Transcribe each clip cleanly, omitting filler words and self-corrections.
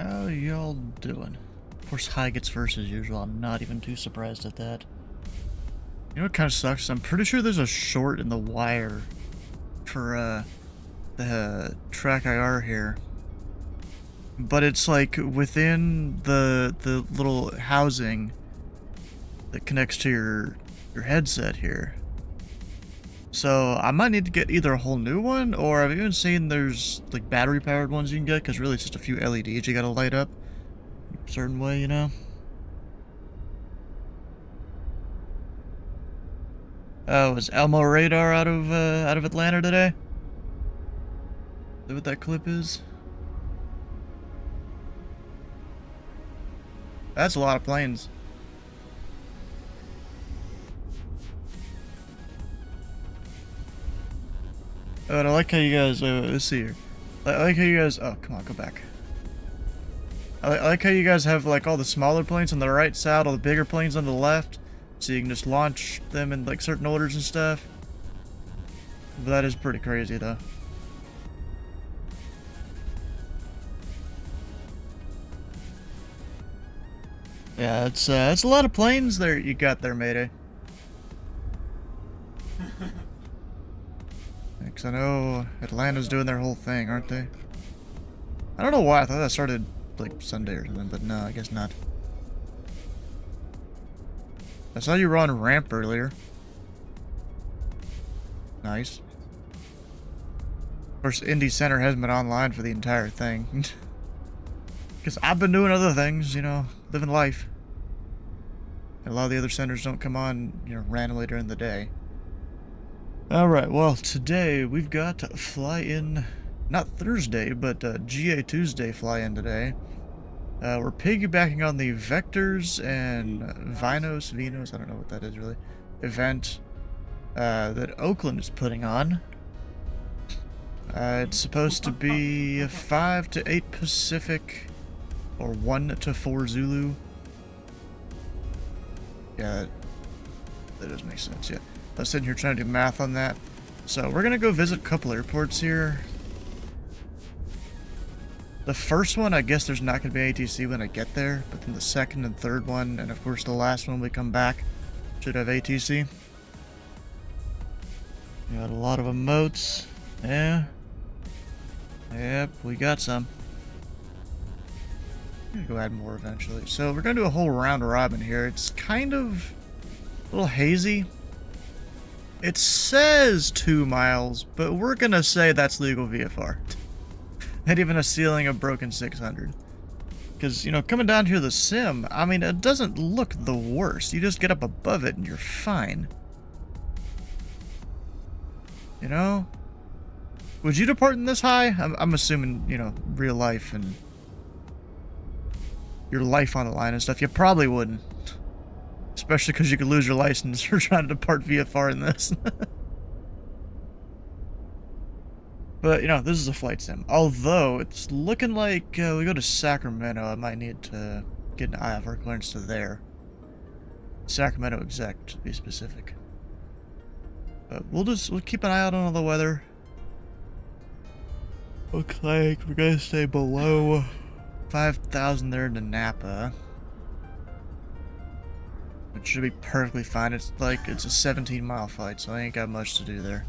How y'all doing? Of course, high gets first as usual. I'm not even too surprised at that. You know what kind of sucks? I'm pretty sure there's a short in the wire for the track IR here, but it's like within the little housing that connects to your headset here. So I might need to get either a whole new one, or I've even seen there's like battery powered ones you can get, because really it's just a few LEDs you gotta light up a certain way, you know? Oh, is Elmo Radar out of Atlanta today? Is that what that clip is? That's a lot of planes. Oh, and I like how you guys, let's see here. I like how you guys, oh, come on, go back. I like how you guys have, like, all the smaller planes on the right side, all the bigger planes on the left, so you can just launch them in, like, certain orders and stuff. But that is pretty crazy, though. Yeah, it's a lot of planes there you got there, Mayday. Because I know Atlanta's doing their whole thing, aren't they? I don't know why, I thought that started, like, Sunday or something, but no, I guess not. I saw you were on ramp earlier. Nice. Of course, Indy Center hasn't been online for the entire thing. Because I've been doing other things, you know, living life. And a lot of the other centers don't come on, you know, randomly during the day. Alright, well, today we've got fly-in, not Thursday, but GA Tuesday fly-in today. We're piggybacking on the Vectors and Vinos, I don't know what that is really, event that Oakland is putting on. It's supposed to be 5 to 8 Pacific, or 1 to 4 Zulu. Yeah, that does make sense, yeah. I was sitting here trying to do math on that. So we're gonna go visit a couple airports here. The first one, I guess there's not gonna be ATC when I get there, but then the second and third one, and of course the last one when we come back, should have ATC. We got a lot of emotes. Yeah. Yep, we got some. I'm gonna go add more eventually. So we're gonna do a whole round robin here. It's kind of a little hazy. It says 2 miles, but we're gonna say that's legal VFR. And even a ceiling of broken 600. Because, you know, coming down here the sim, I mean, it doesn't look the worst. You just get up above it and you're fine. You know? Would you depart in this high? I'm assuming, you know, real life and your life on the line and stuff. You probably wouldn't. Especially because you could lose your license for trying to depart VFR in this. But, you know, this is a flight sim. Although, it's looking like we go to Sacramento, I might need to get an IFR clearance to there. Sacramento exec, to be specific. But we'll keep an eye out on all the weather. Looks like we're gonna stay below 5,000 there to Napa. It should be perfectly fine. It's like, it's a 17-mile flight, so I ain't got much to do there.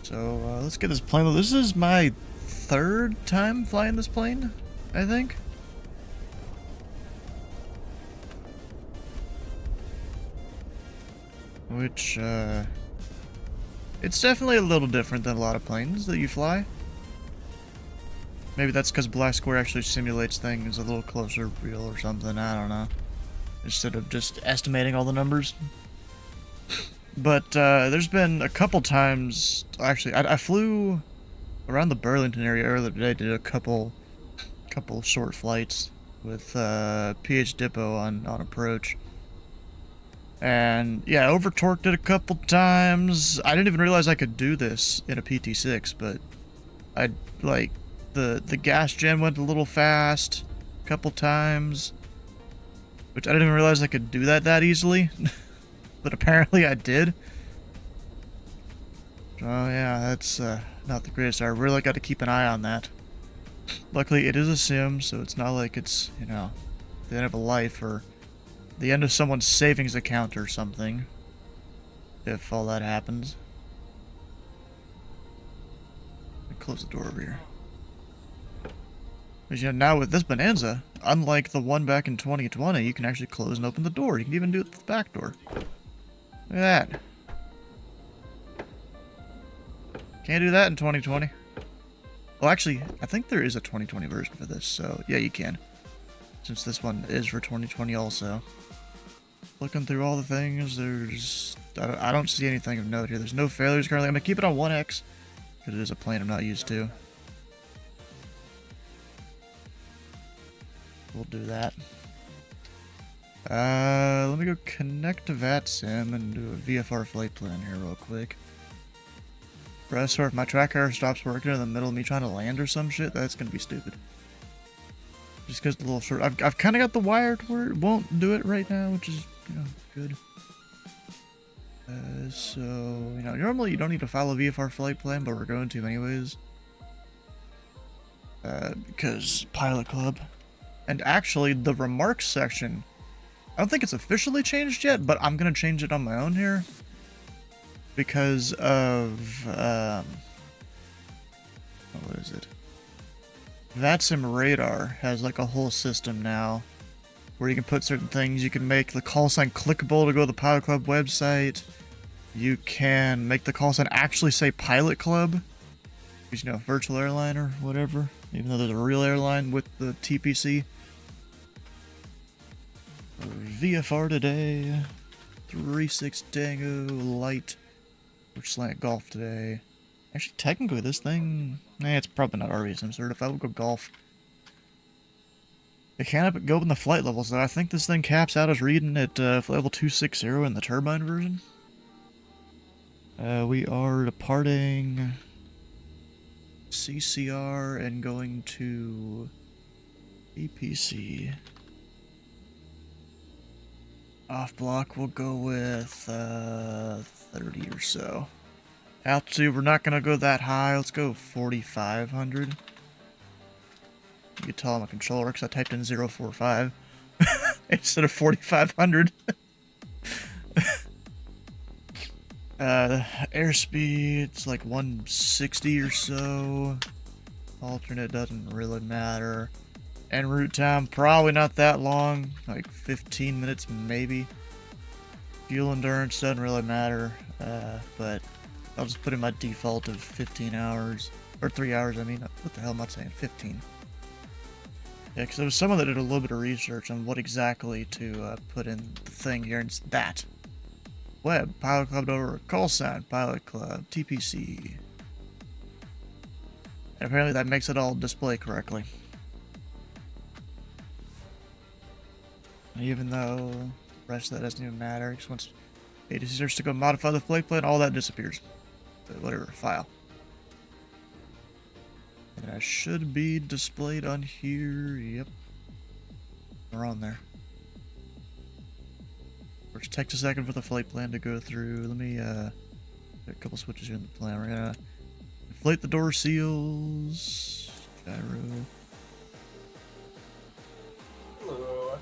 So, let's get this plane. This is my 3rd time flying this plane, I think. Which, it's definitely a little different than a lot of planes that you fly. Maybe that's because Black Square actually simulates things a little closer real or something, I don't know. Instead of just estimating all the numbers. But, there's been a couple times, actually, I flew around the Burlington area earlier today, did a couple short flights with, PH Dippo on approach. And, yeah, over-torqued it a couple times. I didn't even realize I could do this in a PT6, but I, like, the gas gen went a little fast a couple times, which I didn't even realize I could do that easily. But apparently I did. Oh yeah, that's not the greatest. I really got to keep an eye on that. Luckily, it is a sim, so it's not like it's, you know, the end of a life or the end of someone's savings account or something. If all that happens. Close the door over here. Because, you know, now with this Bonanza, unlike the one back in 2020, you can actually close and open the door. You can even do it with the back door. Look at that. Can't do that in 2020. Well, actually, I think there is a 2020 version for this, so yeah, you can. Since this one is for 2020 also. Looking through all the things, I don't see anything of note here. There's no failures currently. I'm going to keep it on 1x, because it is a plane I'm not used to. We'll do that. Let me go connect to VATSIM and do a VFR flight plan here real quick. Press or if my tracker stops working in the middle of me trying to land or some shit, that's gonna be stupid. Just because the little short, I've kind of got the wire to where it won't do it right now, which is, you know, good. So, you know, normally you don't need to follow VFR flight plan, but we're going to anyways. Because Pilot Club. And actually, the remarks section, I don't think it's officially changed yet, but I'm going to change it on my own here. Because of, what is it? VATSIM Radar has like a whole system now where you can put certain things. You can make the call sign clickable to go to the Pilot Club website. You can make the call sign actually say Pilot Club. Because, you know, virtual airline or whatever. Even though there's a real airline with the TPC. VFR today. 3.6 Tango Light. Which slant golf today. Actually, technically this thing... it's probably not RVSM certified. We'll go golf. It can't go in the flight levels though. I think this thing caps out as reading at level 260 in the turbine version. We are departing CCR and going to EPC. Off block, we'll go with 30 or so. Altitude, we're not going to go that high. Let's go 4,500. You can tell on my controller because I typed in 045 instead of 4,500. Airspeed's like 160 or so. Alternate doesn't really matter. En route time, probably not that long. Like 15 minutes maybe. Fuel endurance doesn't really matter. But I'll just put in my default of 15 hours. Or 3 hours, I mean. What the hell am I saying? 15. Yeah, because there was someone that did a little bit of research on what exactly to put in the thing here, and it's that. Web, Pilot Club over, call sign, Pilot Club, TPC. And apparently that makes it all display correctly. Even though the rest of that doesn't even matter, just once ADC starts to go modify the flight plan, all that disappears. But whatever, file. And I should be displayed on here, yep. We're on there. Which takes a second for the flight plan to go through. Let me, a couple switches here in the plan. We're gonna inflate the door seals. Gyro. Hello.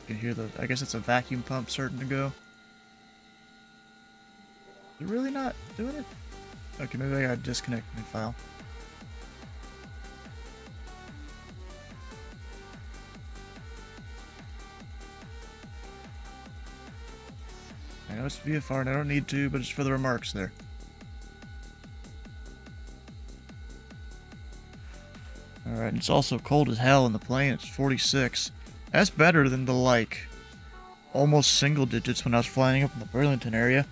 You can hear the, I guess it's a vacuum pump starting to go. Is it really not doing it? Okay, maybe I gotta disconnect my file. I know it's VFR and I don't need to, but it's for the remarks there. Alright, it's also cold as hell in the plane. It's 46. That's better than the, like, almost single digits when I was flying up in the Burlington area.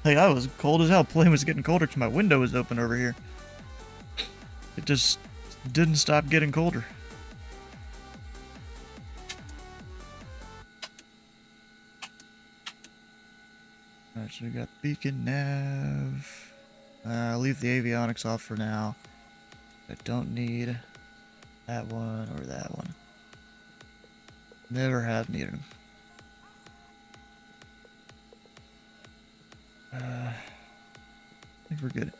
Like, I was cold as hell. Plane was getting colder because my window was open over here. It just didn't stop getting colder. Alright, so we got beacon nav. I'll leave the avionics off for now. I don't need that one or that one. Never have needed them. I think we're good.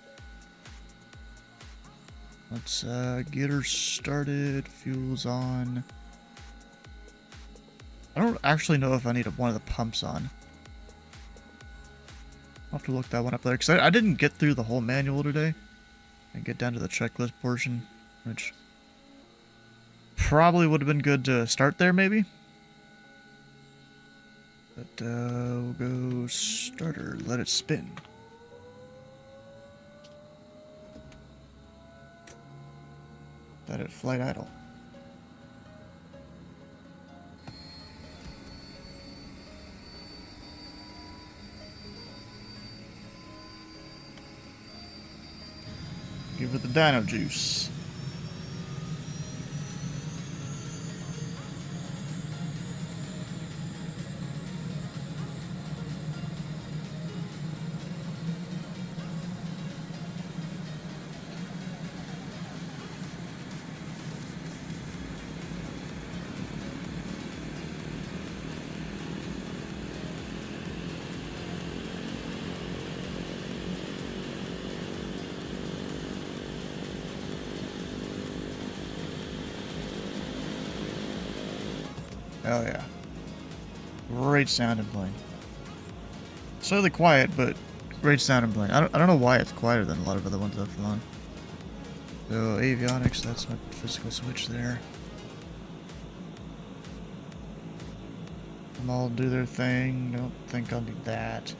Let's get her started. Fuel's on. I don't actually know if I need one of the pumps on. I'll have to look that one up later, because I didn't get through the whole manual today. And get down to the checklist portion, which probably would have been good to start there, maybe. But we'll go starter, let it spin. Let it flight idle. Give it the dino juice. Oh yeah. Great sound and playing. Slightly quiet, but great sound and playing. I don't know why it's quieter than a lot of other ones I've flown. So avionics, that's my physical switch there. Them all do their thing. Don't think I'll need that.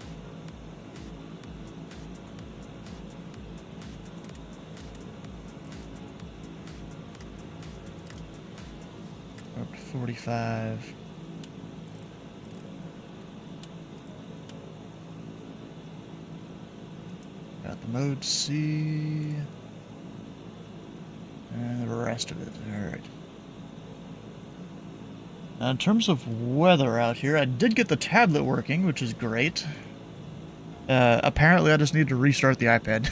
Up to 45. Got the mode C. And the rest of it. Alright. Now, in terms of weather out here, I did get the tablet working, which is great. Apparently I just need to restart the iPad.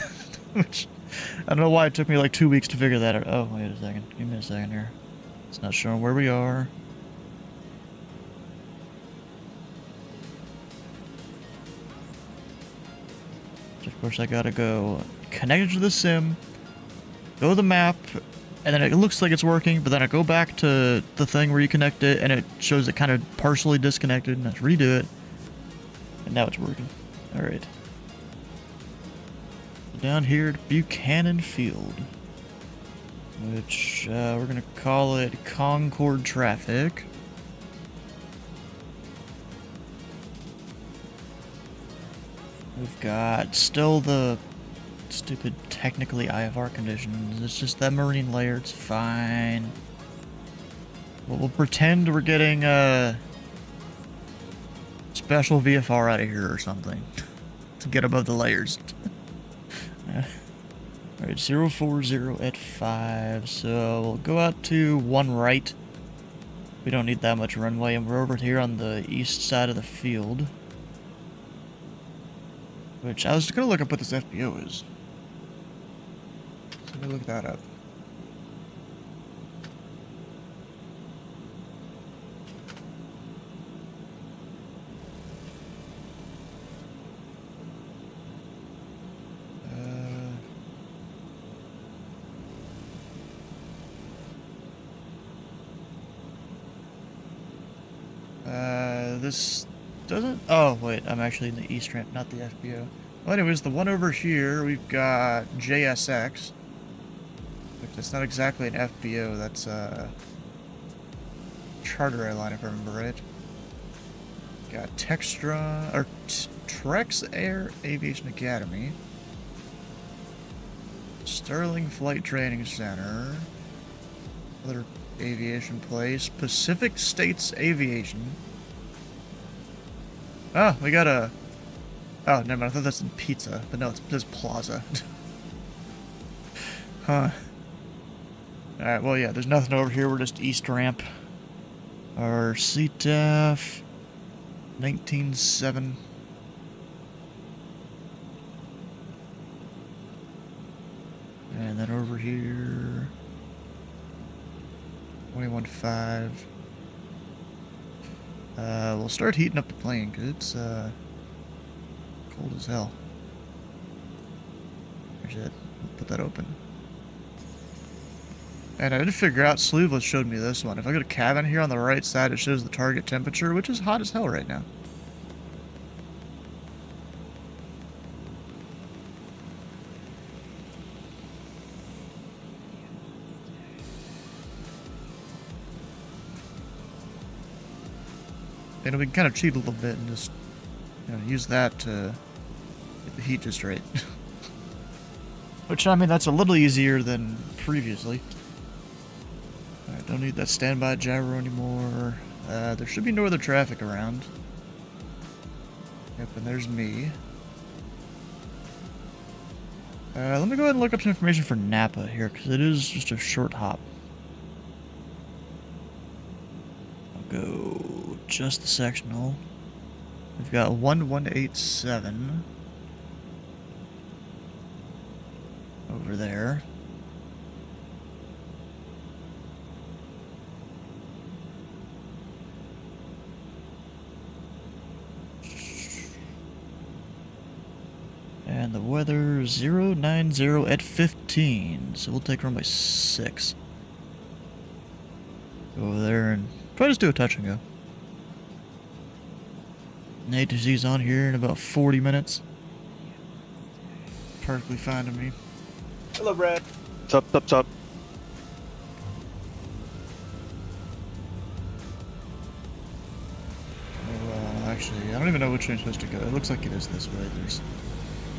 Which, I don't know why it took me like 2 weeks to figure that out. Oh, wait a second. Give me a second here. It's not showing where we are. So of course I gotta go connect it to the sim, go to the map, and then it looks like it's working, but then I go back to the thing where you connect it, and it shows it kind of partially disconnected, and I have to redo it. And now it's working. Alright. Down here at Buchanan Field, which we're gonna call it Concord Traffic. We've got still the stupid technically IFR conditions. It's just that marine layer, it's fine. We'll pretend we're getting a special VFR out of here or something to get above the layers. Alright, 040 at 5, so we'll go out to 1 right. We don't need that much runway, and we're over here on the east side of the field. Which, I was gonna look up what this FBO is. So let me look that up. This doesn't... Oh, wait, I'm actually in the east ramp, not the FBO. Well, anyways, the one over here, we've got JSX. That's not exactly an FBO, that's a charter airline, if I remember right. Got Textron, or Trex Air Aviation Academy. Sterling Flight Training Center. Other aviation place. Pacific States Aviation. Oh, we got a... Oh, never mind. I thought that's in pizza. But no, it's just plaza. Huh. Alright, well, yeah, there's nothing over here. We're just east ramp. Our CTAF... 19.7. And then over here... 21.5. We'll start heating up the plane, because it's, cold as hell. Actually, put that open. And I did figure out, Sleeveless showed me this one. If I go to cabin here on the right side, it shows the target temperature, which is hot as hell right now. And we can kind of cheat a little bit and just, use that to get the heat just right. Which, I mean, that's a little easier than previously. Alright, don't need that standby gyro anymore. There should be no other traffic around. Yep, and there's me. Let me go ahead and look up some information for Napa here, because it is just a short hop. I'll go just the sectional. We've got 1187 over there. And the weather 090 at 15, so we'll take run by 6. Go over there and probably just do a touch and go. ATC's on here in about 40 minutes. Perfectly fine to me. Hello, Brad. What's up? Well, actually, I don't even know which way I'm supposed to go. It looks like it is this way. There's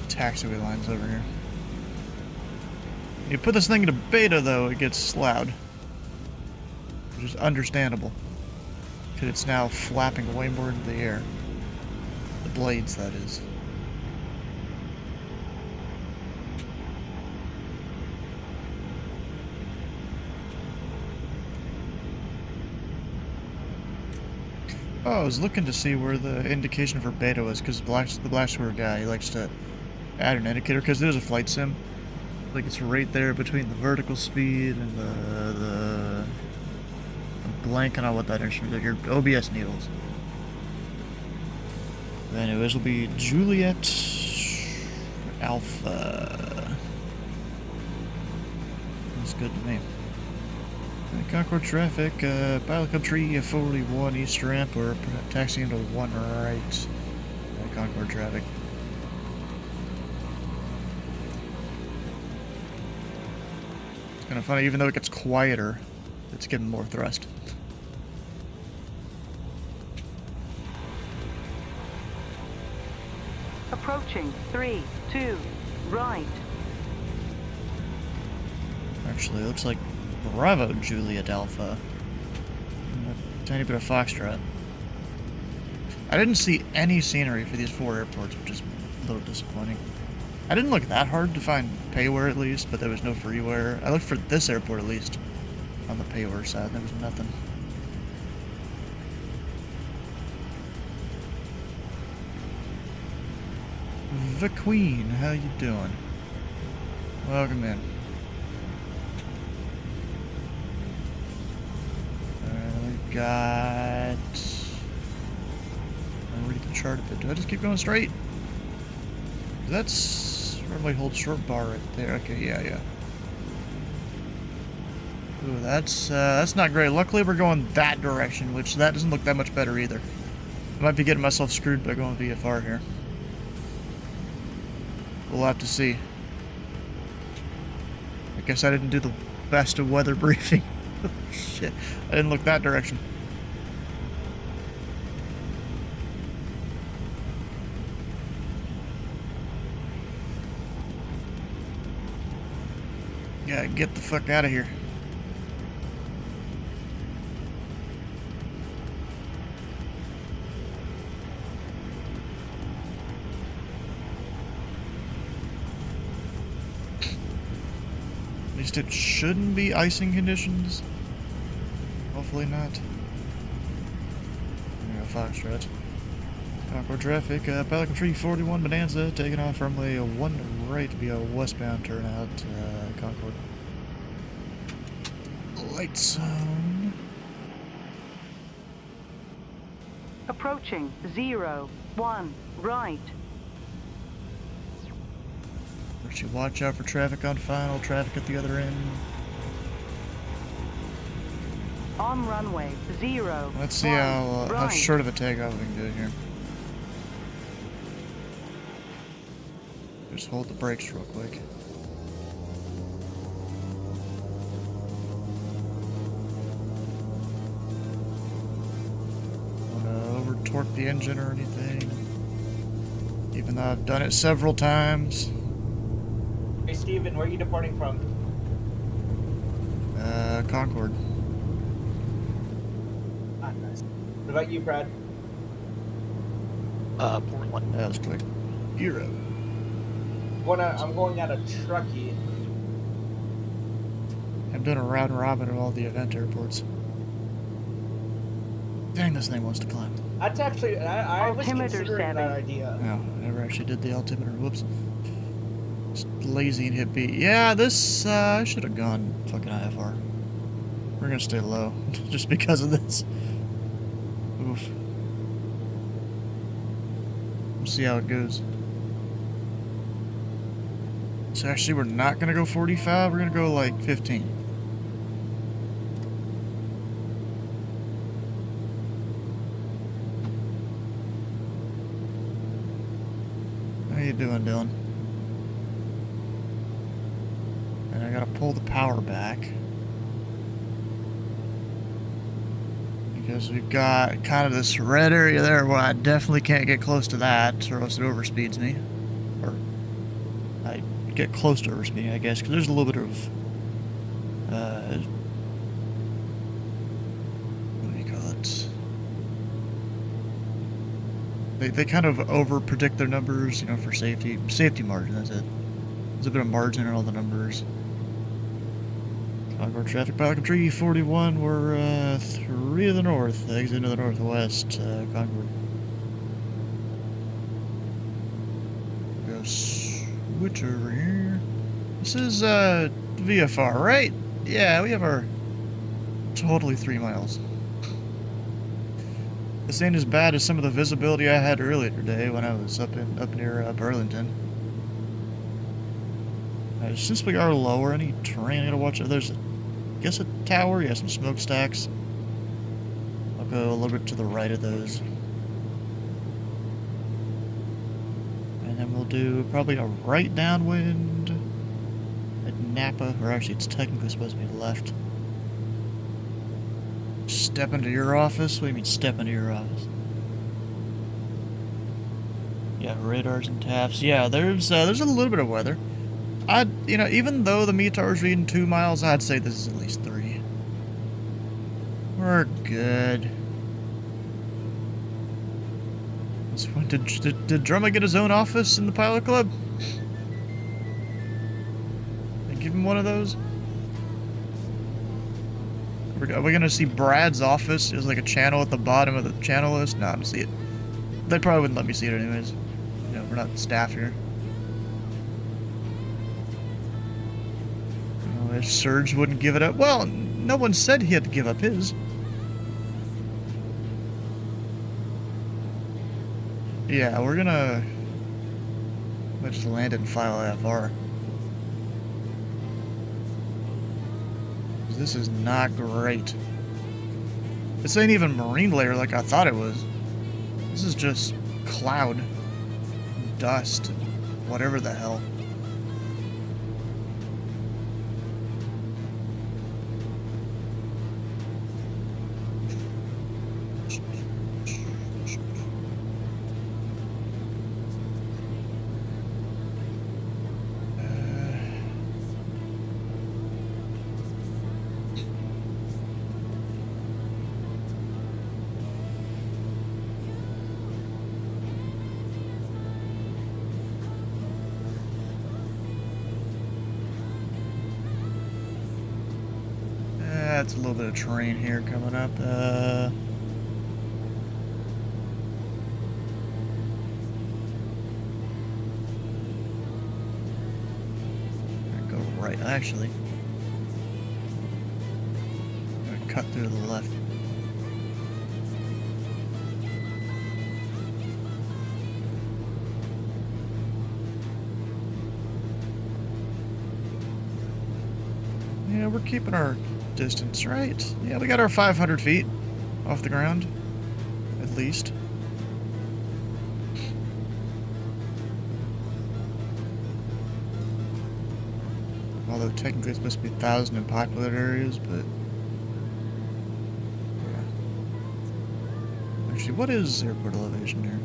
taxiway lines over here. You put this thing into beta, though, it gets loud. Which is understandable. Because it's now flapping way more into the air. The blades, that is. Oh, I was looking to see where the indication for beta was, because the Blackswear guy, he likes to add an indicator, because it is a flight sim. Like, it's right there between the vertical speed and the I'm blanking on what that instrument is, your OBS needles. But anyways, it'll be Juliet Alpha. That's good to me. Concord traffic, Pilot Country 41 east ramp, or taxiing to 1 right. Concord traffic. It's kind of funny, even though it gets quieter, it's getting more thrust. Approaching 3, 2, right. Actually, it looks like Bravo Juliet Alpha. And a tiny bit of Foxtrot. I didn't see any scenery for these 4 airports, which is a little disappointing. I didn't look that hard to find payware at least, but there was no freeware. I looked for this airport at least on the payware side. There was nothing. The Queen, how you doing? Welcome in. We've got... I'll read the chart a bit. Do I just keep going straight? That's... Runway hold short bar right there. Okay, yeah. Ooh, that's not great. Luckily we're going that direction, which that doesn't look that much better either. I might be getting myself screwed by going VFR here. We'll have to see. I guess I didn't do the best of weather briefing. Shit, I didn't look that direction. Yeah, get the fuck out of here. At least it shouldn't be icing conditions. Hopefully not. There we go, Foxtrot. Concord traffic, Pelican Tree 41 Bonanza, taking off runway 1 right via westbound turnout, Concord. Lights on. Approaching 0, 1, right. Actually, watch out for traffic on final, traffic at the other end. On runway 0. Let's see how right. short of a takeoff we can do here. Just hold the brakes real quick. Don't wanna over torque the engine or anything. Even though I've done it several times. Hey, Steven, where are you departing from? Concord. Ah, nice. What about you, Brad? Portland. That was quick. You're up. I'm going out of Truckee. I'm doing a round robin at all the event airports. Dang, this thing wants to climb. That's actually, I was Altimeter considering that 7. idea. No, I never actually did the altimeter. Whoops. Just lazy and hit B. Yeah, this, I should have gone fucking IFR. We're gonna stay low, just because of this. Oof. We'll see how it goes. So actually, we're not gonna go 45, we're gonna go like 15. How you doing, Dylan? And I gotta pull the power back. Because we've got kind of this red area there where I definitely can't get close to that, or else it overspeeds me. Or I get close to overspeeding, I guess, because there's a little bit of what do you call it? They kind of over predict their numbers, you know, for safety margin. That's it. There's a bit of margin in all the numbers. Concord traffic pilot tree 41. We're 3 to the north, exit to the northwest. Concord. Go switch over here. This is VFR, right? Yeah, we have our totally 3 miles. This ain't as bad as some of the visibility I had earlier today when I was up near Burlington. Since we are lower, any terrain I gotta watch out. There's, I guess, a tower. Yeah, some smokestacks. I'll go a little bit to the right of those. And then we'll do probably a right downwind at Napa, or actually it's technically supposed to be left. Step into your office? What do you mean step into your office? Yeah, radars and taps. Yeah, there's a little bit of weather. Even though the METAR's reading 2 miles, I'd say this is at least 3. We're good. Did Drumma get his own office in the pilot club? They give him one of those? Are we gonna see Brad's office as like a channel at the bottom of the channel list? No, I'm gonna see it. They probably wouldn't let me see it anyways. You know, we're not staff here. Oh, if Surge wouldn't give it up. Well, no one said he had to give up his. Yeah, we're gonna just land it and file FR. This is not great. This ain't even marine layer like I thought it was. This is just cloud, dust, whatever the hell. That's a little bit of terrain here coming up. Go right, actually. I'm gonna cut through to the left. we're keeping our distance, right? Yeah, we got our 500 feet off the ground, at least. Although technically it's supposed to be 1,000 in populated areas, but... yeah. Actually, what is airport elevation here?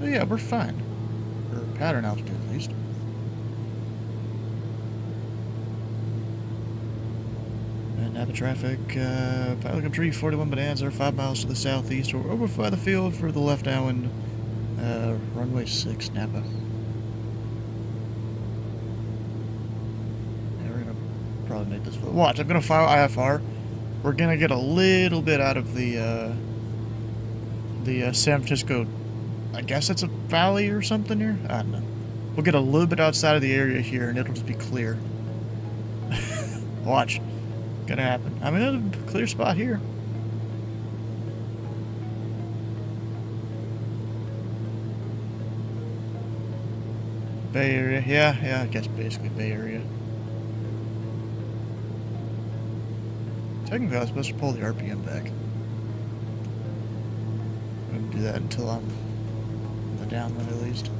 Oh yeah, we're fine. Or pattern altitude, at least. And Napa traffic, Pelican Tree, 41 Bonanza, 5 miles to the southeast, or over by the field for the left downwind, runway 6, Napa. Yeah, we're gonna probably make this. Watch, I'm gonna file IFR. We're gonna get a little bit out of the San Francisco. I guess it's a valley or something here? I don't know. We'll get a little bit outside of the area here and it'll just be clear. Watch. Gonna happen. I'm in a clear spot here. Bay Area. Yeah, I guess basically Bay Area. Technically I was supposed to pull the RPM back. I'm gonna do that until I'm downwind at least.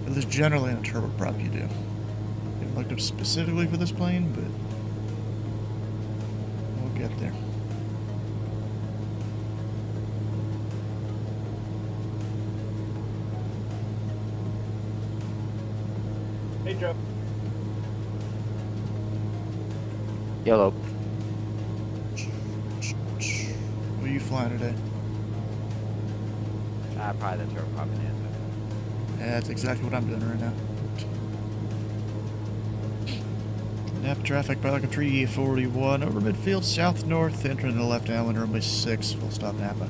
At least generally in a turboprop you do. I haven't looked up specifically for this plane, but we'll get there. Hey, Joe. Yellow. What are you flying today? Probably the turboprop Bonanza. Yeah, that's exactly what I'm doing right now. Napa traffic, Pelican Tree, 41, over midfield, south-north, entering the left downwind, runway 6, full stop Napa.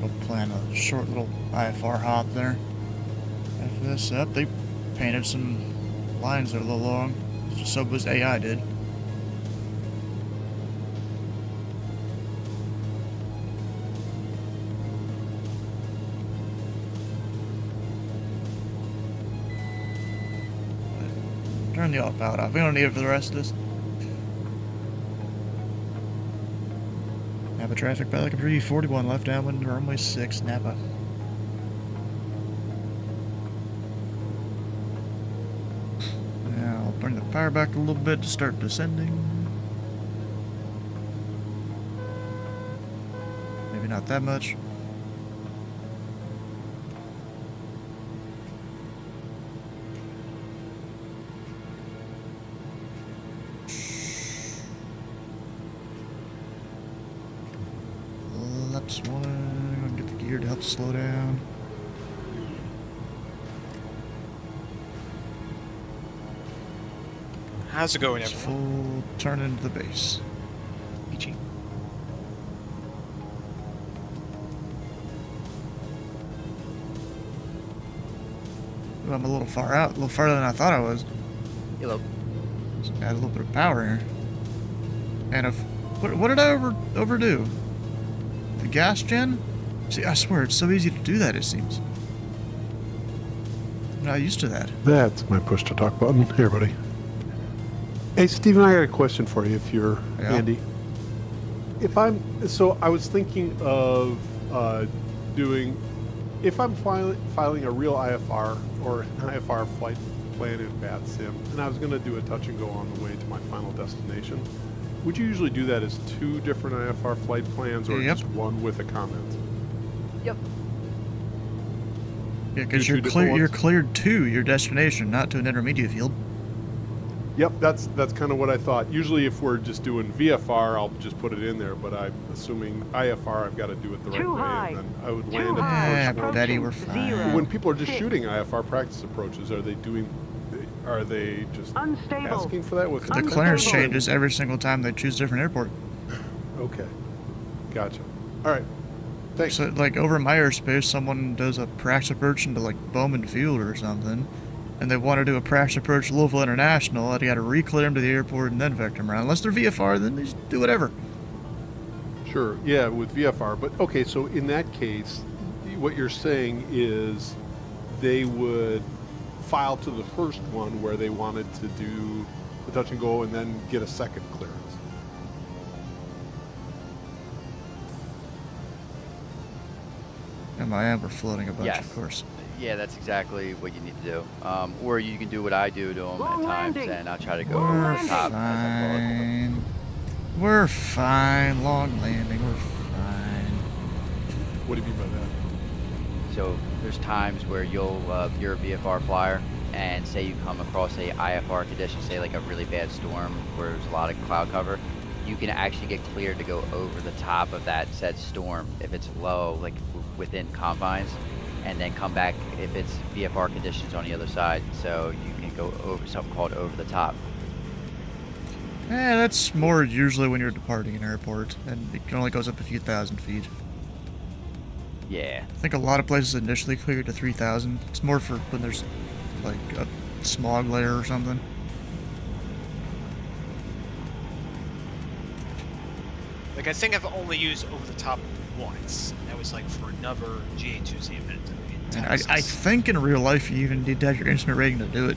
We'll plan a short little IFR hop there. After this up, they painted some lines that are a little long. So was AI did. Turn the autopilot off. We don't need it for the rest of this. Napa traffic, Pelican Tree, 41, left downwind, runway 6, Napa. Now I'll bring the power back a little bit to start descending. Maybe not that much. Laps 1, I'm gonna get the gear to help slow down. How's it going, It's everyone? full turn into the base. Peachy. Ooh, I'm a little far out, a little farther than I thought I was. Yellow. So add a little bit of power here. And what did I overdo? The gas gen? See, I swear, it's so easy to do that, it seems. I'm not used to that. That's my push to talk button. Here, buddy. Hey, Steven, I got a question for you if you're handy. So I was thinking of doing, if I'm filing a real IFR or an IFR flight plan in Bat Sim, and I was going to do a touch and go on the way to my final destination, would you usually do that as 2 different IFR flight plans or Yep. just one with a comment? Yep. Yeah, because Do you're 2 different you're ones? cleared to your destination, not to an intermediate field. Yep, that's kind of what I thought. Usually if we're just doing VFR, I'll just put it in there, but I'm assuming IFR, I've got to do it the right Too way, high. and then I would Too land high. at Yeah, the first one. Betty, we're Approaching fine. zero. When people are just 6. shooting IFR practice approaches, are they just Unstable. asking for that with The Unstable. clearance changes every single time they choose a different airport. Okay, gotcha. All right, thanks. So, like, over my airspace, someone does a practice approach into, like, Bowman Field or something, and they want to do a practice approach to Louisville International, and you got to re-clear them to the airport and then vector them around. Unless they're VFR, then they just do whatever. Sure, yeah, with VFR. But okay, so in that case, what you're saying is they would file to the first one where they wanted to do the touch and go and then get a second clearance. And my amber floating a bunch, Yes. of course. Yeah, that's exactly what you need to do. Or you can do what I do to them at Wrong times, landing. and I'll try to go We're over the top as I call it. fine. We're fine. Long landing. We're fine. What do you mean by that? So there's times where you're a VFR flyer, and say you come across a IFR condition, say like a really bad storm where there's a lot of cloud cover, you can actually get cleared to go over the top of that said storm if it's low, like within confines, and then come back if it's VFR conditions on the other side. So you can go over something called over the top. That's more usually when you're departing an airport, and it only goes up a few thousand feet. Yeah. I think a lot of places initially clear to 3,000. It's more for when there's like a smog layer or something. Like, I think I've only used over the top once. And that was like for another GA2Z event in And Texas. I think in real life you even need to have your instrument rating to do it.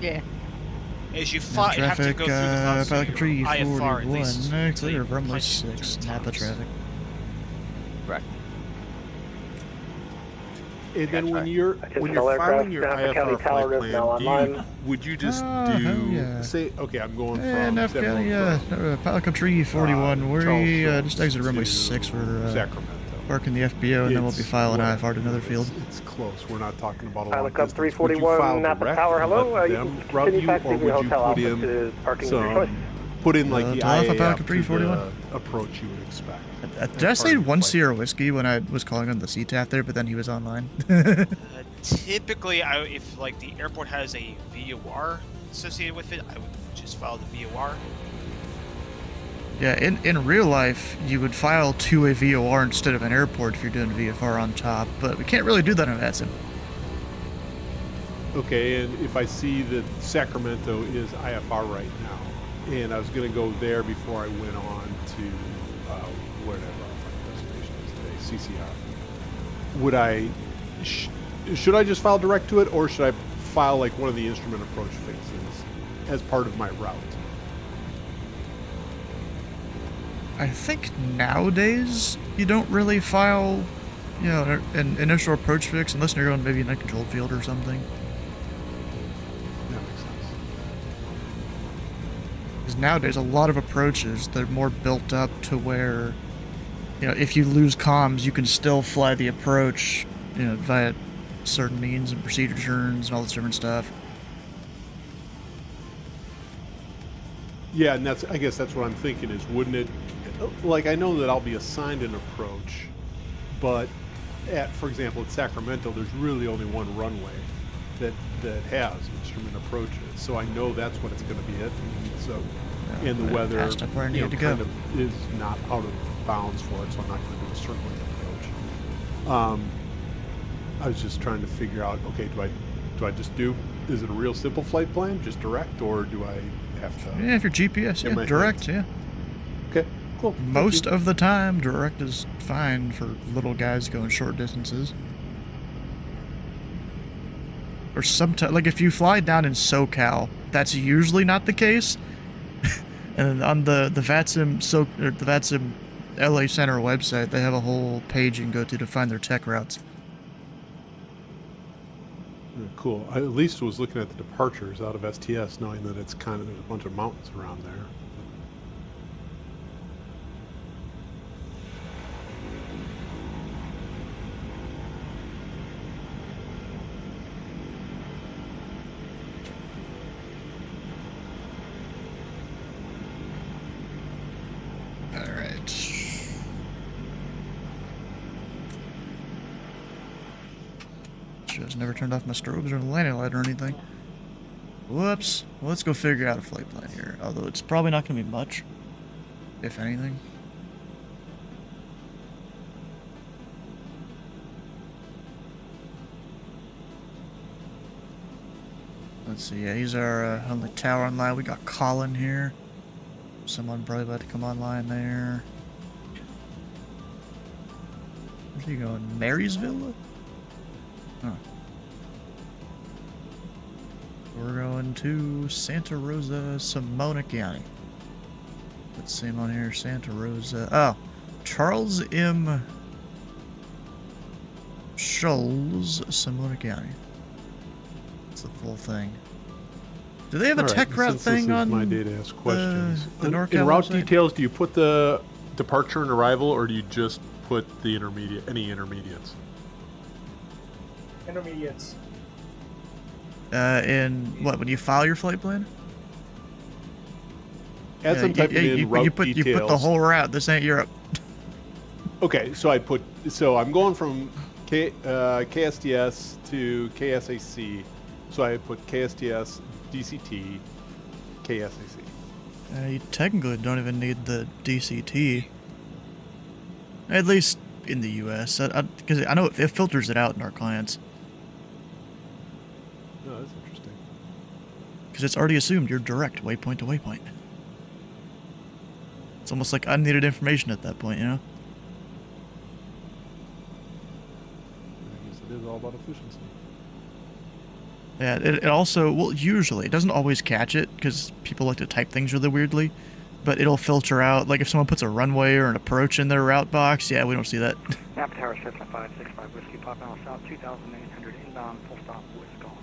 Yeah. As you Now have to go through the process Pelican of Tree your IFR at 41, least. until clear you of runway punch 6, through the Napa tops. traffic. Correct. And then when Gotcha. you're Just when fell you're aircraft, filing your Napa County IFR Tower flight is now plan, online. would you just hell do yeah. say, okay, I'm going And from Napa County, from, Pelican Tree 41, we Charles just exited runway to 6 for Sacramento. working the FBO, and then we'll be It's filing whatever. IFR to another field. It's close. We're not talking about a long Pilot Club distance. Would you 341, file Napa direct Tower, and hello. let You them can route continue you, back or to the would you hotel put office in to parking of your choice. put in like the Alpha IA Pelican after 341. the approach you would expect? I part just of say your 1 flight. Sierra Whiskey when I was calling on the CTAF there, but then he was online. Typically, if like the airport has a VOR associated with it, I would just file the VOR. Yeah, in real life, you would file to a VOR instead of an airport if you're doing VFR on top, but we can't really do that on VATSIM. Okay, and if I see that Sacramento is IFR right now, and I was going to go there before I went on to whatever our destination is today, CCR, would I, should I just file direct to it, or should I file like one of the instrument approach faces as part of my route? I think nowadays you don't really file, you know, an initial approach fix unless you're going maybe in a controlled field or something. That makes sense. Because nowadays a lot of approaches, they're more built up to where, you know, if you lose comms, you can still fly the approach, you know, via certain means and procedure turns and all this different stuff. Yeah, and I guess that's what I'm thinking is, wouldn't it, like, I know that I'll be assigned an approach, but for example, at Sacramento, there's really only one runway that has instrument approaches, so I know that's what it's going to be at, and so, Yeah, and the I weather, passed up where I you know, needed to go. kind of is not out of bounds for it, so I'm not going to do a circling approach. I was just trying to figure out, okay, do I just do, is it a real simple flight plan, just direct, or do I have to? Yeah, if you're GPS, In yeah, my direct, hands. yeah. Okay, cool. Thank Most you. of the time, direct is fine for little guys going short distances. Or sometimes, like if you fly down in SoCal, that's usually not the case. And on the VATSIM the VATSIM LA Center website, they have a whole page you can go to find their tech routes. Cool. I at least was looking at the departures out of STS, knowing that it's kind of, there's a bunch of mountains around there. Alright. Just never turned off my strobes or the landing light or anything. Whoops. Well, let's go figure out a flight plan here. Although it's probably not going to be much, if anything. Let's see. Yeah, he's our only tower online. We got Colin here. Someone probably about to come online there. Where's he going? Marysville? Huh. We're going to Santa Rosa, Sonoma County. Let's see him on here. Santa Rosa. Oh, Charles M. Shoals, Sonoma County. That's the full thing. Do they have a All right, tech route since thing this is on my day to ask questions? the Norcal in route website? details, do you put the departure and arrival, or do you just put the any intermediates? Intermediates. In what, when you file your flight plan? As I'm typing in route you details. put the whole route. This ain't Europe. Okay, so I'm going from KSTS to KSAC. So I put KSTS, DCT, KSAC. You technically don't even need the DCT. At least in the US. Because I know it filters it out in our clients. Oh, that's interesting. Because it's already assumed you're direct waypoint to waypoint. It's almost like unneeded information at that point, you know? I guess it is all about efficiency. Yeah, it also, well, usually, it doesn't always catch it, because people like to type things really weirdly, but it'll filter out, like if someone puts a runway or an approach in their route box, yeah, we don't see that. Napa Tower 7565 Whiskey, pop out south 2,800 inbound, full stop, voice call.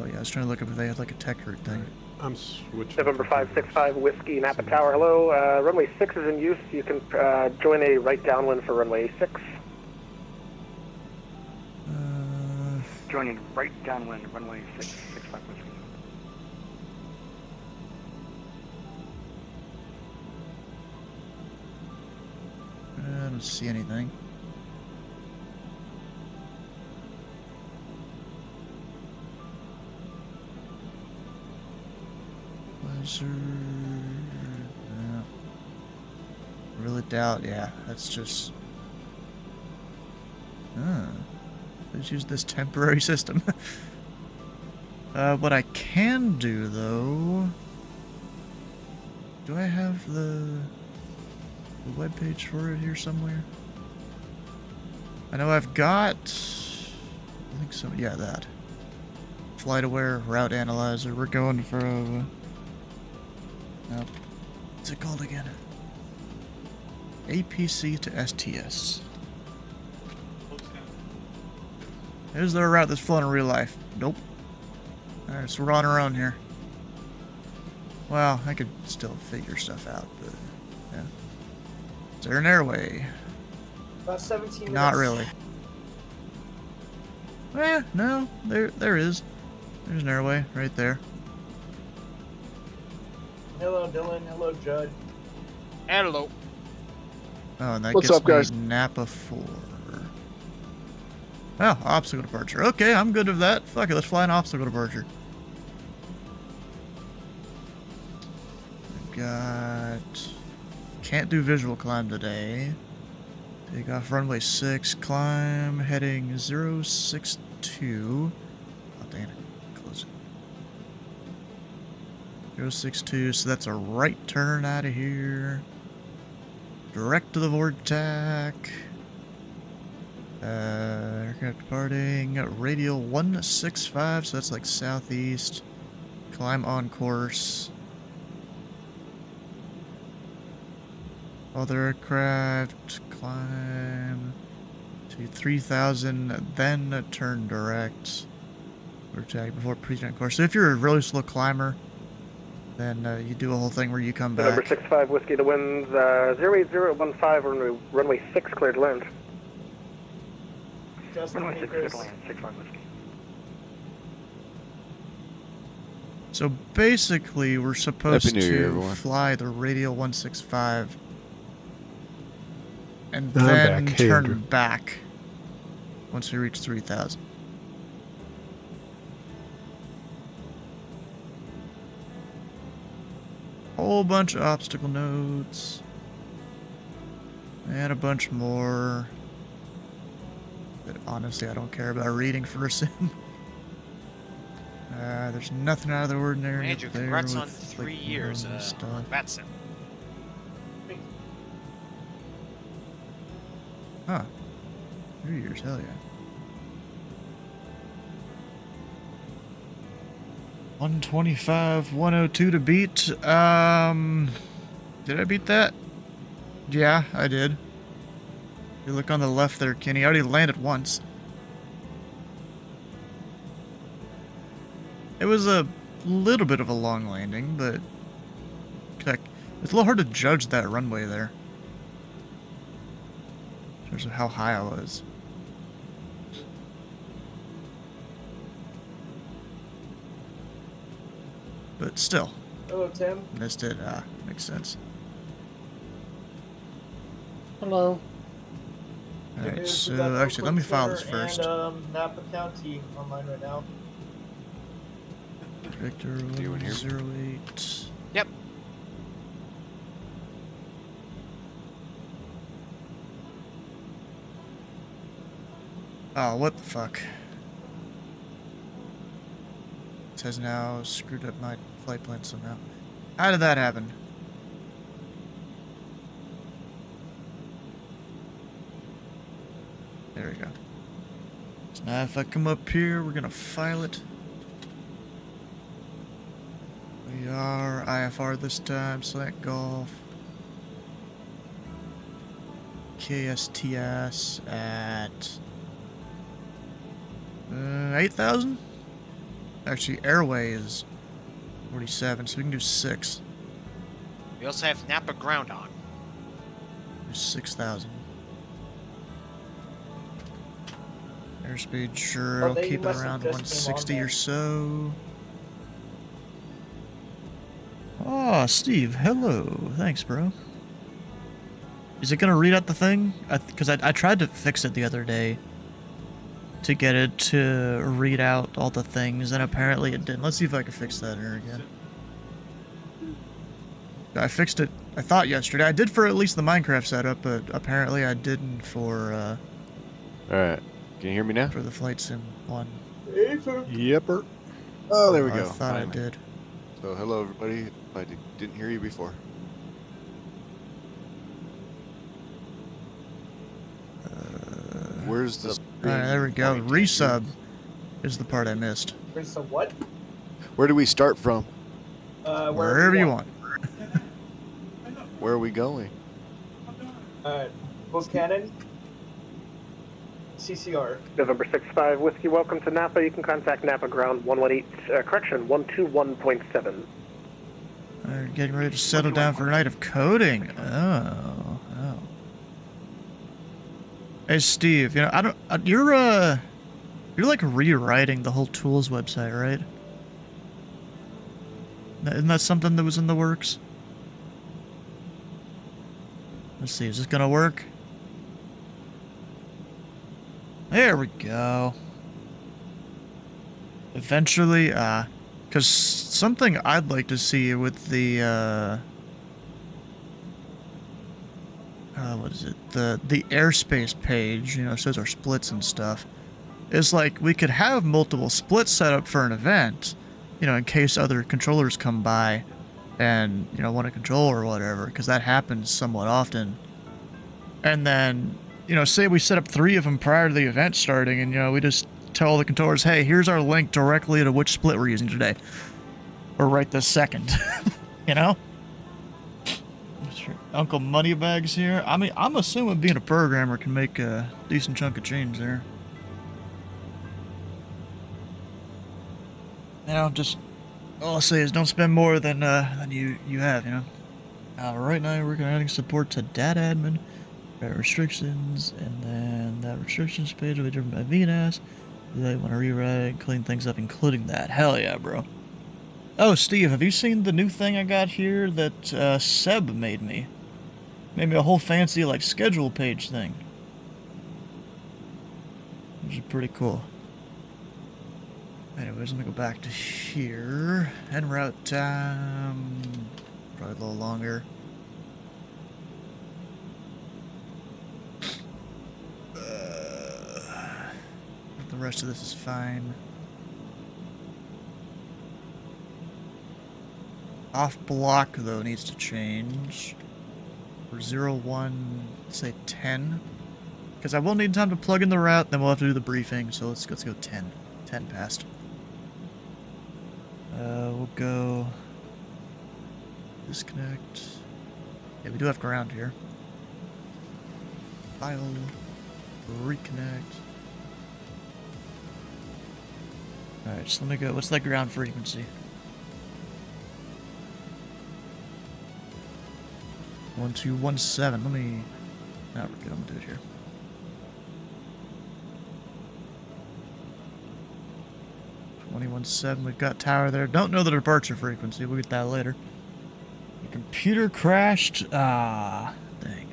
Oh yeah, I was trying to look up if they had like a tech route thing. I'm switching. November 565 Whiskey, Napa Tower. Hello. Runway 6 is in use. You can join a right downwind for runway 6. Joining right downwind, runway 665 Whiskey. I don't see anything. Pleasure. Really doubt, yeah, that's just. Let's use this temporary system. What I can do though. Do I have the webpage for it here somewhere? I know I've got. I think so. Yeah, that. Flight aware route analyzer. We're going for a. What's it called again? APC to STS. Is there a route that's flown in real life? Nope. Alright, so we're on our own here. Well, I could still figure stuff out, but yeah. Is there an airway? About 17 minutes. Not really. Eh, no, there is. There's an airway right there. Hello, Dylan. Hello, Judd. Hello. Oh, and that What's gets up, guys? me Napa 4. Oh, obstacle departure. Okay, I'm good with that. Fuck it, let's fly an obstacle departure. We've got... Can't do visual climb today. Take off runway 6, climb, heading 062. Oh, dang it. Close it. 062, so that's a right turn out of here. Direct to the Vortac. Aircraft departing. Radial 165, so that's like southeast. Climb on course. Other aircraft. Climb to 3,000, then turn direct. Vortac before pre-turn course. So if you're a really slow climber, then you do a whole thing where you come back. November 65 Whiskey, the wind's 08015, runway 6 cleared to land. Runway 6 clear to land, 65 Whiskey. So basically, we're supposed Happy New Year, to everyone. fly the Radial 165 and I'm then back. Hey, turn Andrew. back once we reach 3,000. Whole bunch of obstacle notes and a bunch more that honestly I don't care about reading for a sim. There's nothing out of the ordinary. Andrew, up there congrats on with, 3 like, years stuff. Vatsim. Huh. 3 years, hell yeah. 125, 102 to beat. Did I beat that? Yeah, I did. You look on the left there, Kenny. I already landed once. It was a little bit of a long landing, but heck, it's a little hard to judge that runway there. In terms of how high I was. But still. Hello, Tim. Missed it. Ah, makes sense. Hello. Alright, so actually, let me file this first. And Napa County online right now. Victor You in here? 108. Yep. Oh, what the fuck? It says now screwed up my flight plan somehow. How did that happen? There we go. So now if I come up here, we're gonna file it. We are IFR this time, select golf. KSTS at 8,000? Actually, airway is 47, so we can do 6. We also have Napa ground on. Do 6,000. Airspeed, sure, Oh, I'll they keep it must have around just came on 160 or then. so. Oh, Steve, hello. Thanks, bro. Is it gonna read out the thing? Because I tried to fix it the other day to get it to read out all the things, and apparently it didn't. Let's see if I can fix that error again. I fixed it, I thought yesterday. I did for at least the Minecraft setup, but apparently I didn't for Alright. Can you hear me now? the Flight Sim one. Yepper. Oh, there we I go. thought I Finally. did. So, hello everybody. If I didn't hear you before. Where's the Alright, there we go. pointing? Resub is the part I missed. So what? Where do we start from? Wherever you want. Where are we going? Buchanan. CCR. November 65 Whiskey, welcome to Napa. You can contact Napa Ground 118, correction, 121.7. Alright, getting ready to settle down for a night of coding. Oh. Hey, Steve, you know, I don't, you're like rewriting the whole tools website, right? Isn't that something that was in the works? Let's see, is this gonna work? There we go. Eventually, because something I'd like to see with the, what is it? The airspace page, you know, it shows our splits and stuff. Is like, we could have multiple splits set up for an event, you know, in case other controllers come by and, you know, want to control or whatever, because that happens somewhat often. And then, you know, say we set up 3 of them prior to the event starting, and, you know, we just tell the controllers, hey, here's our link directly to which split we're using today. Or right this second. You know? Sure. Uncle Moneybags here. I mean, I'm assuming being a programmer can make a decent chunk of change there. You know, just all I'll say is don't spend more than you have, you know. Right now we're adding support to data admin, restrictions, and then that restrictions page will be driven by Vinos. They want to rewrite and clean things up, including that. Hell yeah, bro. Oh, Steve, have you seen the new thing I got here that Seb made me? Made me a whole fancy, like, schedule page thing. Which is pretty cool. Anyways, let me go back to here. En route time. Probably a little longer. The rest of this is fine. Off block, though, needs to change. For 01, say 10. Because I will need time to plug in the route, then we'll have to do the briefing, so let's go 10. 10 past. We'll go... disconnect. Yeah, we do have ground here. File. Reconnect. Alright, so let me go. What's that ground frequency? 1217. Let me... No, we're good. I'm gonna do it here. 21.7. We've got tower there. Don't know the departure frequency. We'll get that later. The computer crashed. Ah, dang.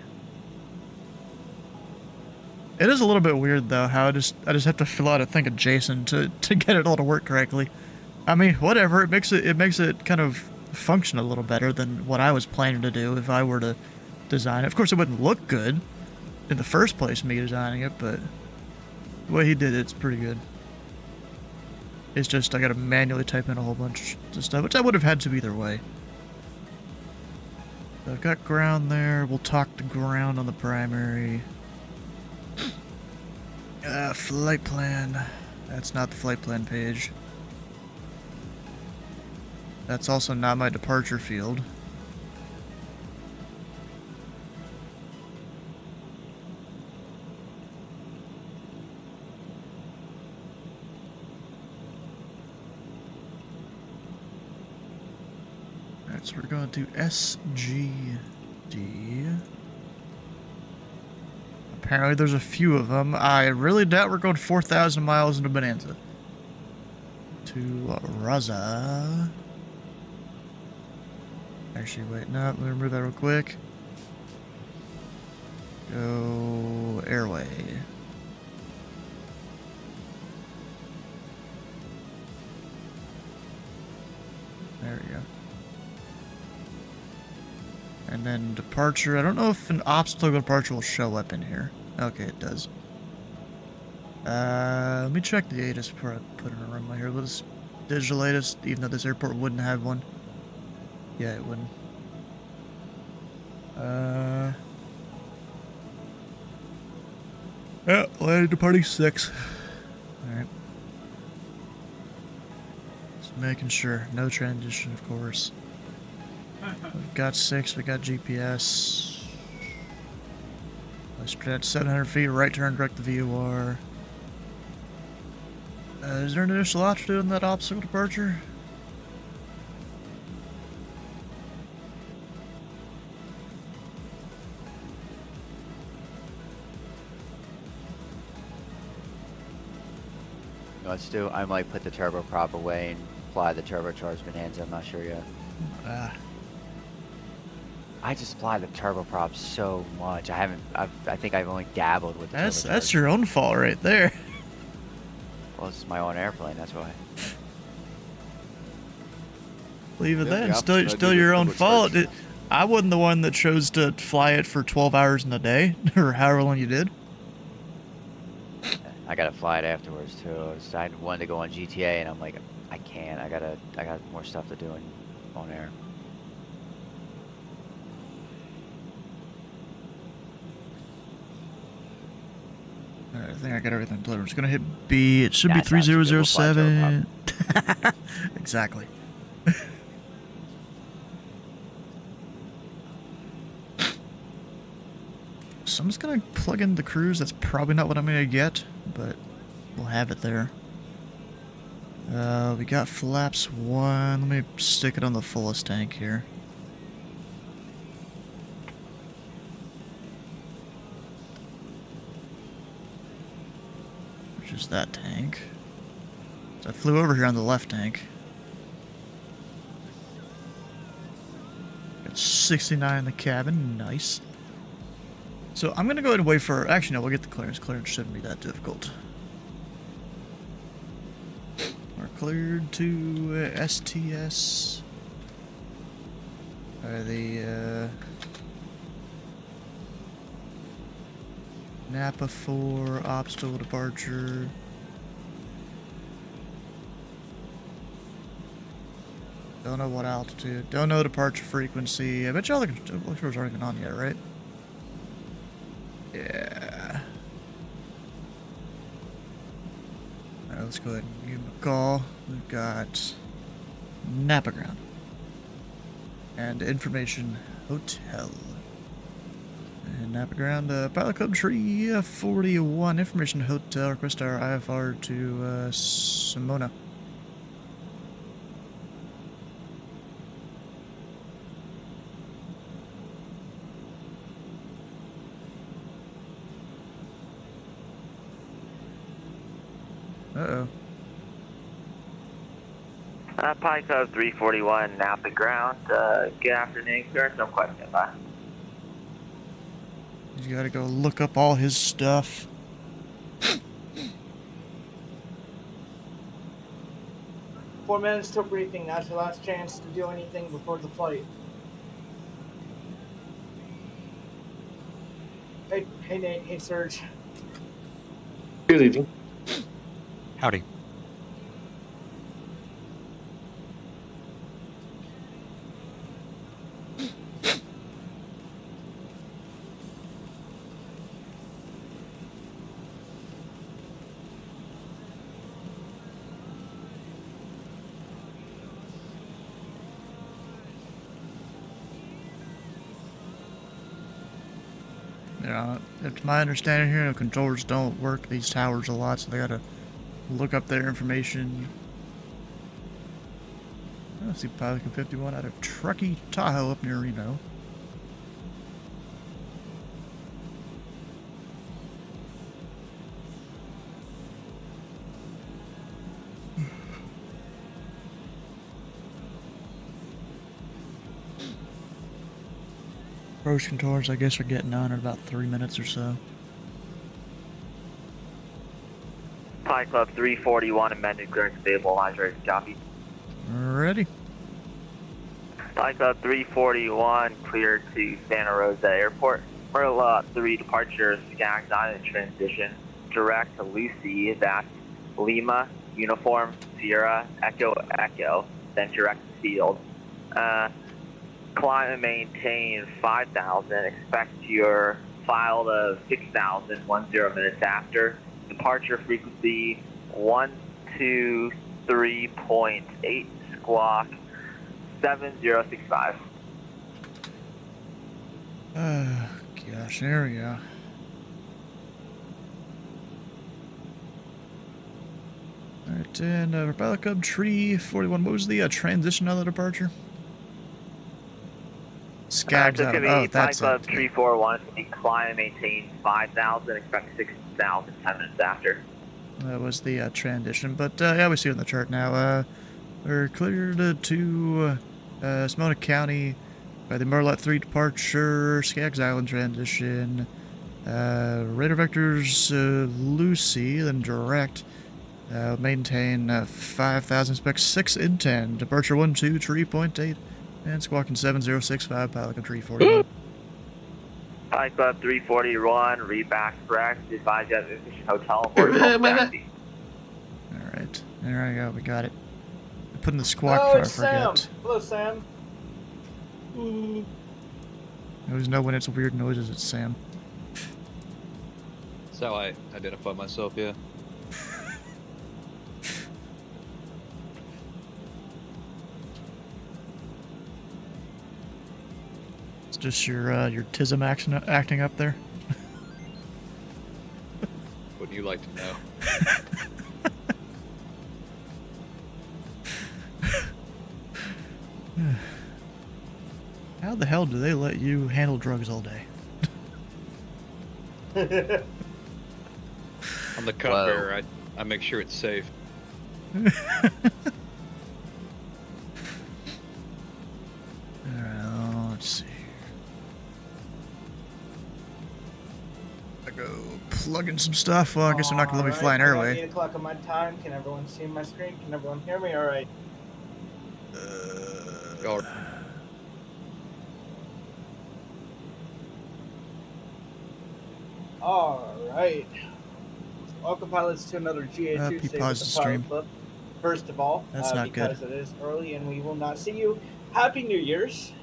It is a little bit weird though how I just have to fill out a thing adjacent to get it all to work correctly. I mean, whatever. It makes it kind of function a little better than what I was planning to do if I were to design it. Of course, it wouldn't look good in the first place, me designing it, but the way he did it's pretty good. It's just I gotta manually type in a whole bunch of stuff, which I would have had to either way. So I've got ground there. We'll talk to ground on the primary. Flight plan. That's not the flight plan page. That's also not my departure field. Alright, so we're going to SGD. Apparently there's a few of them. I really doubt we're going 4,000 miles into Bonanza. To Raza. Actually, wait, no, let me remove that real quick. Go airway. There we go. And then departure. I don't know if an obstacle departure will show up in here. Okay, it does. Let me check the ATIS before I put in a runway here. Let's digital ATIS, even though this airport wouldn't have one. Yeah, it wouldn't. Yeah, landing departing 6. Alright. Just making sure. No transition, of course. We've got 6, we got GPS. Let's at 700 feet, right turn, direct the VOR. Is there an initial altitude in that obstacle departure? Let's do. I might put the turboprop away and fly the turbocharged Bonanza. I'm not sure yet. I just fly the turboprop so much. I think I've only dabbled with the turbocharged. That's your own fault right there. Well, it's my own airplane. That's why. Leave it Yeah, then. the opposite. Still I do your the own fault. turbocharged. I wasn't the one that chose to fly it for 12 hours in a day, or however long you did. I gotta fly it afterwards too. I wanted to go on GTA, and I'm like, I can't. I got more stuff to do on air. Alright, I think I got everything played. I'm just gonna hit B. It should be That sounds good. We'll fly 3007. Exactly. So I'm just gonna plug in the cruise. That's probably not what I'm gonna get, but we'll have it there. We got flaps 1. Let me stick it on the fullest tank here. Which is that tank. So I flew over here on the left tank. Got 69 in the cabin. Nice. So I'm gonna go ahead and wait for... Actually, no, we'll get the clearance. Clearance shouldn't be that difficult. We're cleared to STS. The Napa 4 obstacle departure. Don't know what altitude. Don't know departure frequency. I bet y'all the controls aren't even on yet, right? Yeah. Alright, let's go ahead and give him a call. We've got Napa Ground. And Information Hotel. And Napa Ground, Pilot Club Tree 41, Information Hotel, request our IFR to Simona. Uh-oh. Pike Club 341, Napa Ground. Good afternoon, sir. No question, bye. He's gotta go look up all his stuff. Four minutes till briefing. That's your last chance to do anything before the flight. Hey Nate. Hey Serge. Good evening. Howdy. Yeah, it's my understanding here, the controllers don't work these towers a lot, so they gotta look up their information. I see Pilot 51 out of Truckee, Tahoe up near Reno. Approach controllers, I guess, are getting on in about 3 minutes or so. Pike Club 341, amended clearance stable, lines ready to copy. Ready? Pike Club 341, cleared to Santa Rosa Airport. Merlot 3 departure, Skaggs Island transition, direct to Lucy, that's Lima, Uniform, Sierra, Echo, Echo, then direct to field. Climb and maintain 5,000. Expect your filed of 6,000 10 minutes after. Departure frequency 123.8 squawk 7065. Gosh, there we go. Alright, and Republic Cub Tree 41. What was the transition of the departure? Skaggs Just out. gonna be Oh, that's Club it. 341. Climb and maintain 5,000. Expect 6,000 10 minutes after. That was the transition, but yeah, we see it on the chart now. We're cleared to Simona County by the Merlot 3 departure, Skaggs Island transition, radar vectors Lucy, then direct, maintain 5,000 specs 6 in 10, departure 123.8, and squawking 7065, Pilot Tree 41. Pike Club 341, read back correct. Advise you at the hotel or taxi. Alright, there I go, we got it. I put in the squawk Oh, before I it's Sam. forget. Hello, Sam. I always know when it's weird noises, it's Sam. That's how I identify myself, yeah. It's just your TISM acting up there. Wouldn't you like to know? How the hell do they let you handle drugs all day? On the cup bearer, I make sure it's safe. Alright, let's see. I go plug in some stuff. Well, I guess they're not gonna let me fly an airway. 8 o'clock on my time. Can everyone see my screen? Can everyone hear me? All right. All right. Welcome, pilots, to another GA2 he Save paused with the the Pilot stream. Club. First of all, That's not because it is early and we will not see you, Happy New Year's.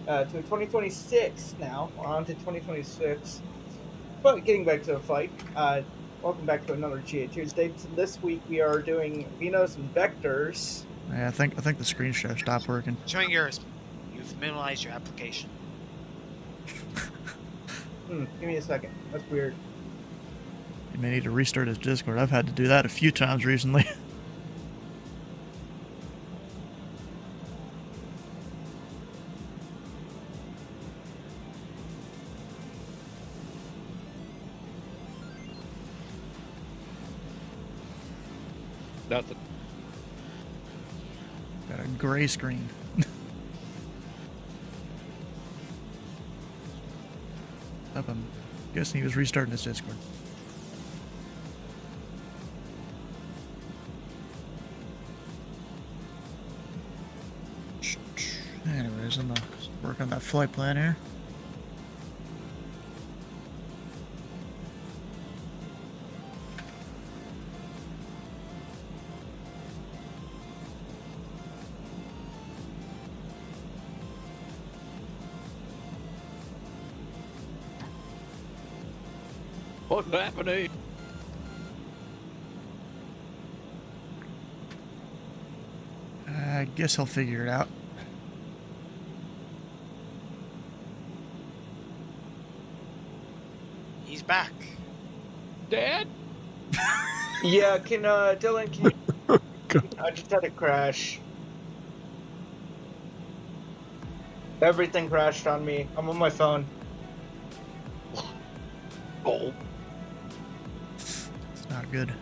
To 2026 now, on to 2026. But getting back to the flight, Welcome back to another GA Tuesday. This week we are doing Vinos and Vectors. Yeah, I think the screen share stopped working. Showing yours. You've minimalized your application. Give me a second. That's weird. You may need to restart his Discord. I've had to do that a few times recently. Nothing. Got a gray screen. I'm guessing he was restarting his Discord. Anyways, I'm gonna work on that flight plan here. What's happening? I guess he'll figure it out. He's back. Dad? Yeah, Dylan, can you... I just had a crash. Everything crashed on me. I'm on my phone. Oh. It's not good.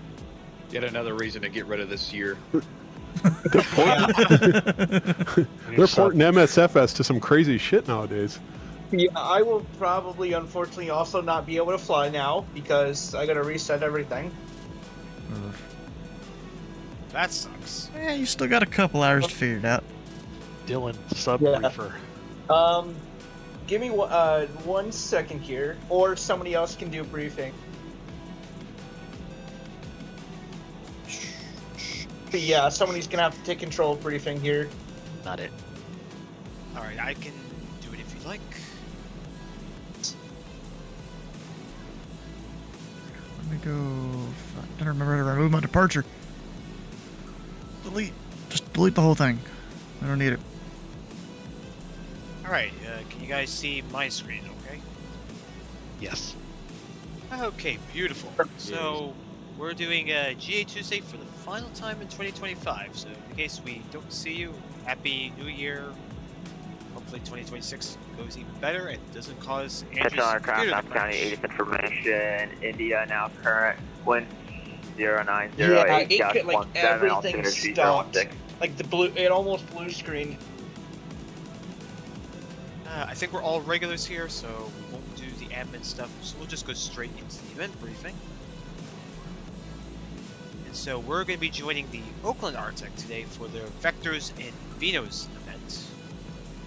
Yet another reason to get rid of this year. They're porting MSFS to some crazy shit nowadays. Yeah, I will probably, unfortunately, also not be able to fly now because I gotta reset everything. That sucks. Yeah, you still got a couple hours to figure it out. Dylan, sub-briefer. Give me 1 second here, or somebody else can do briefing. But yeah, somebody's gonna have to take control of briefing here. Not it. Alright, I can do it if you'd like. Let me go. I don't remember how to remove my departure. Delete. Just delete the whole thing. I don't need it. Alright, can you guys see my screen, okay? Yes. Okay, beautiful. So, we're doing GA Tuesday for the final time in 2025. So, in case we don't see you, Happy New Year. Hopefully 2026 goes even better and doesn't cause Andrew's Touchdown computer aircraft, to Map County, crash. 80th information. India now current. Wind 0908, Yeah, it Dash could, like, 17, everything altimeter stopped. 3016. Like the blue, it almost blue screened. I think we're all regulars here, so we won't do the admin stuff. So we'll just go straight into the event briefing. And so we're going to be joining the Oakland Arctic today for their Vectors and Vinos event.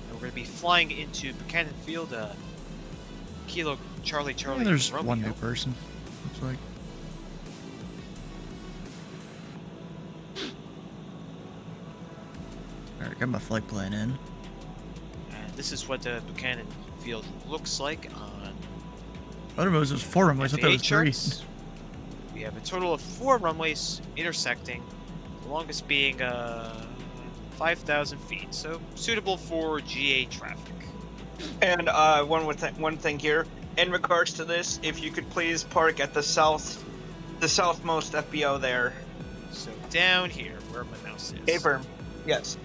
And we're going to be flying into Buchanan Field, Kilo Charlie Charlie. Yeah, there's Romeo. one new person. Looks like. Alright, got my flight plan in. And this is what the Buchanan Field looks like on I don't know, it was 4 runways. I thought it was 3. charts. We have a total of 4 runways intersecting, the longest being 5,000 feet, so suitable for GA traffic. And one thing here, in regards to this, if you could please park at the southmost FBO there. So down here, where my mouse is. Paper. Yes.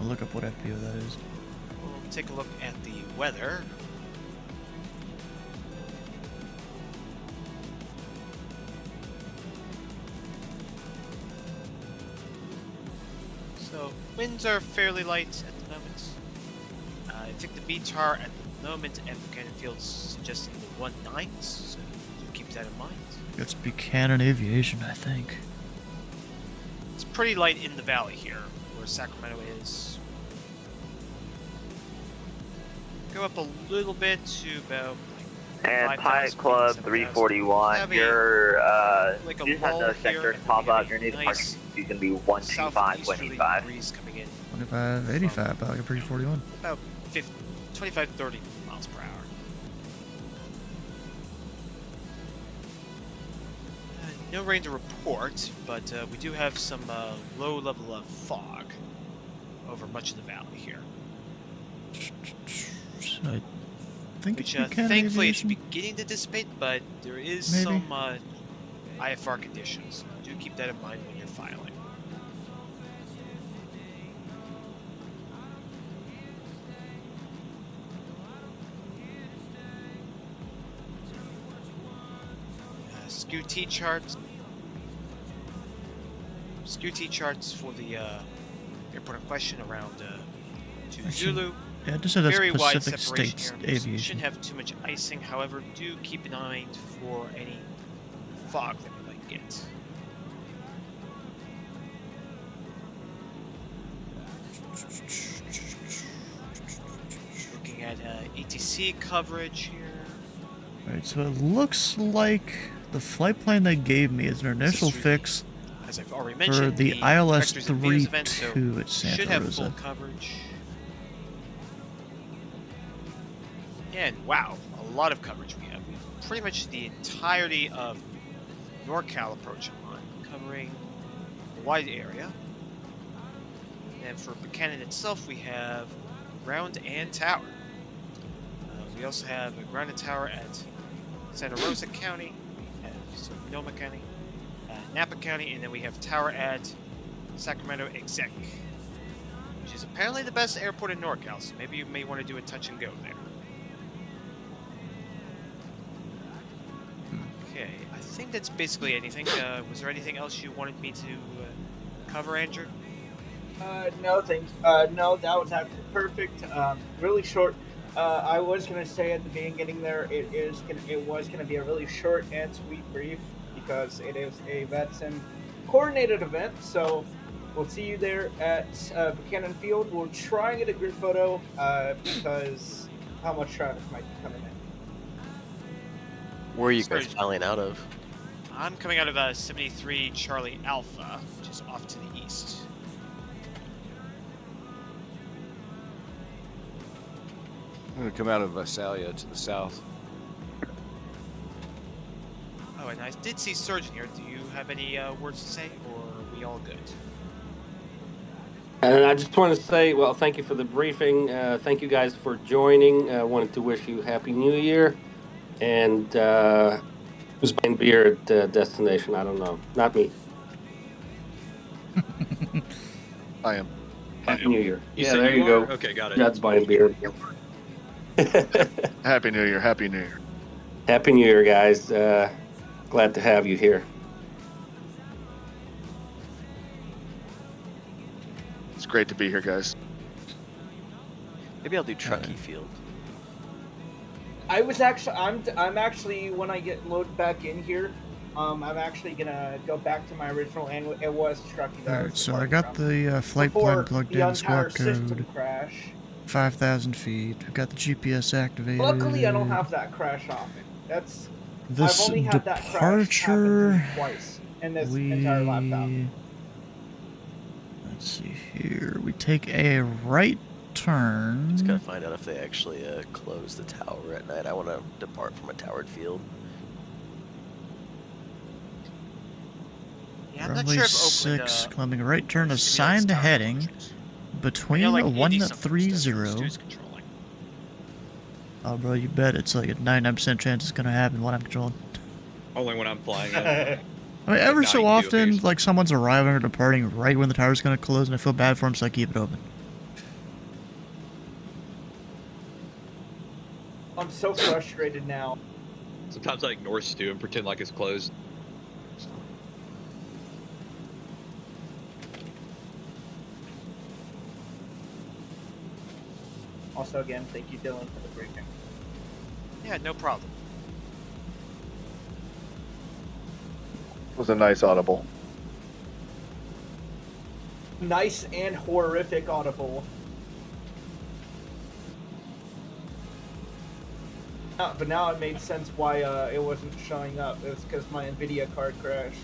I'll look up what FPO that is. We'll take a look at the weather. So winds are fairly light at the moment. I think the BTAR at the moment at Buchanan Field is suggesting the 1.9s, so do keep that in mind. It's Buchanan Aviation, I think. It's pretty light in the valley here, where Sacramento is. Go up a little bit to about And Pilot Club 341, your like a you just had lull those here, sectors and pop then we up. get Your a new departure nice is going to be 125, southeasterly 185. breeze coming in 25, 85, about like a pretty 41. about 25, 30 miles per hour. no rain to report, but we do have some low level of fog over much of the valley here. I think Which, it's Buchanan thankfully, it's Aviation. beginning to dissipate, but there is Maybe. some IFR conditions. Do keep that in mind when you're filing. SKU-T charts. SKU-T charts for the airport in question around to Zulu. Yeah, it just said that's Very wide Pacific separation States here. Aviation. Shouldn't have too much icing. However, do keep in mind for any fog that we might get. Looking at ATC coverage here. Alright, so it looks like the flight plan they gave me is an initial fix As I've already for mentioned, the ILS Directors and Vinos event, so 32 at Santa should have Rosa. full coverage. And wow, a lot of coverage we have. We have pretty much the entirety of Norcal approach line, covering a wide area. And for Buchanan itself, we have ground and tower. We also have a ground and tower at Santa Rosa County, Sonoma County, Napa County, and then we have tower at Sacramento Exec, which is apparently the best airport in NorCal, so maybe you may want to do a touch and go there. Okay, I think that's basically anything. Was there anything else you wanted me to cover, Andrew? No, thanks. No, that was actually perfect. Really short. I was gonna say at the beginning there, it was gonna be a really short and sweet brief because it is a VetSim coordinated event. So we'll see you there at Buchanan Field. We'll try and get a group photo because how much traffic might be coming in. Where are you guys filing out of? I'm coming out of 73 Charlie Alpha, which is off to the east. I'm going to come out of Visalia to the south. Oh, and I did see Surgeon here. Do you have any words to say, or are we all good? And I just want to say, well, thank you for the briefing. Thank you guys for joining. I wanted to wish you Happy New Year. And who's buying beer at destination? I don't know. Not me. I am. Happy New Year. You Yeah, said there you you go. are? Okay, got it. Judd's buying beer. Happy New Year. Happy New Year. Happy New Year, guys. Glad to have you here. It's great to be here, guys. Maybe I'll do Truckee Field. I was actually, I'm actually, when I get loaded back in here, I'm actually gonna go back to my original, and it was Truckee. Alright, so I got the flight plan plugged in, squawk code, crash. 5,000 feet. We've got the GPS activated. Luckily, I don't have that crash often. That's This I've only had that crash departure, happen twice in this entire lap. Let's see here. We take a right turn. Just gotta find out if they actually close the tower at night. I want to depart from a towered field. Yeah, I'm not Runway sure if 6, Oakland, climbing a right turn assigned to heading between like a 80-something 130. Oh, bro, you bet it's like a 99% chance it's gonna happen when I'm controlling. Only when I'm flying. I mean, ever so often, like, someone's arriving or departing right when the tower's gonna close, and I feel bad for them, so I keep it open. I'm so frustrated now. Sometimes I ignore Stu and pretend like it's closed. Also, again, thank you, Dylan, for the briefing. Yeah, no problem. It was a nice audible. Nice and horrific audible. But now it made sense why it wasn't showing up. It was because my NVIDIA card crashed.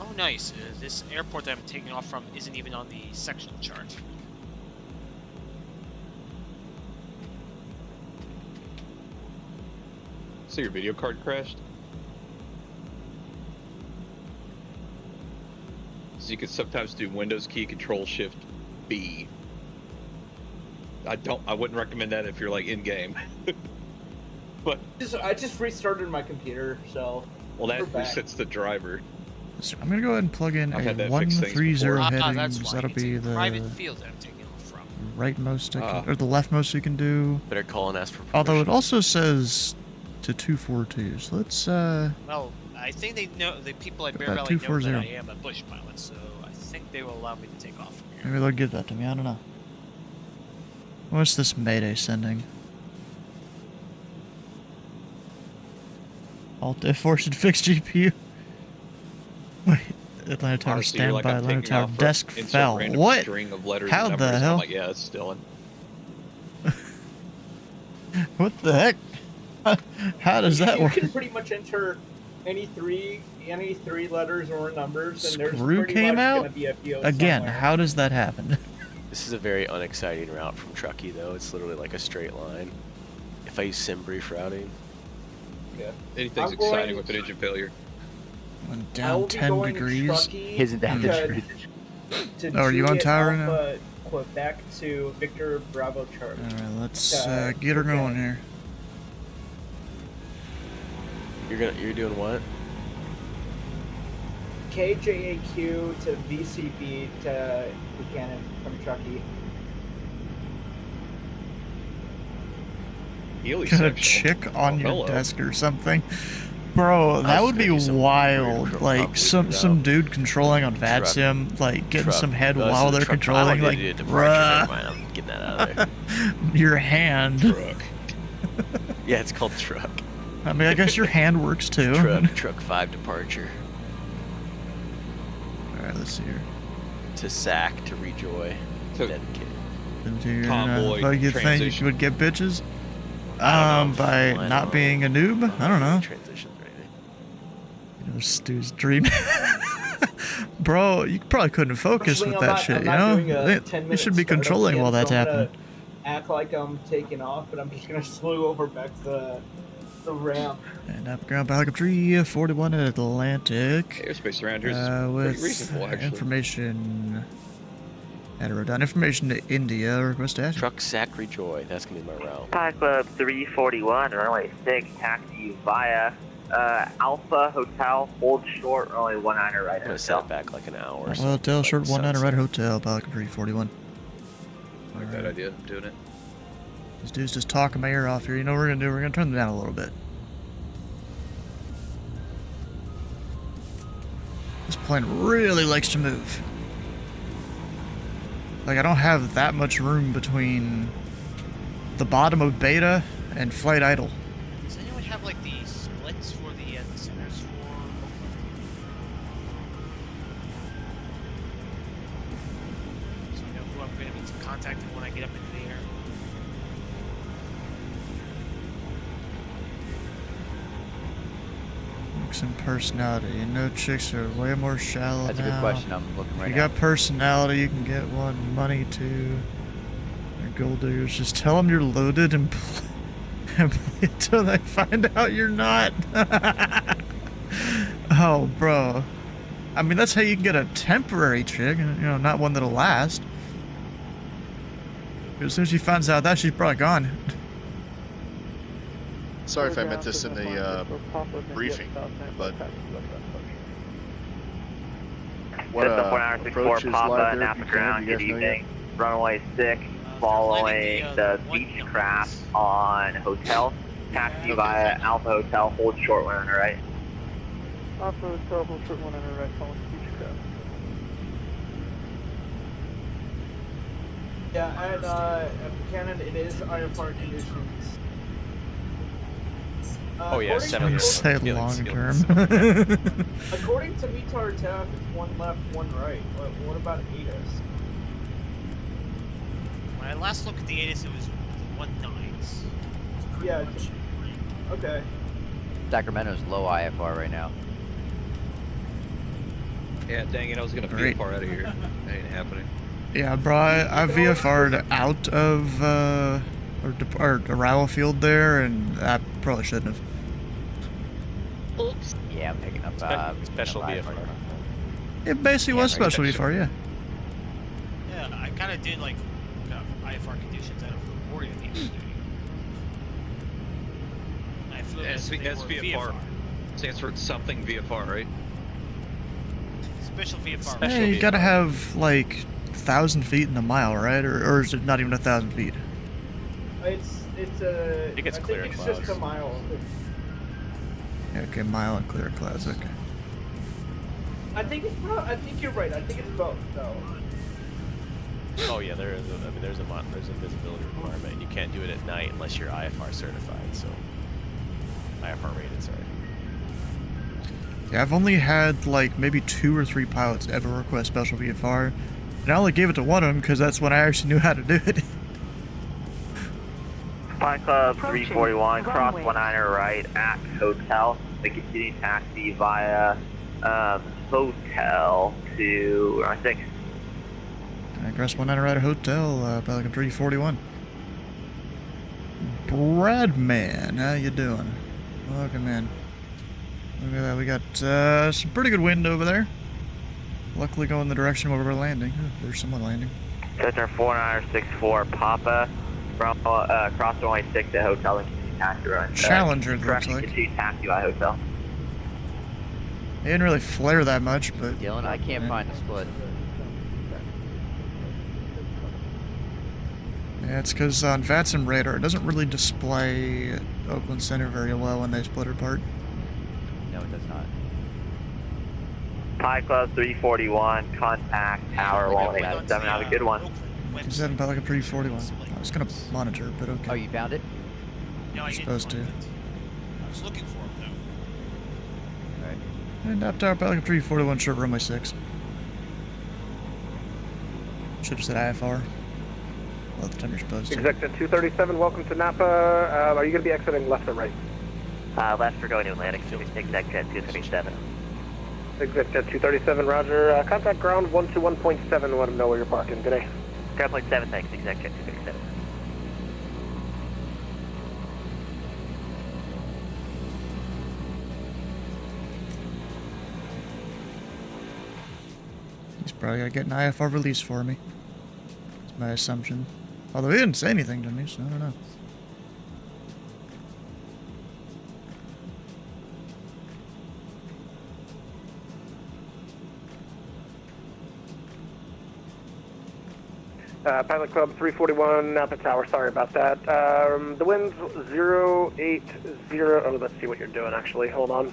Oh, nice. This airport that I'm taking off from isn't even on the sectional chart. So your video card crashed? So you can sometimes do Windows key Control Shift B. I wouldn't recommend that if you're like in game. But I just restarted my computer, so. well, that we're back. resets the driver. So I'm gonna go ahead and plug in I've had a that fix things 130 before. headings. That's why. That'll It's be a the private field that I'm taking it from. rightmost, or the leftmost you can do. Better call and ask for permission. Although it also says to 242, so let's Well, I think they know, the people at Bear About Valley know that 240. I am a bush pilot, so I think they will allow me to take off from here. maybe they'll give that to me. I don't know. What's this Mayday sending? Alt F4 should fix GPU. Wait, Atlanta Tower Honestly, you're like, standby. I'm Atlanta taking Tower off desk insert fell. random What? string of letters How and the numbers. hell? I'm like, yeah, it's Dylan. What the heck? How does that You work? can pretty much enter any three letters or numbers, and there's Screw pretty came much out? gonna be a field Again, somewhere. how does that happen? This is a very unexciting route from Truckee, though. It's literally like a straight line. If I use sim brief routing. Yeah. Anything's I'm going- exciting with an engine failure. Went I down will be 10 going degrees. Truckee Isn't that the to- truth? to Oh, are you on Juliet tower now? Alpha, Quebec to Victor Bravo Charlie. Alright, let's get her going here. You're doing what? KJAQ to VCB to Buchanan from Truckee. Healy Got a sectional. chick on your hello. desk or something. Bro, that would be wild. Like some dude controlling on VADSIM, like getting some head No, this while is a they're truck. controlling, I like, don't need to do a departure. Never bruh, mind, I'm getting that out of there. your hand. Truck. Yeah, it's called truck. I mean, I guess your hand works too. Truck 5 departure. Alright, let's see here. To SAC, to Rejoy, So- dedicated. Into your Convoy how you think you transition. would get bitches? I don't know. By I not don't being a noob? I don't know. Transitions or anything. You know, Stu's dream. Bro, you probably couldn't focus Unfortunately, with I'm that not- shit, I'm you not know? doing a You 10-minute should be startup controlling again, while that's so I'm gonna happening. Act like I'm taking off, but I'm just gonna slew over back to the ramp. And up ground by helicopter 341 at Atlantic. Airspace around here is With pretty reasonable, actually. information. Add information to India. Request to action. Truck SAC Rejoy, that's gonna be my route. Thai Club 341, runway 6, taxi via Alpha Hotel, hold short, runway 19 right I'm gonna set it back like an hour or so. Well, Hotel, like short 19 sunset. right hotel, Pelican 341. I like that idea. I'm doing it. This dude's just talking my ear off here. You know what we're gonna do? We're gonna turn them down a little bit. This plane really likes to move. Like, I don't have that much room between the bottom of beta and flight idle. Does anyone have like the splits for the centers for? So I know who I'm going to be contacting when I get up into the air. Looks and personality. You know, chicks are way more shallow That's a now. good question. I'm looking right You now. got personality, you can get one. Money too. They're gold diggers. Just tell them you're loaded and play until they find out you're not. Oh, bro. I mean, that's how you can get a temporary chick, you know, not one that'll last. As soon as she finds out that, she's probably gone. Sorry if I meant this in the briefing, but what Just up 1964 approach is Papa, live there? Napa Buchanan, ground, do you good guys know yet? evening. Runway 6, following the Beechcraft on Hotel. Taxi via Alpha Hotel, hold short 1 right. Alpha Hotel, hold short 1 right, following Beechcraft. Yeah, and at Buchanan, it is IFR conditions. Oh yeah, according 7 to- Say Feelings, long feelings. term. According to METAR TAF, it's 1 left, 1 right. What about ATIS? When I last looked at the ATIS, it was 1/9s. Yeah. Okay. Sacramento's low IFR right now. Yeah, dang it, I was gonna be Great. far out of here. That ain't happening. Yeah, bro, I VFR'd out of, or arrival field there, and I probably shouldn't have. Yeah, I'm picking up special VFR. It basically was special VFR, yeah. Yeah, I kind of did like IFR conditions out of rewarding the team. I flew SVFR stands for something VFR, right? Special VFR. Yeah, you gotta have like 1,000 feet in a mile, right? Or is it not even 1,000 feet? It's I think it's clear it's clouds. just a mile. Yeah, okay, mile and clear clouds, okay. I think you're right. I think it's both though. Oh yeah, there is. I mean, there's a visibility requirement, and you can't do it at night unless you're IFR certified. So IFR rated, sorry. Yeah, I've only had like maybe 2 or 3 pilots ever request special VFR, and I only gave it to one of them because that's when I actually knew how to do it. Pine Club 341, cross 19er right at hotel. We continue taxi via hotel to runway 6. Cross 19 right at hotel, Pelican 341. Bradman, how you doing? Welcome in. Look at that, we got some pretty good wind over there. Luckily going the direction where we're landing. Oh, there's someone landing. Cessna 4964 Papa from cross runway 6 at hotel and continue taxi run. Challenger, it looks like. Continue taxi via hotel. They didn't really flare that much, but... Dylan, I can't find the split. Yeah, it's because on VATSIM radar, it doesn't really display Oakland Center very well when they split apart. No, it does not. Pine Club 341, contact tower 187. Have a good one. 7 Pelican 341. I was going to monitor, but okay. Oh, you found it? No, I You're didn't supposed to. find it. I was looking for him though. Alright. And up tower Pelican 341, short runway 6. Should have said IFR. Well, the time you're supposed to. Executive 237, welcome to Napa. Are you going to be exiting left or right? Left for going to Atlantic, exec jet 237. Executive 237, roger. Contact ground 121.7, let them know where you're parking. Good day. Ground point 7, thanks, exec jet 237. He's probably going to get an IFR release for me. That's my assumption. Although he didn't say anything to me, so I don't know. Pilot Club 341, Napa Tower, sorry about that. The wind's 080. Oh, let's see what you're doing actually. Hold on.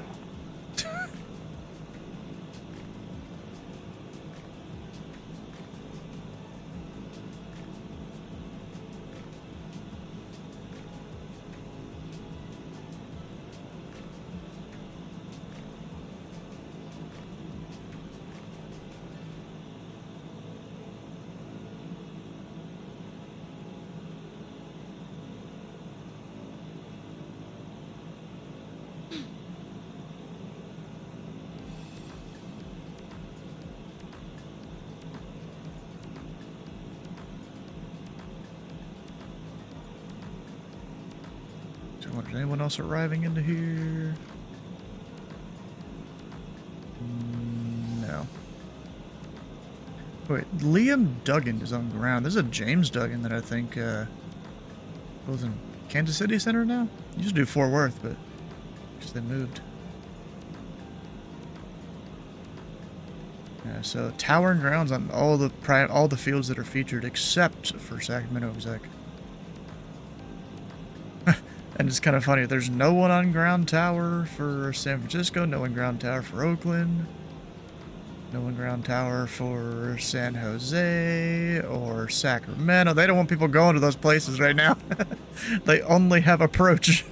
Is anyone else arriving into here? No. Wait, Liam Duggan is on ground. There's a James Duggan that I think goes in Kansas City Center now. Used to do Fort Worth, but just they moved. Yeah, so tower and grounds on all the fields that are featured except for Sacramento Exec. And it's kind of funny, there's no one on ground tower for San Francisco, no one ground tower for Oakland, no one ground tower for San Jose or Sacramento. They don't want people going to those places right now. They only have approach.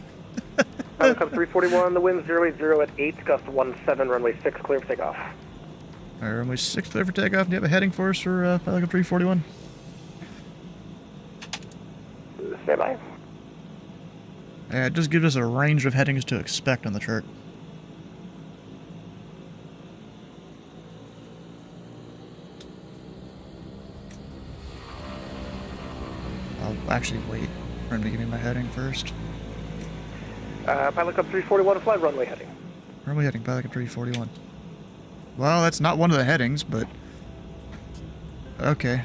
Pilot Club 341, the wind 080 at 8, gust 17, runway 6, clear for takeoff. Alright, runway 6 clear for takeoff. Do you have a heading for us for Pilot Club 341? Stand by. Yeah, it just gives us a range of headings to expect on the chart. I'll actually wait for him to give me my heading first. Pilot Club 341, fly runway heading. Where are we heading? Pelican 341. Well, that's not one of the headings, but... Okay.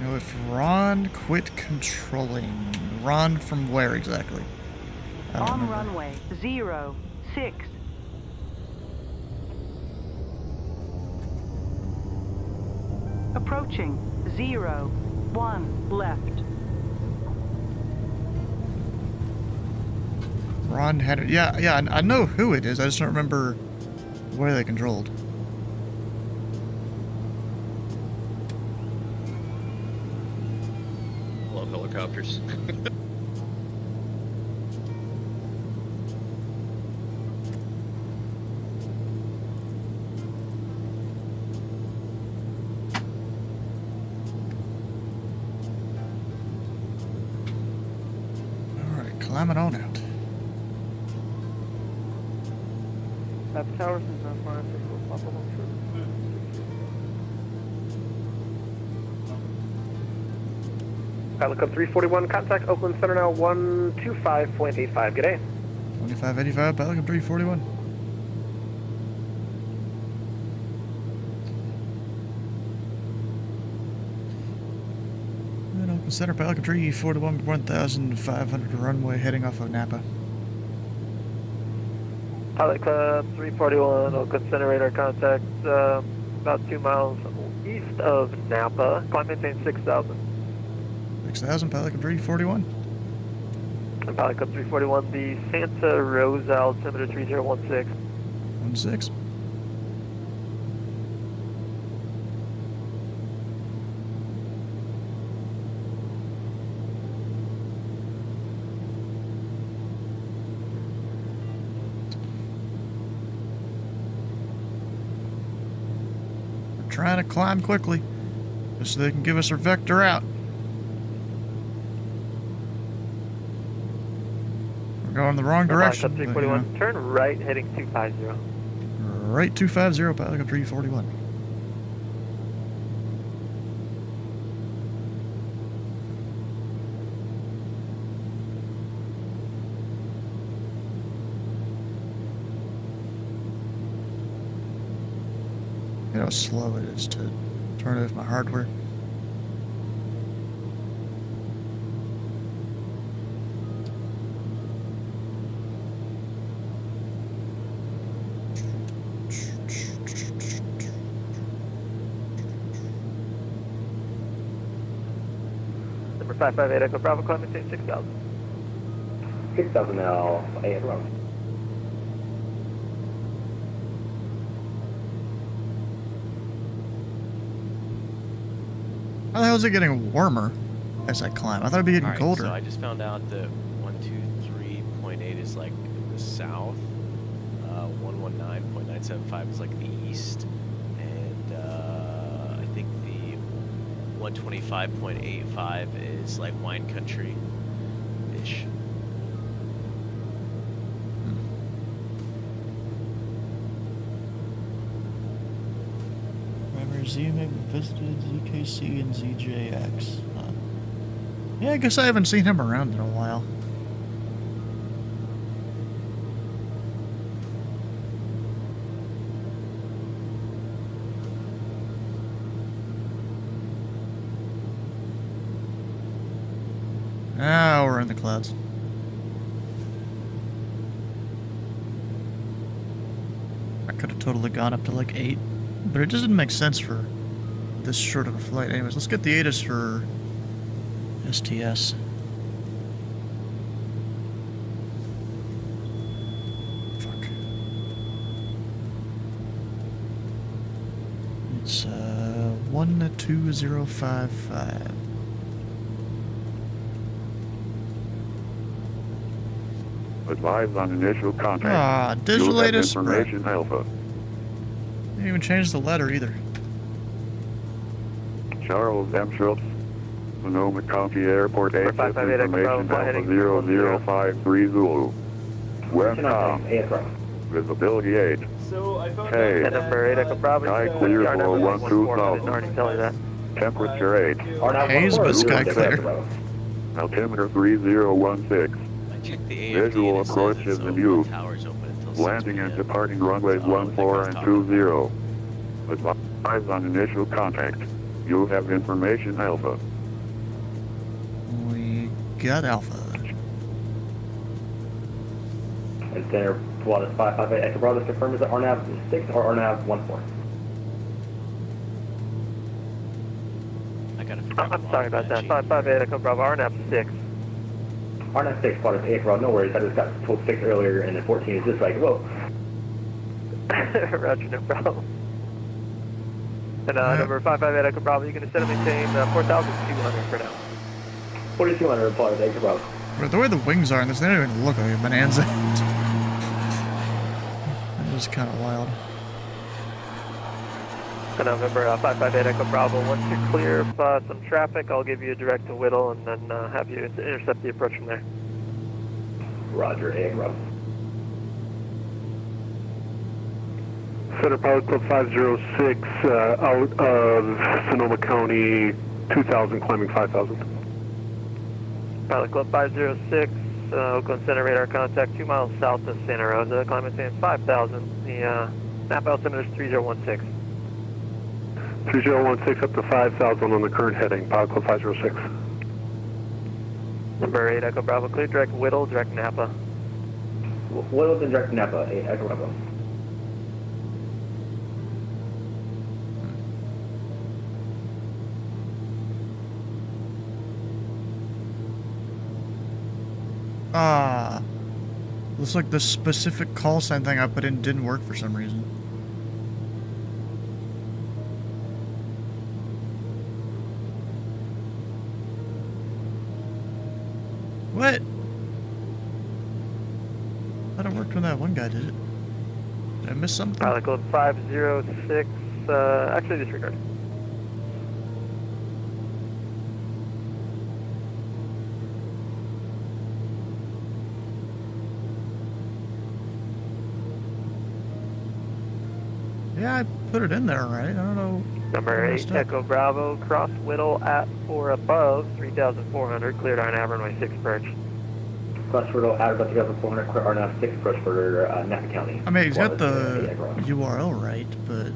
Now, if Ron quit controlling... Ron from where exactly? I don't On remember. runway 06. Approaching 01 left. Ron had it. Yeah, I know who it is. I just don't remember where they controlled. Love helicopters. Alright, climb it on out. Towers is not fine. Pop up on Pilot Code 341, contact Oakland Center now 125.85. G'day. 2585, Pelican 341. And Oakland Center, Pelican 341, 1,500 runway, heading off of Napa. Pilot Club 341, Oakland Center radar contact, about 2 miles east of Napa. Climb maintain 6,000. 6,000, Pelican 341. And Pilot Club 341, the Santa Rosa altimeter 3016. 16. Trying to climb quickly, just so they can give us our vector out. We're going the wrong direction. Pilot Club 341, turn right, heading 250. Right 250, Pelican 341. You know how slow it is to turn off my hardware. Number 558 Echo Bravo, climb maintain 6,000. 6,000 now, AN road. How the hell is it getting warmer as I climb? I thought it'd be getting Alright, colder. so I just found out that 123.8 is like the south, 119.975 is like the east, and I think the 125.85 is like wine country-ish. Remember, Z may have visited ZKC and ZJX. Yeah, I guess I haven't seen him around in a while. Ah, we're in the clouds. I could have totally gone up to like 8, but it just didn't make sense for this short of a flight. Anyways, let's get the ATIS for STS. Fuck. It's 12055. Advise on initial contact. Ah, digital You'll have ATIS. information alpha. Didn't even change the letter either. Charles M. Schultz, Sonoma County Airport, ATIS 558 Echo Bravo, information fly alpha heading 0053 Zulu. West top. Visibility 8. So I found Hey. out that, Number 8 Echo Bravo. Sky clear our for number 12 14. south. I didn't already tell you that. Temperature 8. Haze, but sky clear. Altimeter 3016. I checked the AFD Visual and it says approach it's is in open, use. towers open until 6 Landing and p.m. departing runways So, 14 like I was and talking 20. Advise on initial contact. You have information Alpha. We got Alpha. And center, well, that's 558 Echo Bravo. Just confirm, is it RNAV 6 or RNAV 14? I gotta figure out I'm sorry about that. 558 Echo Bravo. RNAV 6. RNAV 6, Plot 8 Echo Bravo. No worries. I just got told 6 earlier, and then 14 is just like, whoa. Roger, no problem. And number 558 Echo Bravo, you're going to set and maintain 4,200 for now. 4,200 Plot 8 Echo Bravo. But the way the wings are in this, they don't even look like a bonanza. That is kind of wild. And November 558 Echo Bravo, once you clear some traffic, I'll give you a direct to Whittle and then have you intercept the approach from there. Roger, Echo Bravo. Center Pilot Club 506, out of Sonoma County, 2,000, climbing 5,000. Pilot Club 506, Oakland Center radar contact 2 miles south of Santa Rosa, climate saying 5,000. The Napa altimeter is 3016. 3016 up to 5,000 on the current heading, Pilot Club 506. Number 8 Echo Bravo, clear direct Whittle, direct Napa. Whittle and direct Napa, 8 Echo Bravo. Looks like the specific call sign thing I put in didn't work for some reason. What? I thought it worked when that one guy did it. Did I miss something? Pilot Club 506, actually disregard. Yeah, I put it in there, right? I don't know. Number 8 Echo Bravo, cross Whittle at or above 3,400, cleared RNAV runway 6 approach. Cross Whittle at about 3,400, clear RNAV 6 approach for Napa County. I mean, he's got the URL right, but...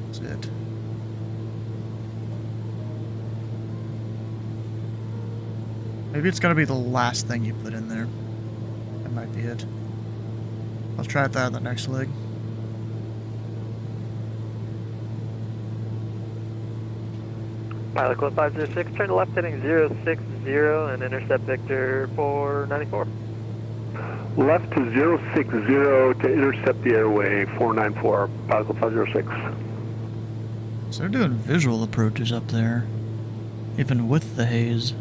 That's it. Maybe it's gotta be the last thing you put in there. That might be it. I'll try that on the next leg. Pilot Club 506, turn to left heading 060 and intercept Victor 494. Left to 060 to intercept the airway 494, Pilot Club 506. So they're doing visual approaches up there, even with the haze.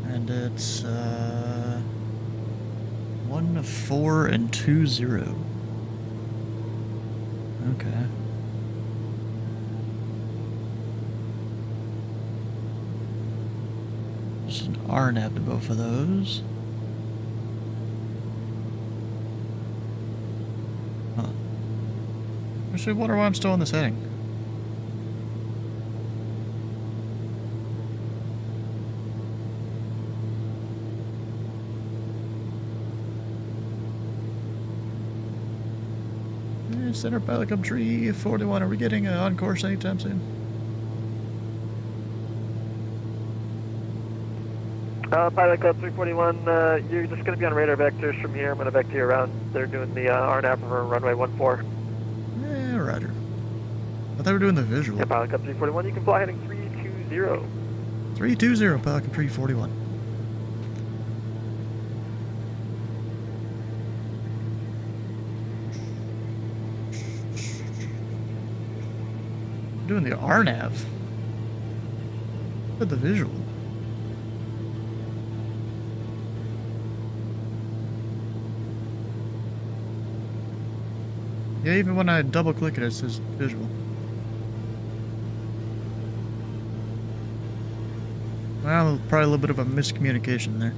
And it's 1-4 and 2-0. Okay. Just an RNAV to both of those. Huh. Actually, wonder why I'm still in this heading. Center Pilot Club Tree 41. Are we getting on course anytime soon? Pilot Club 341, you're just going to be on radar vectors from here. I'm going to vector you around. They're doing the RNAV for runway 14. Yeah, roger. I thought they were doing the visual. Yeah, Pilot Club 341, you can fly heading 320. 320, Pilot Club Tree 41. Doing the RNAV. Look at the visual. Yeah, even when I double click it, it says visual. Well, probably a little bit of a miscommunication there.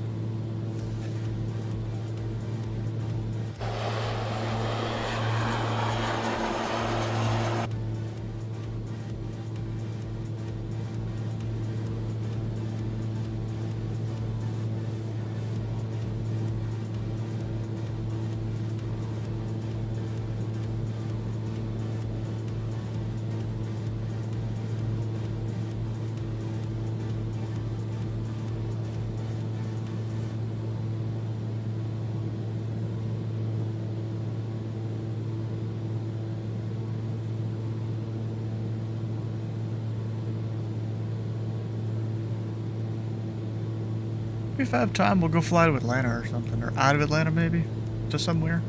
If I have time, we'll go fly to Atlanta or something. Or out of Atlanta, maybe? To somewhere.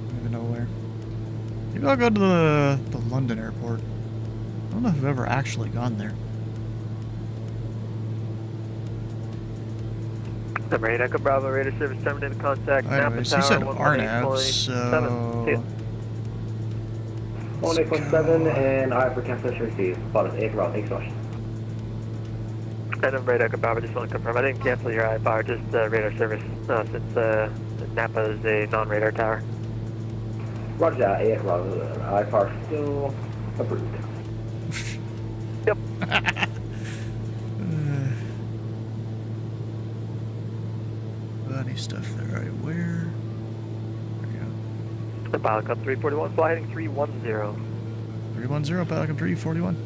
I don't even know where. Maybe I'll go to the London airport. I don't know if I've ever actually gone there. Number 8 Echo Bravo radar service terminated contact. Anyways, he said RNAV, so... 1817 and I for cancellation received. Spot us 8 Bravo, thanks so much. And number 8 Echo Bravo, just want to confirm, I didn't cancel your IFR, just radar service, since Napa is a non-radar tower. Roger that, 8 Bravo, IFR still approved. Yep. Funny stuff there, right? Where? There we go. The pilot club 341, fly heading 310. 310, pilot club 341.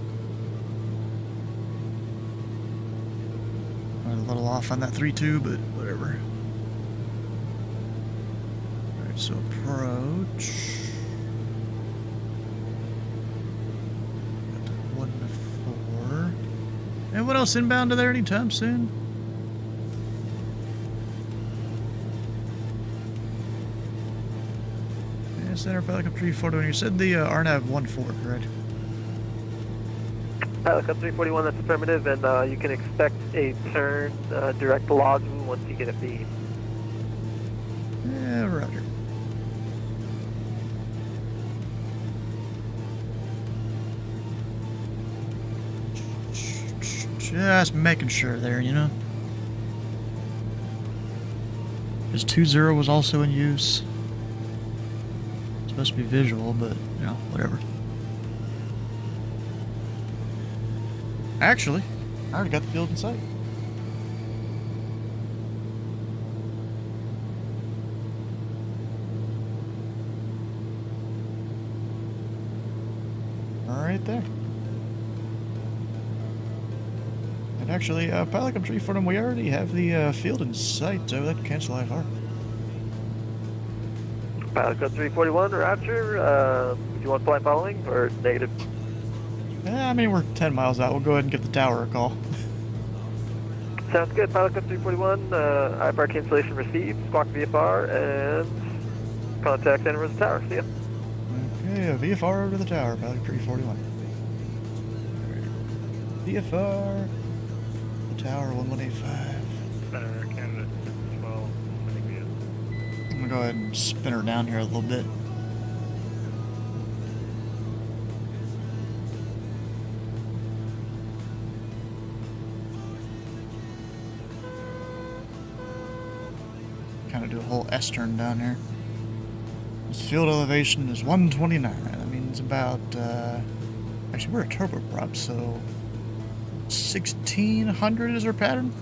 I'm a little off on that 3-2, but whatever. Alright, so approach. Got 1 to 4. And what else inbound to there anytime soon? Yeah, center pilot club 341. You said the RNAV 14, correct? Pilot Club 341, that's affirmative, and you can expect a turn direct to lodge once you get a feed. Yeah, roger. Just making sure there, you know. His 2-0 was also in use. It's supposed to be visual, but, you know, whatever. Actually, I already got the field in sight. Right there. And actually, pilot club 341, we already have the field in sight, so that can cancel IFR. Pilot Club 341, roger. Do you want flight following or negative? Yeah, I mean, we're 10 miles out. We'll go ahead and give the tower a call. Sounds good. Pilot Club 341, IFR cancellation received. Squawk VFR and contact Santa Rosa Tower. See ya. Okay, a VFR over to the tower, pilot club 341. VFR, the tower 1185. Canada 12, I'm gonna go ahead and spin her down here a little bit. Kind of do a whole S-turn down here. This field elevation is 129. That means about, actually we're a turboprop, so 1600 is our pattern.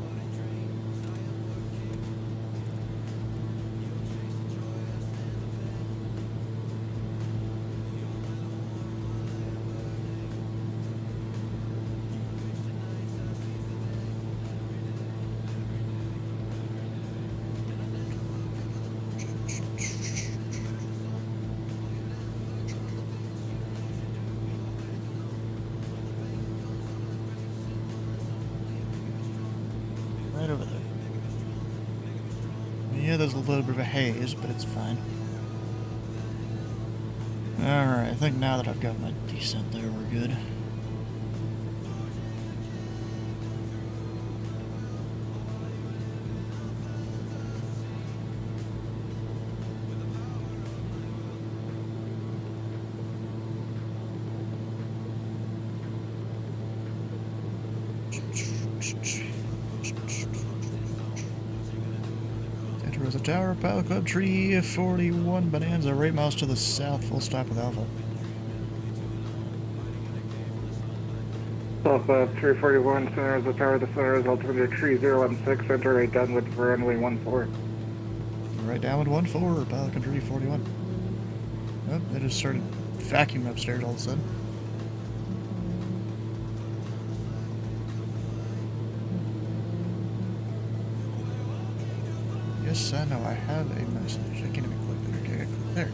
Right over there. Yeah, there's a little bit of a haze, but it's fine. Alright, I think now that I've got my descent there, we're good. Santa Rosa Tower, Pilot Club Tree 41, Bonanza, right miles to the south, full stop with Alpha. Alpha 341, Center of the Tower, the center is altimeter tree 016, enter right downwind for runway 14. Right downwind 14, Pilot Club Tree 41. Oh, they just started vacuuming upstairs all of a sudden. Yes, I know, I have a message. I can't even click there. Okay, I click there.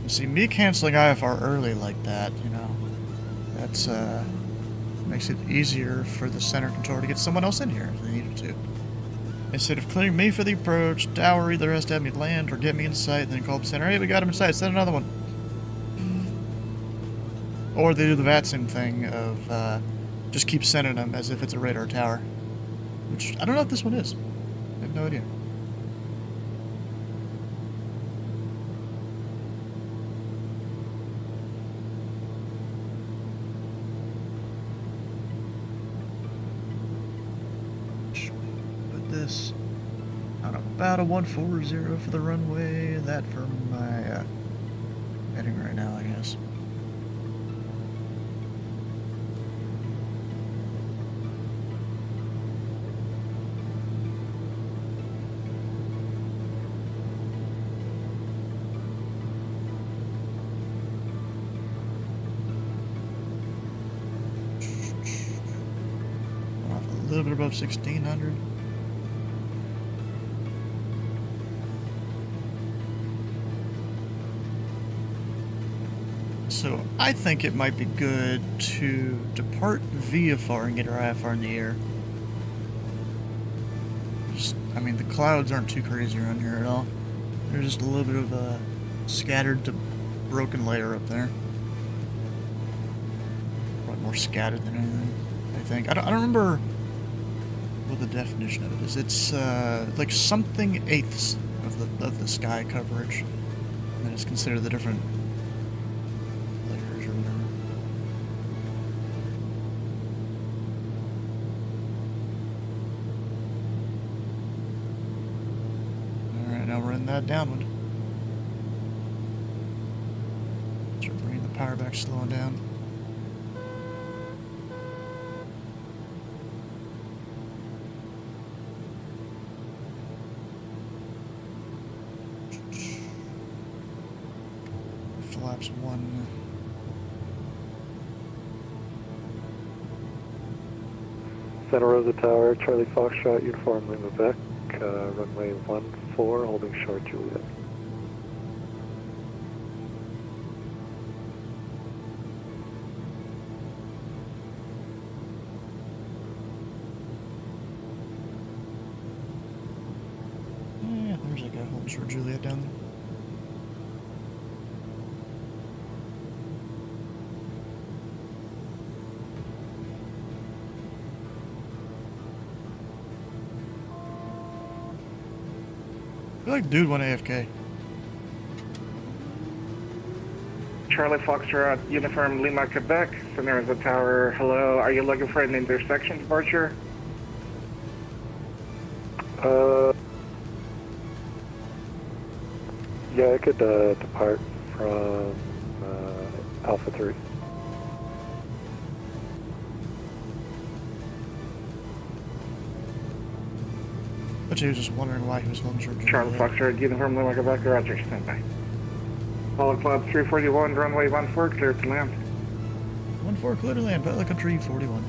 See, me canceling IFR early like that, you know, that's, makes it easier for the center controller to get someone else in here if they needed to. Instead of clearing me for the approach, Tower either has to have me land or get me in sight, then call up center, hey, we got him in sight, send another one. Or they do the VATSIM thing of, just keep sending them as if it's a radar tower. Which, I don't know if this one is. I have no idea. This on about a 140 for the runway. That for my heading right now, I guess. Off a little bit above 1600. So I think it might be good to depart VFR and get our IFR in the air. Just, I mean, the clouds aren't too crazy around here at all. There's just a little bit of a scattered to broken layer up there. Probably more scattered than anything, I think. I don't remember what the definition of it is. It's like something eighths of the sky coverage. And it's considered the different layers or whatever. Alright, now we're in that downwind. Start bringing the power back, slowing down. Flaps 1. Santa Rosa Tower, Charlie Foxtrot, uniform Lima Beck, runway 14, holding short Juliet. Yeah, there's a guy holding short Juliet down there. I feel like dude went AFK. Charlie Foxtrot, uniform Lima, Quebec, Center of the Tower, hello, are you looking for an intersection departure? Yeah, I could depart from Alpha 3. But he was just wondering why he was holding short Charlie Juliet. Foxtrot, uniform Lima, Quebec, Roger, standby. Apollo Club 341, runway 14, clear to land. 1-4, clear to land, Pelican Tree 41.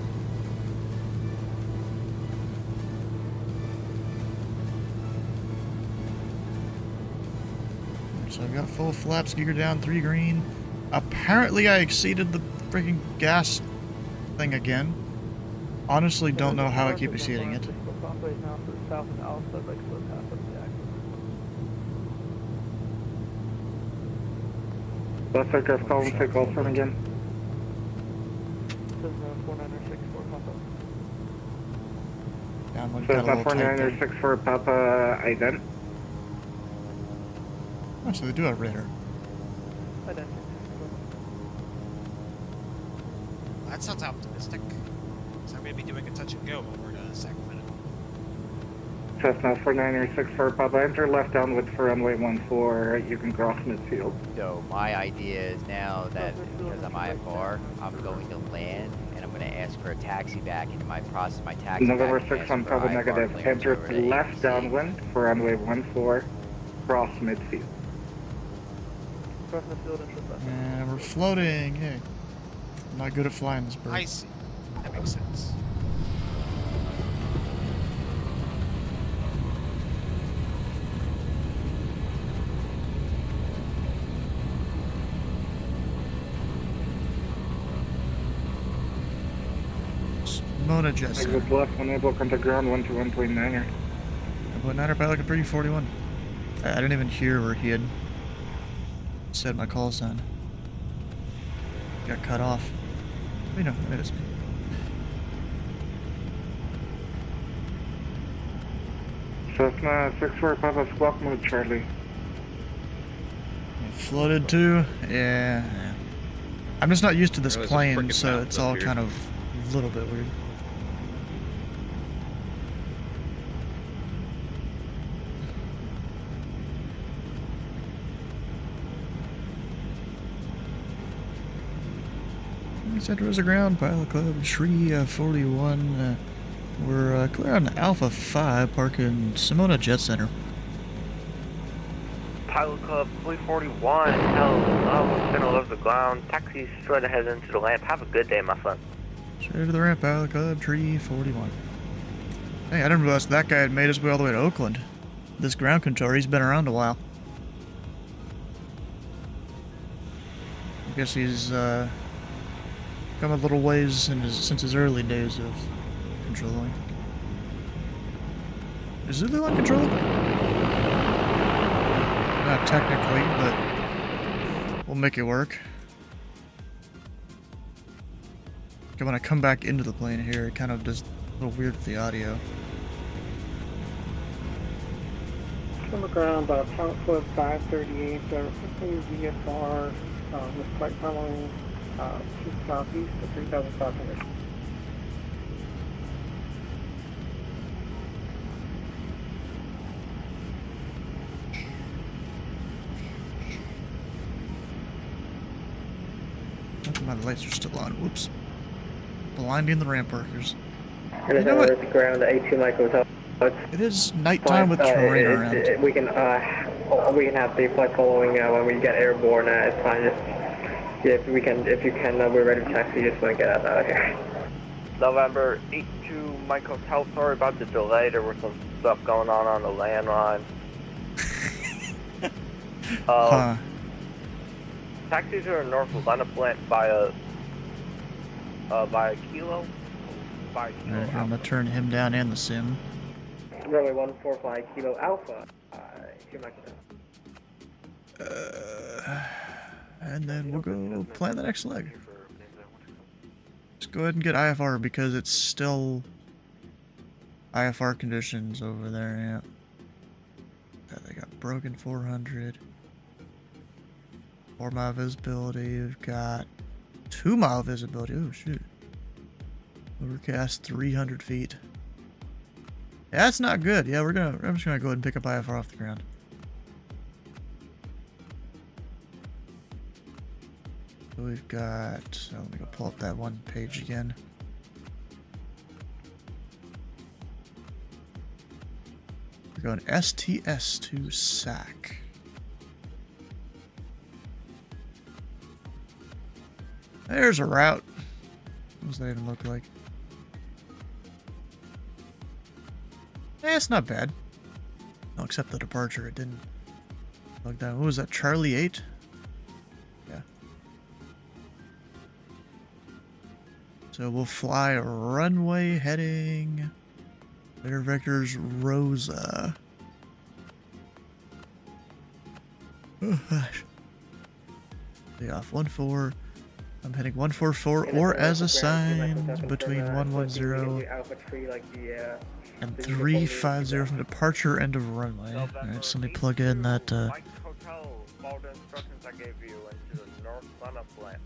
So I've got full flaps, gear down, 3 green. Apparently I exceeded the freaking gas thing again. Honestly, don't know how I keep exceeding it. Last aircraft call and take all from again. Downwind, So got a little tight there. 4964 Papa ident. Oh, so they do have radar. That sounds optimistic. So I'm going to be doing a touch and go over to Sacramento. Cessna 4964 Papa, enter left downwind for runway 14. You can cross midfield. So my idea is now that because I'm IFR, I'm going to land and I'm going to ask for a taxi back into my process, my taxi November back. 6 on Papa negative. Enter left downwind for runway 14. Cross midfield. Cross midfield and short left. And we're floating. Hey, I'm not good at flying this bird. I see. That makes sense. Mona Jet Center. Exit left, unable to contact ground 121.9er. 1.9er pilot at 341. I didn't even hear where he had said my call sign. Got cut off. You know, it is me. Cessna 64 Papa squawk mode Charlie. Floated too? Yeah. I'm just not used to this There was a plane, frickin' so mountain it's up all here. kind of a little bit weird. Center is a ground, Pilot Club, Shri 41. We're clear on Alpha 5, parking Simona Jet Center. Pilot Club 341, hell, center of the ground. Taxi straight ahead into the ramp. Have a good day, my friend. Straight to the ramp, Pilot Club, Tree 41. Hey, I didn't realize that guy had made his way all the way to Oakland. This ground controller, he's been around a while. I guess he's come a little ways since his early days of controlling. Is Zulu on control? Not technically, but we'll make it work. Okay, when I come back into the plane here, it kind of does a little weird with the audio. On the ground, Pilot Club 538, VFR, with flight following to southeast to 3,500. My lights are still on. Whoops. Blinding the ramp workers. And You know what? at the ground, A2 Mike Hotel. It is nighttime with terrain around. We can have the flight following when we get airborne. It's fine. Just if you can, we're ready to taxi. Just want to get us out of here. November 82 Mike Hotel, sorry about the delay. There was some stuff going on the landline. Taxis are in Norcal. Line up by a kilo. By a kilo. Alright, I'm gonna turn him down and the sim. Runway 145 Kilo Alpha. 2 Mike Hotel. And then we'll go plan the next leg. Let's go ahead and get IFR because it's still IFR conditions over there, yeah. They got broken 400. 4-mile visibility. We've got 2-mile visibility. Oh, shoot. Overcast 300 feet. Yeah, that's not good. Yeah, I'm just gonna go ahead and pick up IFR off the ground. So we've got, let me go pull up that one page again. We're going STS to SAC. There's a route. What does that even look like? Eh, it's not bad. No, except the departure, it didn't look down. What was that, Charlie 8? Yeah. So we'll fly runway heading. Their vectors Rosa. Oh gosh. Stay off 14. I'm heading 144 or as assigned between 110 and 350 from departure end of runway. Alright, so let me plug in that gave you into the Nirvana plant.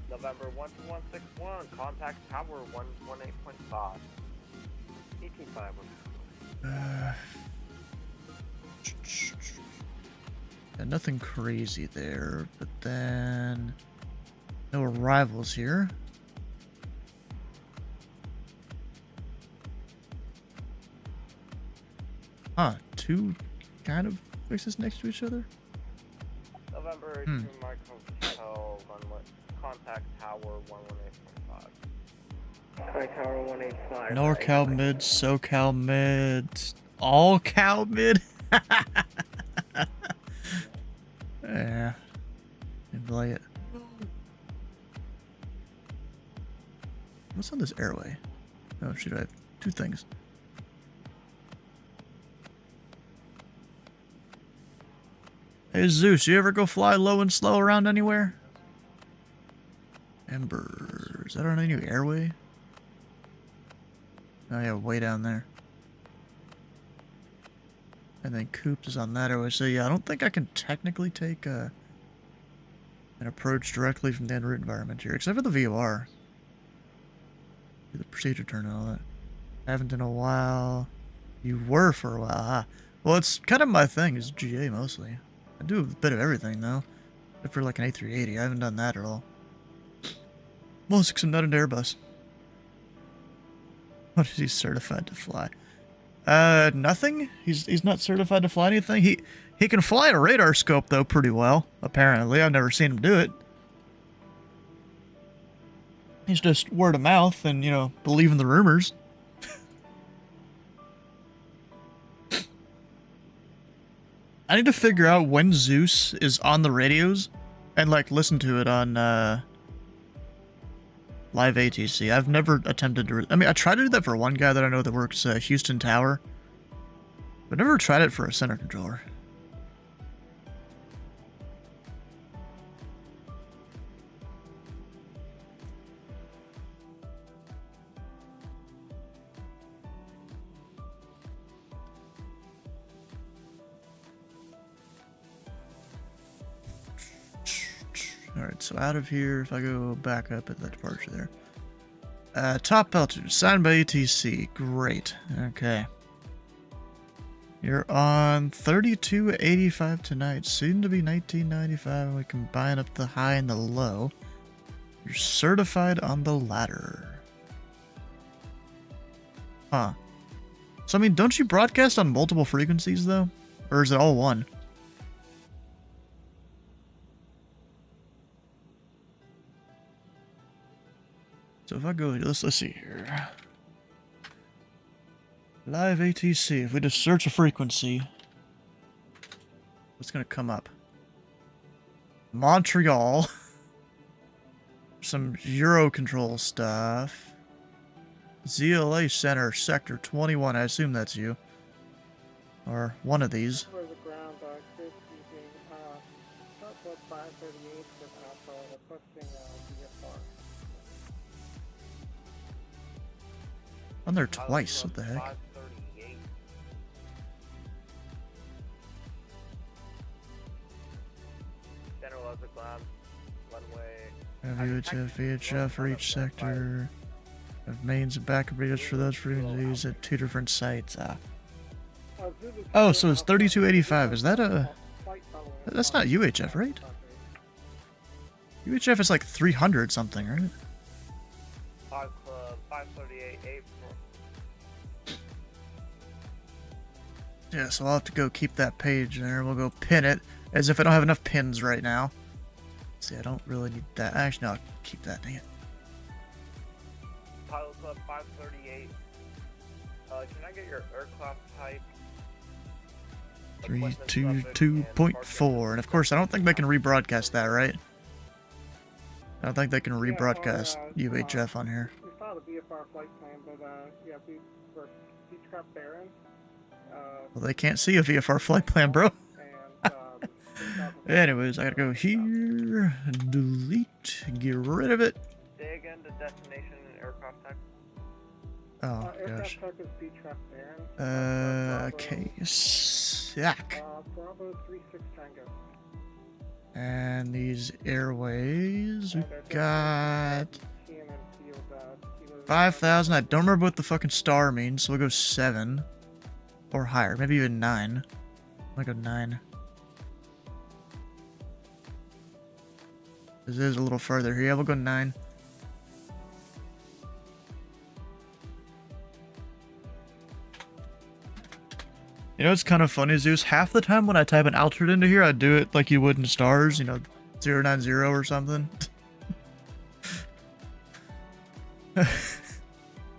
November 12161, contact tower 118.5. 18.5. Yeah, nothing crazy there, but then no arrivals here. Huh, two kind of places next to each other? November 2 Micro Hotel, contact tower 118.5. Contact tower 185. NorCal mid, SoCal mid, all Cal mid. Yeah, enjoy it. What's on this airway? Oh shoot, I have two things. Hey Zeus, you ever go fly low and slow around anywhere? Ember, is that on any airway? Oh yeah, way down there. And then Cooped is on that airway, so yeah, I don't think I can technically take an approach directly from the en route environment here, except for the VOR. Do the procedure turn and all that. Haven't in a while. You were for a while, huh? Well, it's kind of my thing, is GA mostly. I do a bit of everything, though. Except for like an A380, I haven't done that at all. Mostly because I'm not an Airbus. What is he certified to fly? Nothing? He's not certified to fly anything? He can fly a radar scope, though, pretty well, apparently. I've never seen him do it. He's just word of mouth and, you know, believing the rumors. I need to figure out when Zeus is on the radios and, like, listen to it on, live ATC. I've never attempted to... I mean, I tried to do that for one guy that I know that works Houston Tower. But never tried it for a center controller. Alright, so out of here, if I go back up at that departure there. Top altitude, signed by ATC. Great. Okay. You're on 3285 tonight, soon to be 1995, and we combine up the high and the low. You're certified on the ladder. Huh. So, I mean, don't you broadcast on multiple frequencies, though? Or is it all one? So if I go, let's see here. Live ATC, if we just search a frequency, what's going to come up? Montreal. Some Eurocontrol stuff. ZLA Center, Sector 21, I assume that's you. Or one of these. For the ground, Chris using Southwest 538 with Alpha requesting VFR. On there twice, what the heck? 538. Center Logic Lab, runway. VHF for each sector. Have mains and backup radios for those frequencies at two different sites. Oh, so it's 3285. Is that a... That's not UHF, right? UHF is like 300 something, right? 538 April. Yeah, so I'll have to go keep that page there. We'll go pin it, as if I don't have enough pins right now. See, I don't really need that. Actually, no, I'll keep that, dang it. Pilot Club 538. Can I get your aircraft type? 322.4. And of course, I don't think they can rebroadcast that, right? I don't think they can rebroadcast UHF on here. We saw the VFR flight plan, but yeah, we're Beechcraft Baron. Well, they can't see a VFR flight plan, bro. Anyways, I gotta go here, delete, get rid of it. Say again the destination and aircraft type. Oh, gosh. Aircraft type is B-trap Baron. Okay, sack. Bravo 36 Tango. And these airways, we got 5,000. I don't remember what the fucking star means, so we'll go 7 or higher, maybe even 9. I'll go 9. This is a little further here. Yeah, we'll go 9. You know, it's kind of funny, Zeus. Half the time when I type an altitude into here, I do it like you would in stars, you know, 090 or something.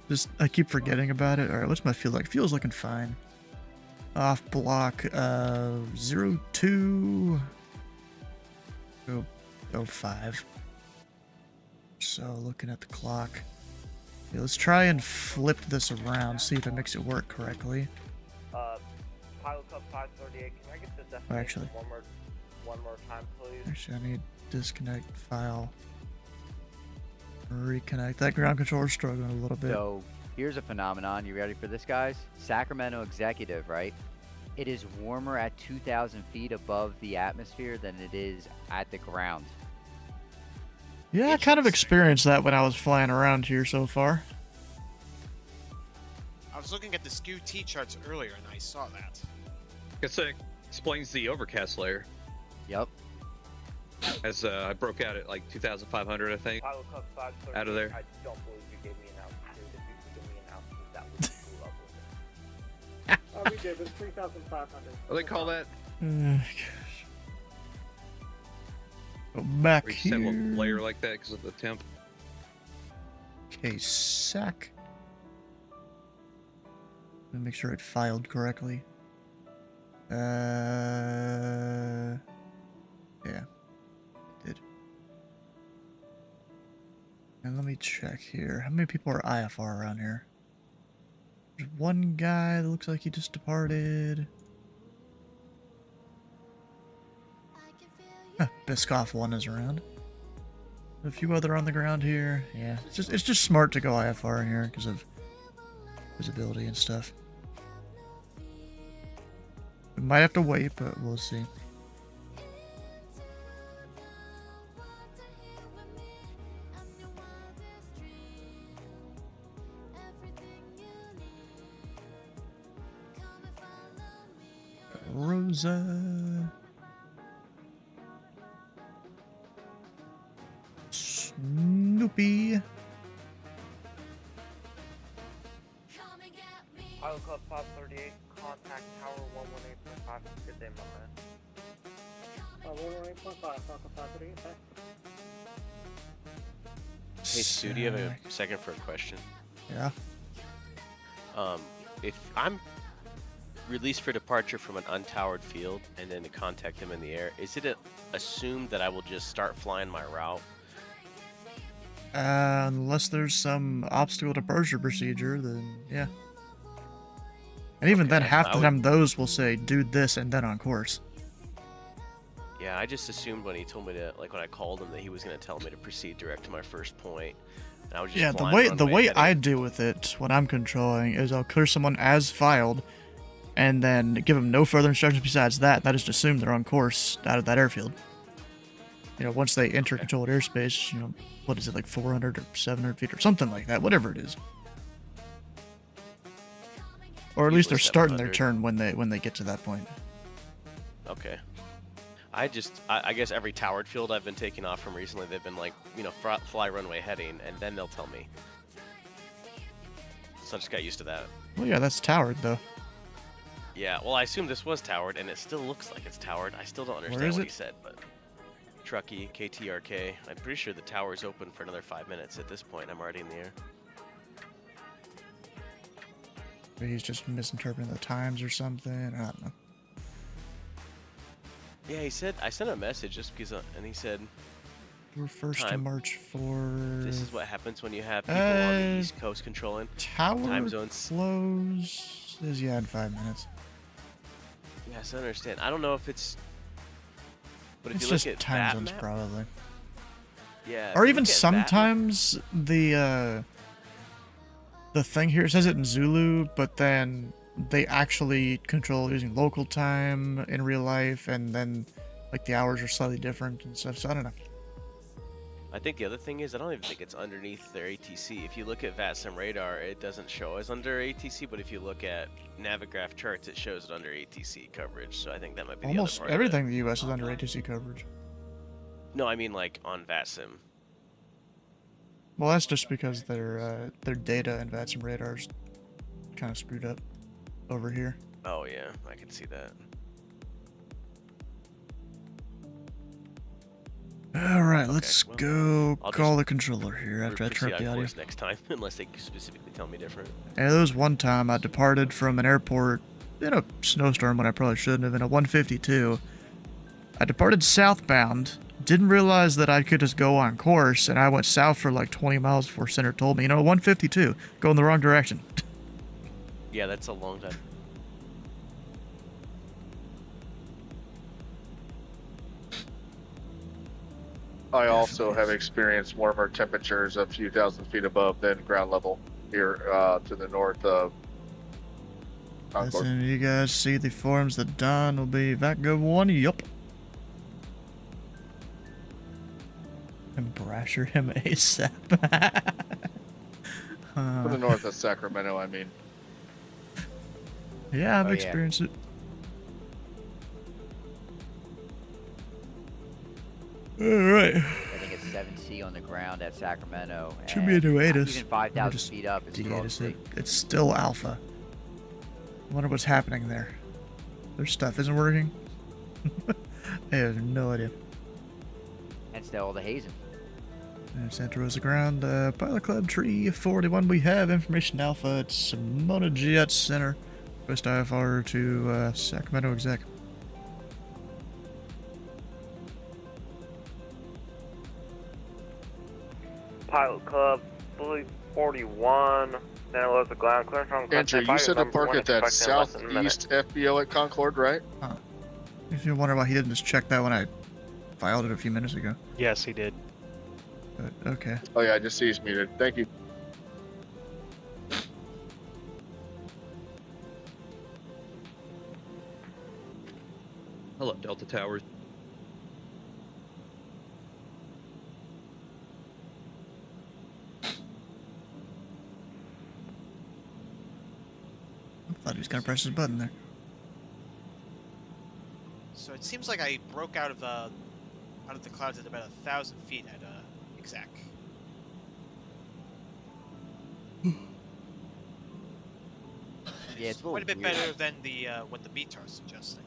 Just, I keep forgetting about it. Alright, what's my feel like? Feels looking fine. Off block, 02. Go 5. So, looking at the clock. Okay, let's try and flip this around, see if it makes it work correctly. Pilot Club 538, can I get the destination Oh, actually. one more time, please? Actually, I need disconnect file. Reconnect. That ground controller is struggling a little bit. So here's a phenomenon. You ready for this, guys? Sacramento executive, right? It is warmer at 2,000 feet above the atmosphere than it is at the ground. Yeah, I kind of experienced that when I was flying around here so far. I was looking at the skew T charts earlier and I saw that. Guess that explains the overcast layer. Yep. As I broke out at like 2,500, I think. Pilot Club 538, Out of there. I don't believe you gave me an altitude. If you could give me an altitude, that would be lovely. We did. It's 3,500. What do they call that? Gosh. Go back Where you set a here. little layer like that because of the temp. Okay, sack. Let me make sure it filed correctly. Yeah, it did. And let me check here. How many people are IFR around here? There's one guy that looks like he just departed. Huh, Biscoff 1 is around. A few other on the ground here. Yeah, it's just smart to go IFR in here because of visibility and stuff. We might have to wait, but we'll see. Rosa. Snoopy. Pilot Club 538, contact Tower 118.5. Good day, my man. 118.5, Falcon 538, back. Hey, Stu, do you have a second for a question? Yeah. If I'm released for departure from an untowered field and then to contact them in the air, is it assumed that I will just start flying my route? Unless there's some obstacle departure procedure, then yeah. And even then, half the time those will say, do this and then on course. Yeah, I just assumed when he told me to, like when I called him, that he was going to tell me to proceed direct to my first point. And I was just Yeah, the way I deal with it when I'm controlling is I'll clear someone as filed, and then give them no further instructions besides that. I just assume they're on course out of that airfield. You know, once they enter controlled airspace, you know, what is it, like 400 or 700 feet or something like that, whatever it is. Or at least they're starting their turn when they get to that point. Okay. I guess every towered field I've been taking off from recently, they've been like, you know, fly runway heading, and then they'll tell me. So I just got used to that. Well, yeah, that's towered, though. Yeah, well, I assume this was towered, and it still looks like it's towered. I still don't understand what he said, but... Truckee, KTRK. I'm pretty sure the tower's open for another 5 minutes at this point. I'm already in the air. Maybe he's just misinterpreting the times or something. I don't know. Yeah, he said, I sent a message just because, and he said... We're first to March 4. This is what happens when you have people on the East Coast controlling time zones. Close is, yeah, in 5 minutes. Yes, I understand. I don't know if it's... But if It's you look just at time that zones, map, probably. Yeah. Or if you even look at that map- sometimes the the thing here says it in Zulu, but then they actually control using local time in real life, and then like the hours are slightly different and stuff. So I don't know. I think the other thing is I don't even think it's underneath their ATC. If you look at VATSIM radar, it doesn't show as under ATC, but if you look at Navigraph charts, it shows it under ATC coverage. So I think that might be Almost the other part everything of in the U.S. is under ATC coverage. No, I mean like on VATSIM. Well, that's just because their data and VATSIM radar's kind of screwed up over here. Oh yeah, I can see that. Alright, let's go I'll call just the controller here after I turn up the audio. next time, unless they specifically tell me different. Yeah, there was one time I departed from an airport in a snowstorm when I probably shouldn't have, in a 152. I departed southbound, didn't realize that I could just go on course, and I went south for like 20 miles before center told me, 152, go in the wrong direction. Yeah, that's a long time. I also have experienced warmer temperatures a few thousand feet above than ground level here to the north of Concord. Listen, you guys see the forms that Don will be VATGO 1? Yup. And Brasher him ASAP. To the north of Sacramento, I mean. Yeah, I've experienced it. Alright. I think it's 7C on the ground at Sacramento. Should be a new Even ATIS. 5,000 feet up is De-ATIS it. It's still alpha. I wonder what's happening there. Their stuff isn't working. I have no idea. And still all the hazing. And Santa Rosa ground, Pilot Club Tree 41. We have information alpha. It's Mona Jet Center. West IFR to Sacramento exec. Pilot Club, Bully 41, Santa Rosa ground, clearance from Andrew, you said to park at that southeast FBO at Concord, right? Huh. If you wonder why he didn't just check that when I filed it a few minutes ago. Yes, he did. But, okay. Oh yeah, I just see he's muted. Thank you. Hello, Delta Towers. I thought he was gonna press his button there. So it seems like I broke out of the clouds at about 1,000 feet at exec. Yeah, it's quite a bit weird. better than the what the meter is suggesting.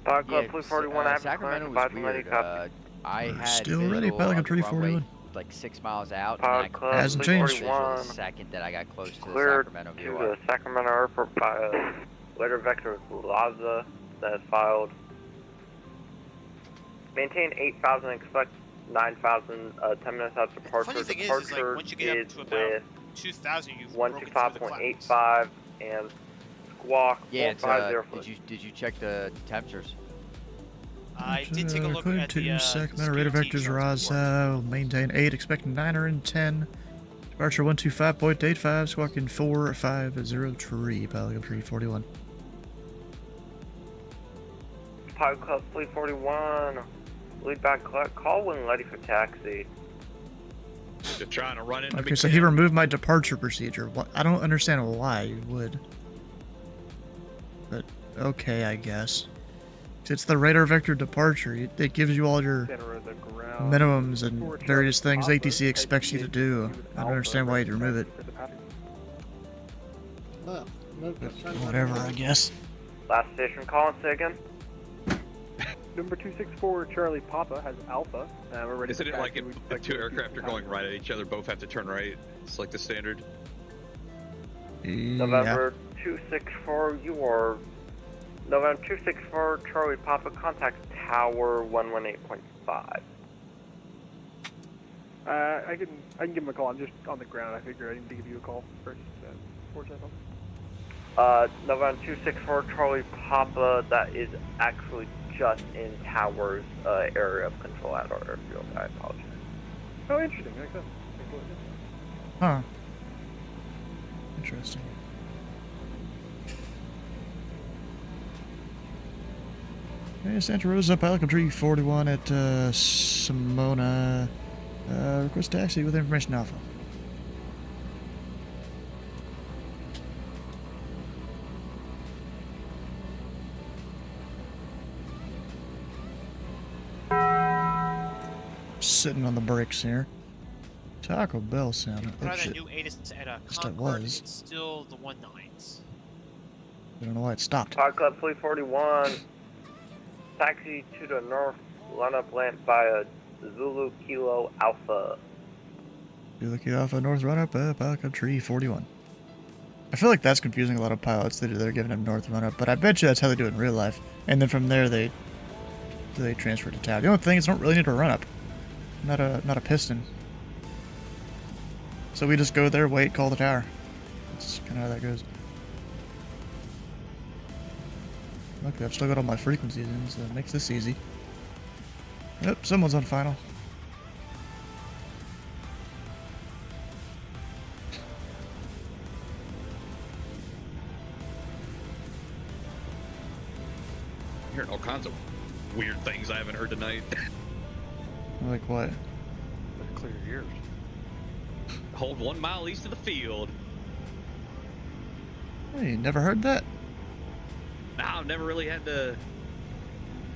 Pilot Club, Blue 41, Avenue, Sacramento clearance, was 5 weird. copy. I had still visual ready, Pelican on the runway 341. like 6 miles out. Pilot and I Club, Hasn't Blue changed. visual the 41, second that I got close to cleared the Sacramento to VOR. the Sacramento Airport by letter vector Laza that is filed. Maintain 8,000, expect 9,000, 10 minutes out departure. Funny thing is Departure like once you get up to about 2,000, you've broken through the clouds. 125.85 and squawk Yeah, it's, 450. did you check the temperatures? I did take a look According at to the Sacramento radar vectors Raza will maintain 8, expecting 910. Departure 125.85, squawking 450 tree, Pelican Tree 41. Pilot Club, Fleet 41, lead back, call when ready for taxi. They're trying to run into Okay, so he removed my departure procedure. What? I don't understand why you would. But, okay, I guess. It's the radar vector departure. It gives you all your minimums and various things ATC expects you to do. I don't understand why you'd remove it. But whatever, I guess. Last station, call and say again. Number 264 Charlie Papa has Alpha. We're ready. Isn't it like if two aircraft are going right at each other, both have to turn right? It's like the standard. November 264, you are. November 264 Charlie Papa, contact Tower 118.5. I can give him a call. I'm just on the ground. I figured I need to give you a call first. Before November 264 Charlie Papa, that is actually just in Tower's area of control at our airfield. I apologize. Oh, interesting. Like that. Huh. Interesting. Hey, Santa Rosa, Pelican Tree 41 at Simona. Request taxi with information alpha. Sitting on the brakes here. Taco Bell sound. Oh, Rather shit. new ATIS at Just it Concord, was. it's still the 19s. I don't know why it stopped. Park Club 341, taxi to the north, line up lamp via Zulu Kilo Alpha. You're looking off a north run up, Pelican Tree 41. I feel like that's confusing a lot of pilots. They're giving him north run up, but I bet you that's how they do it in real life. And then from there they transfer to tower. The only thing is, don't really need a run up. Not a piston. So we just go there, wait, call the tower. That's kind of how that goes. Luckily, I've still got all my frequencies in, so that makes this easy. Yep, someone's on final. I'm hearing all kinds of weird things I haven't heard tonight. Like what? Better clear your ears. Hold 1 mile east of the field. Hey, never heard that? No, I've never really had to.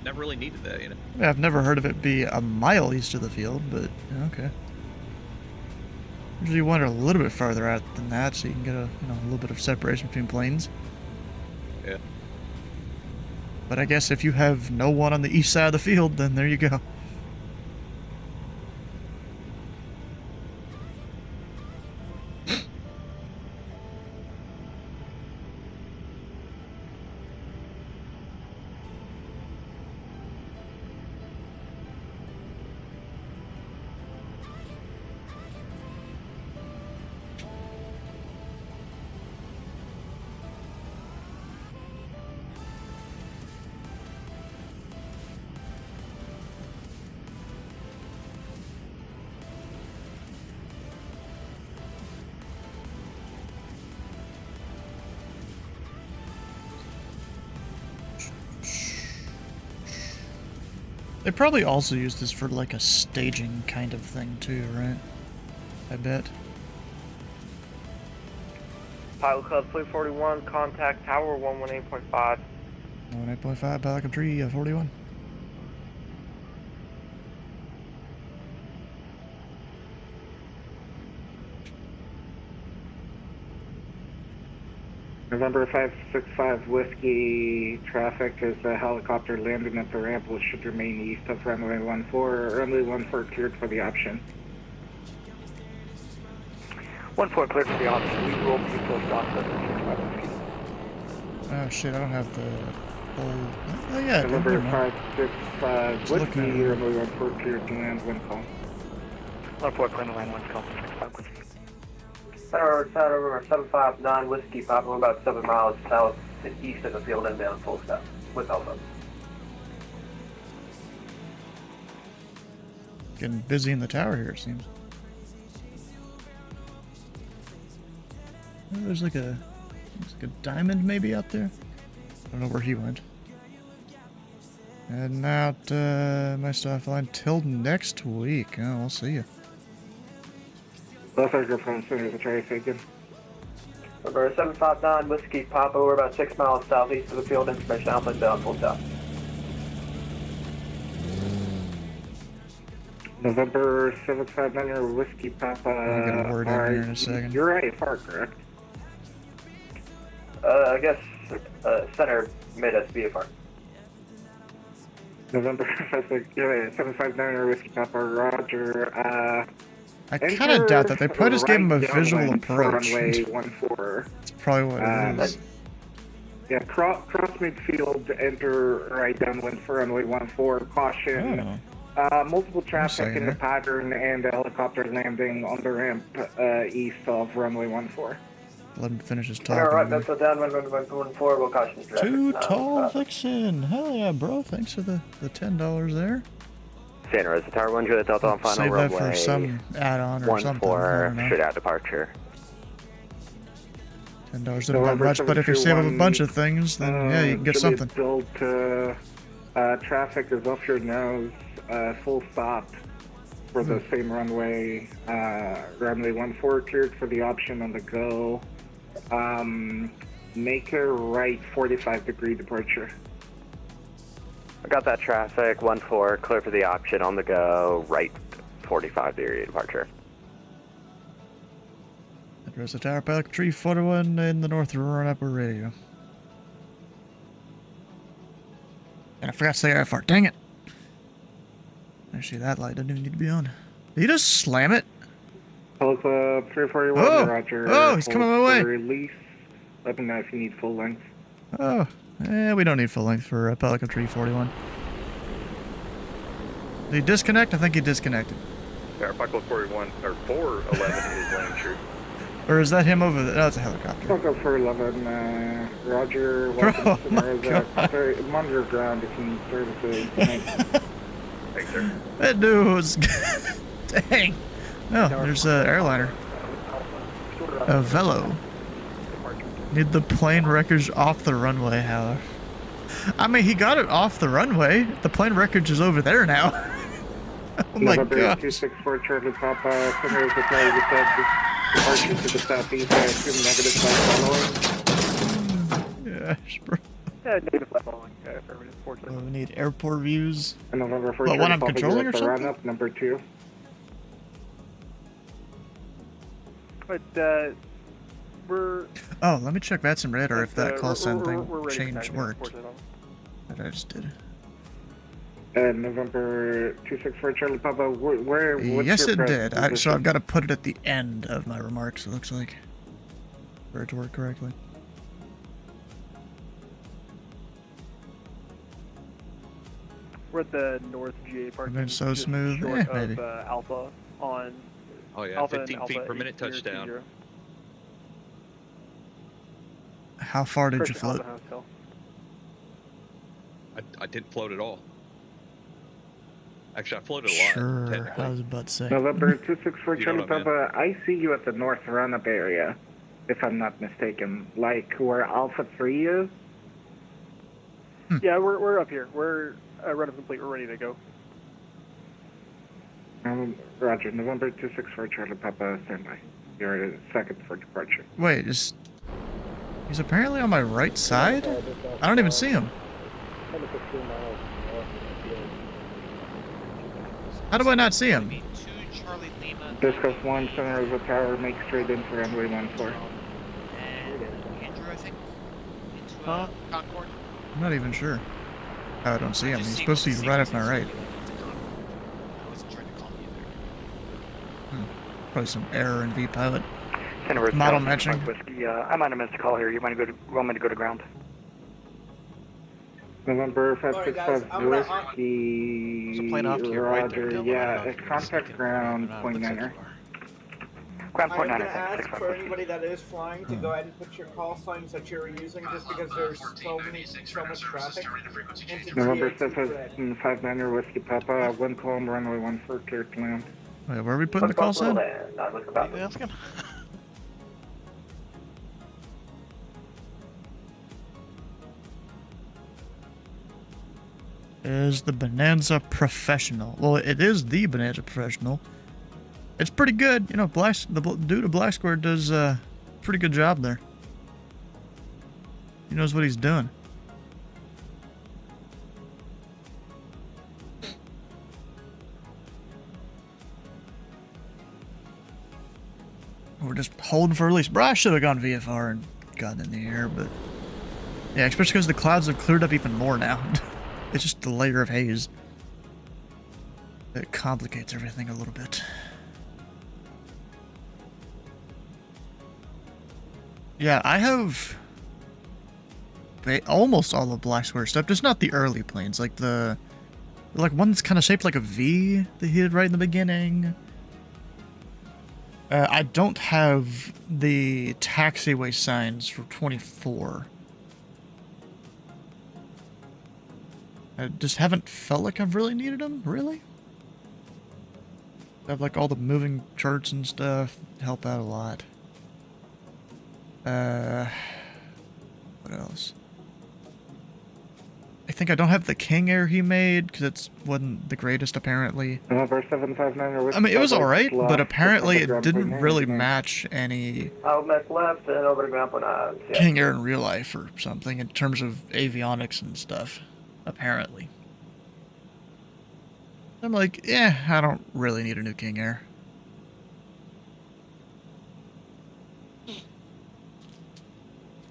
Never really needed that, you know. Yeah, I've never heard of it be a mile east of the field, but yeah, okay. Usually you wander a little bit farther out than that, so you can get a little bit of separation between planes. Yeah. But I guess if you have no one on the east side of the field, then there you go. They probably also use this for like a staging kind of thing too, right? I bet. Pilot Club 341, contact tower 118.5. 118.5, Pelican Tree 41. November 565 Whiskey traffic is a helicopter landing at the ramp, which should remain east of runway 14. Runway 14 cleared for the option. 14 cleared for the option. We will be full stop. Oh shit, I don't have the whole... Oh yeah, November never mind. 565 Just looking at Whiskey, it. runway 14 cleared to land, wind call. 14 cleared to land, wind call. Tower 759 Whiskey, Papa, we're about 7 miles south and east of the field, inbound full stop with Alpha. Getting busy in the tower here, it seems. Oh, there's like a diamond maybe out there. I don't know where he went. And out my stuff line till next week. Oh, we'll see you. Both are good from as soon as the tray taken. Number 759 Whiskey, Papa, we're about 6 miles southeast of the field, information Alpha, inbound full stop. November 759 Whiskey, Papa. I'll get a word in here in a second. You're IFR, correct? I guess center mid SBFR. November 759 Whiskey, Papa, Roger. I kind of doubt that. They probably just gave him a visual approach. Runway 14. That's probably what it is. Yeah, cross midfield, enter right downwind for runway 14. Caution. Multiple traffic in the pattern and a helicopter landing on the ramp east of runway 14. Let him finish his talk. Alright, that's a downwind, runway 14, we'll caution traffic. Too tall, Vixen. Hell yeah, bro. Thanks for the $10 there. Santa Rosa Tower 1 Juliet Delta on final Save that runway. for some add-on or something. I don't know. Straight out departure. $10 isn't that much, but if you save up a bunch of things, then yeah, you can get something. Build traffic is off your nose. Full stop for the same runway. Runway 14 cleared for the option on the go. Make a right 45-degree departure. I got that traffic. 14 clear for the option on the go. Right 45-degree departure. There's a tower pilot 341 in the north run-up radio. And I forgot to say IFR. Dang it! Actually, that light didn't even need to be on. Did he just slam it? Hello Club 341, Oh! Roger. Oh, he's coming my way! Release. Let me know if you need full length. Oh, we don't need full length for Pelican 341. Did he disconnect? I think he disconnected. Pelican 41 or 411 is landing true. Or is that him over there? No, it's a helicopter. I'll go for 11, Roger. Welcome to Mars. I'm underground if you need services. Thanks, sir. That dude was... Dang. Oh, there's an airliner. A Velo. Need the plane wreckage off the runway, however. I mean, he got it off the runway. The plane wreckage is over there now. Oh my god. 264 Charlie Papa, Center of the Tower, you said departure to the southeast, I assume negative flight following? Yes, bro. Negative flight following, affirmative, Oh, 420. we need airport views. And November 4 What, one I'm Papa, controlling or the something? Run-up, number 2. But, we're... Oh, let me check VATSIM radar if that call sign thing ready to changed connect, worked. That I just did. November 264 Charlie Papa, what's Yes, your it did. So position? I've got to put it at the end of my remarks, it looks like. For it to work correctly. We're at the North GA park. I've been so smooth. Short Maybe. of Alpha on... Oh yeah, Alpha 15 and feet Alpha per minute 820. touchdown. How far did you First float? Alpha Hotel. I didn't float at all. Actually, I floated a lot. Sure, technically. I was about to say. November 264 You know Charlie what I mean. Papa, I see you at the north run-up area, if I'm not mistaken. Like where Alpha 3 is? Yeah, we're up here. We're run-up complete. We're ready to go. Roger, November 264 Charlie Papa, standby. You're second for departure. Wait, he's apparently on my right side? I don't even see him. How do I not see him? Discuss 1, center of the tower, make straight in for runway 14. Andrew, I think. Into Concord. I'm not even sure. Oh, I don't see him. He's supposed to be right off my right. I wasn't trying to call you there. Probably some error in VPilot. Center Model matching. Whiskey, I might have missed a call here. You want me to go to ground? November Sorry, guys, 565 Whiskey. There's a plane off to your right there, Roger, Dylan. yeah, contact ground, point 9er. Ground I'm point going 9er, to ask for anybody that is flying to go ahead and put your call signs that you're using just because there's so much traffic. into November GA2 red. 59er Whiskey Papa, 1 column, runway 14, clear to land. Wait, where are we putting the call sign? Is the Bonanza Professional. Well, it is the Bonanza Professional. It's pretty good. You know, the dude at Black Square does a pretty good job there. He knows what he's doing. We're just holding for release. Bro, I should have gone VFR and gotten in the air, but... Yeah, especially because the clouds have cleared up even more now. It's just a layer of haze. It complicates everything a little bit. Yeah, I have almost all of Black Square stuff, just not the early planes, like one that's kind of shaped like a V that he did right in the beginning. I don't have the taxiway signs for 24. I just haven't felt like I've really needed them, really? Have like all the moving charts and stuff. Help out a lot. What else? I think I don't have the King Air he made, because it wasn't the greatest, apparently. November 759. I mean, it was alright, but apparently it didn't really match any Outback left and over to ground point odds. Yeah. King Air in real life or something in terms of avionics and stuff. Apparently. I'm like, I don't really need a new King Air.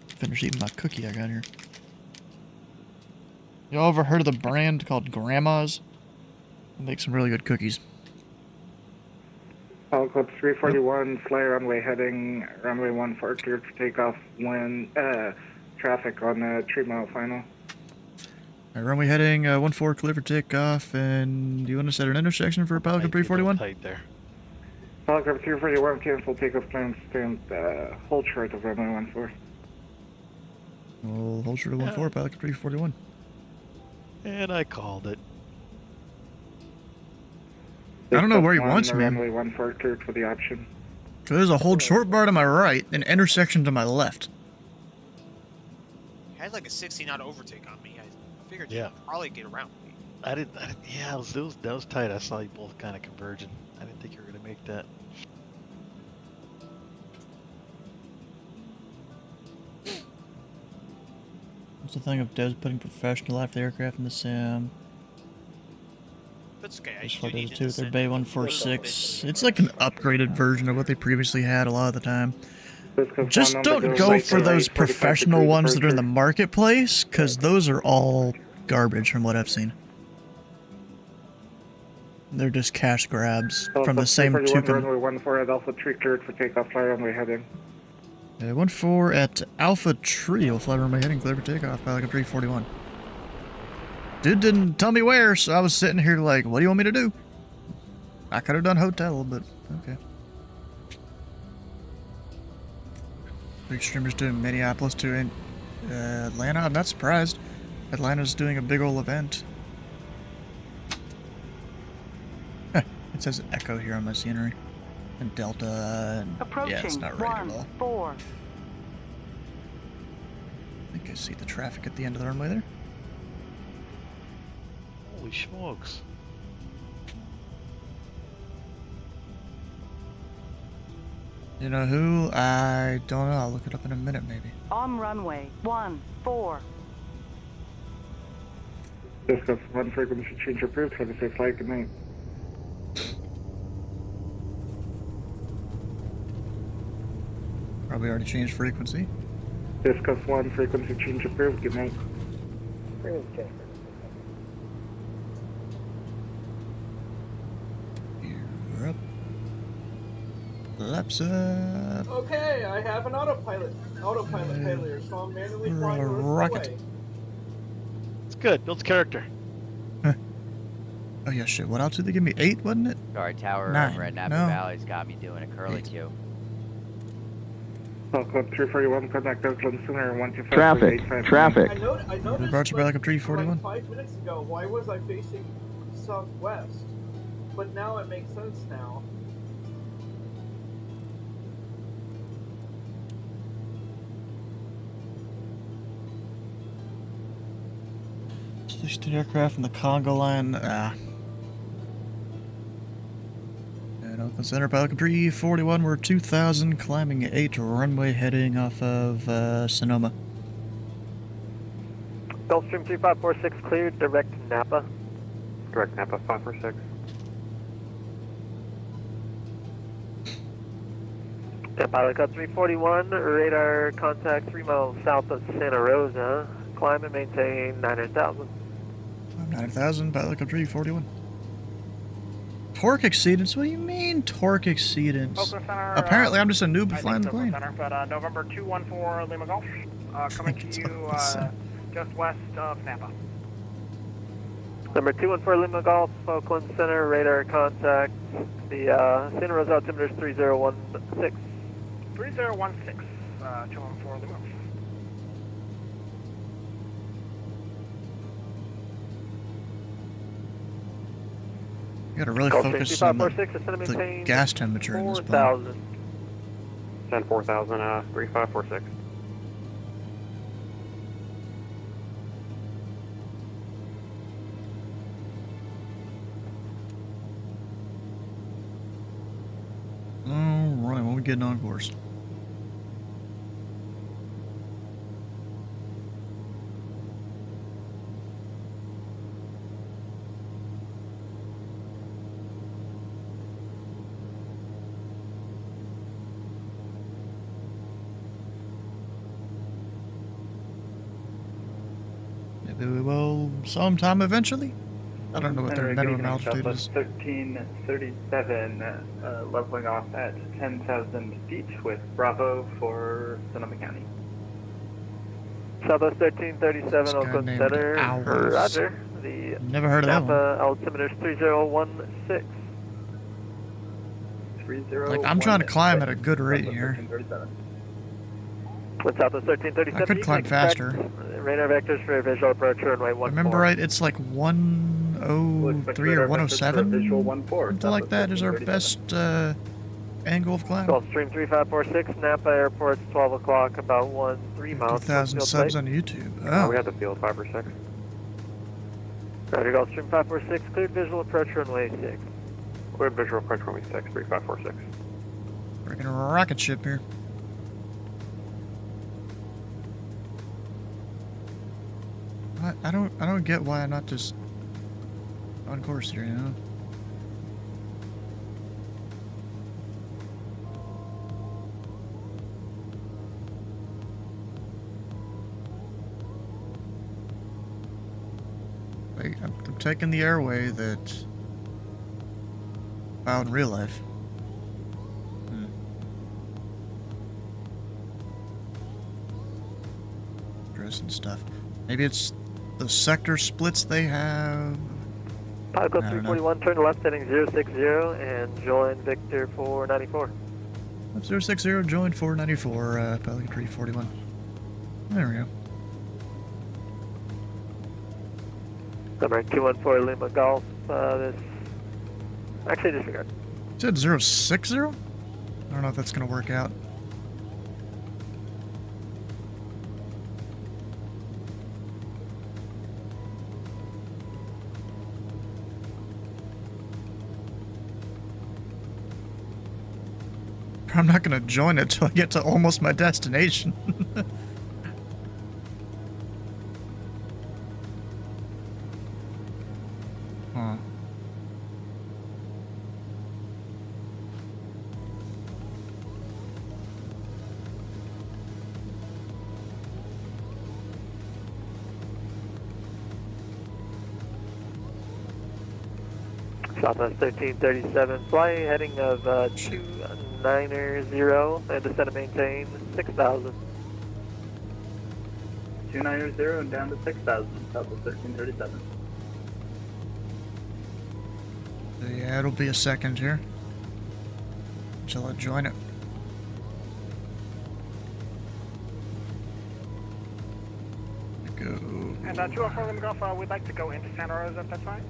Finish eating my cookie I got here. Y'all ever heard of the brand called Grandma's? They make some really good cookies. All Club 341, fly runway heading, runway 14, cleared for takeoff when, traffic on 3 mile final. Alright, runway heading, 14, clear for takeoff, and do you want to set an intersection for Pilot Club 341? Tight there. Pilot Club 341, cancel takeoff plans, stand, hold short of runway 14. We'll hold short of 14, Pilot Club 341. And I called it. I don't know where he wants me. Runway 14, cleared for the option. So there's a hold short bar to my right, an intersection to my left. Had like a 60-knot overtake on me. I figured Yeah. you'd probably get around me. Yeah, that was tight. I saw you both kind of converging. I didn't think you were going to make that. What's the thing of devs putting professional after the aircraft in the sim? That's okay. Just like those two with their Bay 146. It's like an upgraded version of what they previously had a lot of the time. Just don't go for those professional ones that are in the marketplace, because those are all garbage from what I've seen. They're just cash grabs from the same two. Runway 14 at Alpha 3, cleared for takeoff, fly runway heading. 14 at Alpha Tree, will fly runway heading, clear for takeoff, Pilot Club 341. Dude didn't tell me where, so I was sitting here like, what do you want me to do? I could have done hotel, but okay. Big streamers doing Minneapolis to Atlanta. I'm not surprised. Atlanta's doing a big old event. It says Echo here on my scenery. And Delta, and yeah, it's not right at all. 4. I think I see the traffic at the end of the runway there. Holy smokes. You know who? I don't know. I'll look it up in a minute, maybe. On runway 14. Discuss 1 frequency change approved. Have a safe flight. Good night. Probably already changed frequency. Discuss 1 frequency change approved. Good night. You're up. Laps up. Okay, I have an autopilot failure, so I'm manually flying the rest of the rocket. way. It's good. Builds character. Oh yeah, shit. What else did they give me? 8, wasn't it? Sorry, tower 9. over at Napa No. Valley's got me doing a curly 8. Q. Club 341, contact Oakland Center 125. Traffic. I noticed Departure Pilot Club 341. like 5 minutes ago, why was I facing southwest? But now it makes sense now. Switch to the aircraft in the Congo line. And Oakland Center, Pilot Club 341, we're 2000, climbing 8, runway heading off of Sonoma. Gulfstream 3546 cleared, direct Napa. Direct Napa 546. Yeah, Pilot Club 341, radar contact 3 miles south of Santa Rosa. Climb and maintain 900,000. 9,000, Pilot Club 341. Torque exceedance? What do you mean, torque exceedance? Oakland Center, Apparently, I'm just a noob flying the plane. Center, but November 214 Lima Golf, coming to you just west of Napa. Number 214 Lima Golf, Oakland Center, radar contact. The Santa Rosa altimeter is 3016. 3016, 214 Lima Golf. You gotta really Gulfstream focus on 2546 is going to the maintain gas temperature in this plane. 4,000. 10-4000, 3546. Alright, what are we getting on course? Maybe we will sometime eventually. I don't know what their minimum altitude is. 1337, leveling off at 10,000 feet with Bravo for Sonoma County. Southwest 1337, Oakland Center. Roger. The Never heard of that one. Napa altimeter is 3016. Like, I'm trying to climb at a good rate here. With Southwest 1337, I could climb faster. Radar vectors for visual approach runway 14. Remember right, it's like 103 or 107? Something like that is our best angle of climb. Gulfstream 3546, Napa Airport's 12 o'clock, about 3 miles. 2,000 subs on YouTube. Oh. We had the field 5 or 6. Roger, Gulfstream 546, cleared visual approach runway 6. Cleared visual approach runway 6, 3546. Freaking rocket ship here. I don't get why I'm not just on course here, you know? Like, I'm taking the airway that out in real life. And stuff. Maybe it's the sector splits they have. Pilot 341, turn left heading 060 and join Victor 494. 060, join 494, Pilot 341. There we go. Number 214 Lima Golf, actually disregard. You said 060? I don't know if that's going to work out. I'm not gonna join it till I get to almost my destination. Huh. Southwest 1337, flying heading of 290 and descend and maintain 6,000. 290 and down to 6,000, Southwest 1337. Yeah, it'll be a second here until I join it. Go. And 204 Lima Golf, we'd like to go into Santa Rosa if that's fine.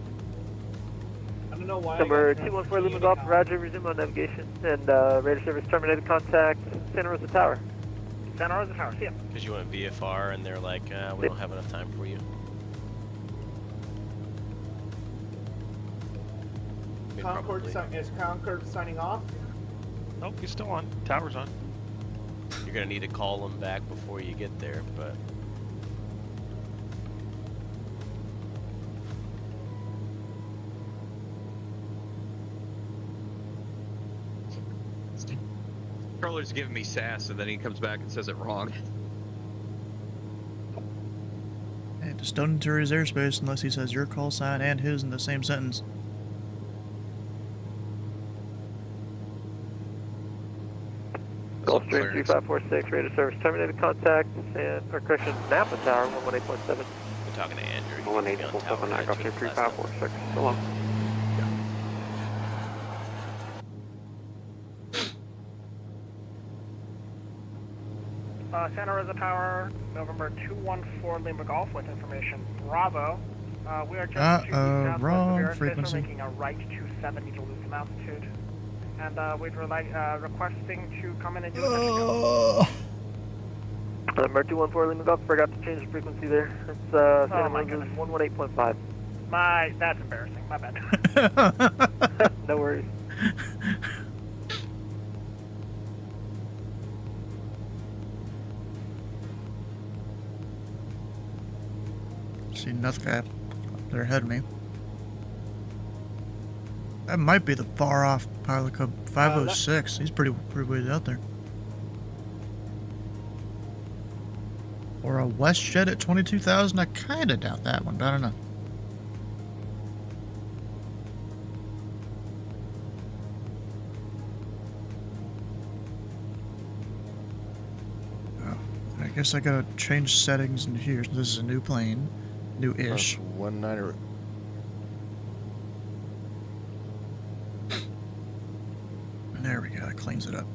I don't know why. Number 214 Lima Golf, Roger, resume on navigation. And radar service terminated, contact Santa Rosa Tower. Santa Rosa Tower, see ya. Because you went VFR and they're like, we don't have enough time for you. Is Concord signing off? Nope, he's still on. Tower's on. You're going to need to call them back before you get there, but... Controller's giving me sass, and then he comes back and says it wrong. Hey, just don't enter his airspace unless he says your call sign and his in the same sentence. Gulfstream 3546, radar service terminated, contact, correction, Napa Tower, 118.7. We're talking to Andrew. 118.7, Gulfstream 3546, so long. Santa Rosa Tower, November 214 Lima Golf with information Bravo We are just to the southwest wrong of Air frequency. making a right to 70 to lose some altitude. And we'd requesting to come in and do a touch and go. Mer 214 Lima Golf, forgot to change the frequency there. It's Santa Rosa's 118.5. That's embarrassing. My bad. No worries. See nothing up there ahead of me. That might be the far off Pilot Club 506. He's pretty ways out there. Or a WestJet at 22,000. I kind of doubt that one, but I don't know. Oh, I guess I gotta change settings in here. This is a new plane. New-ish. 19er. There we go. That cleans it up.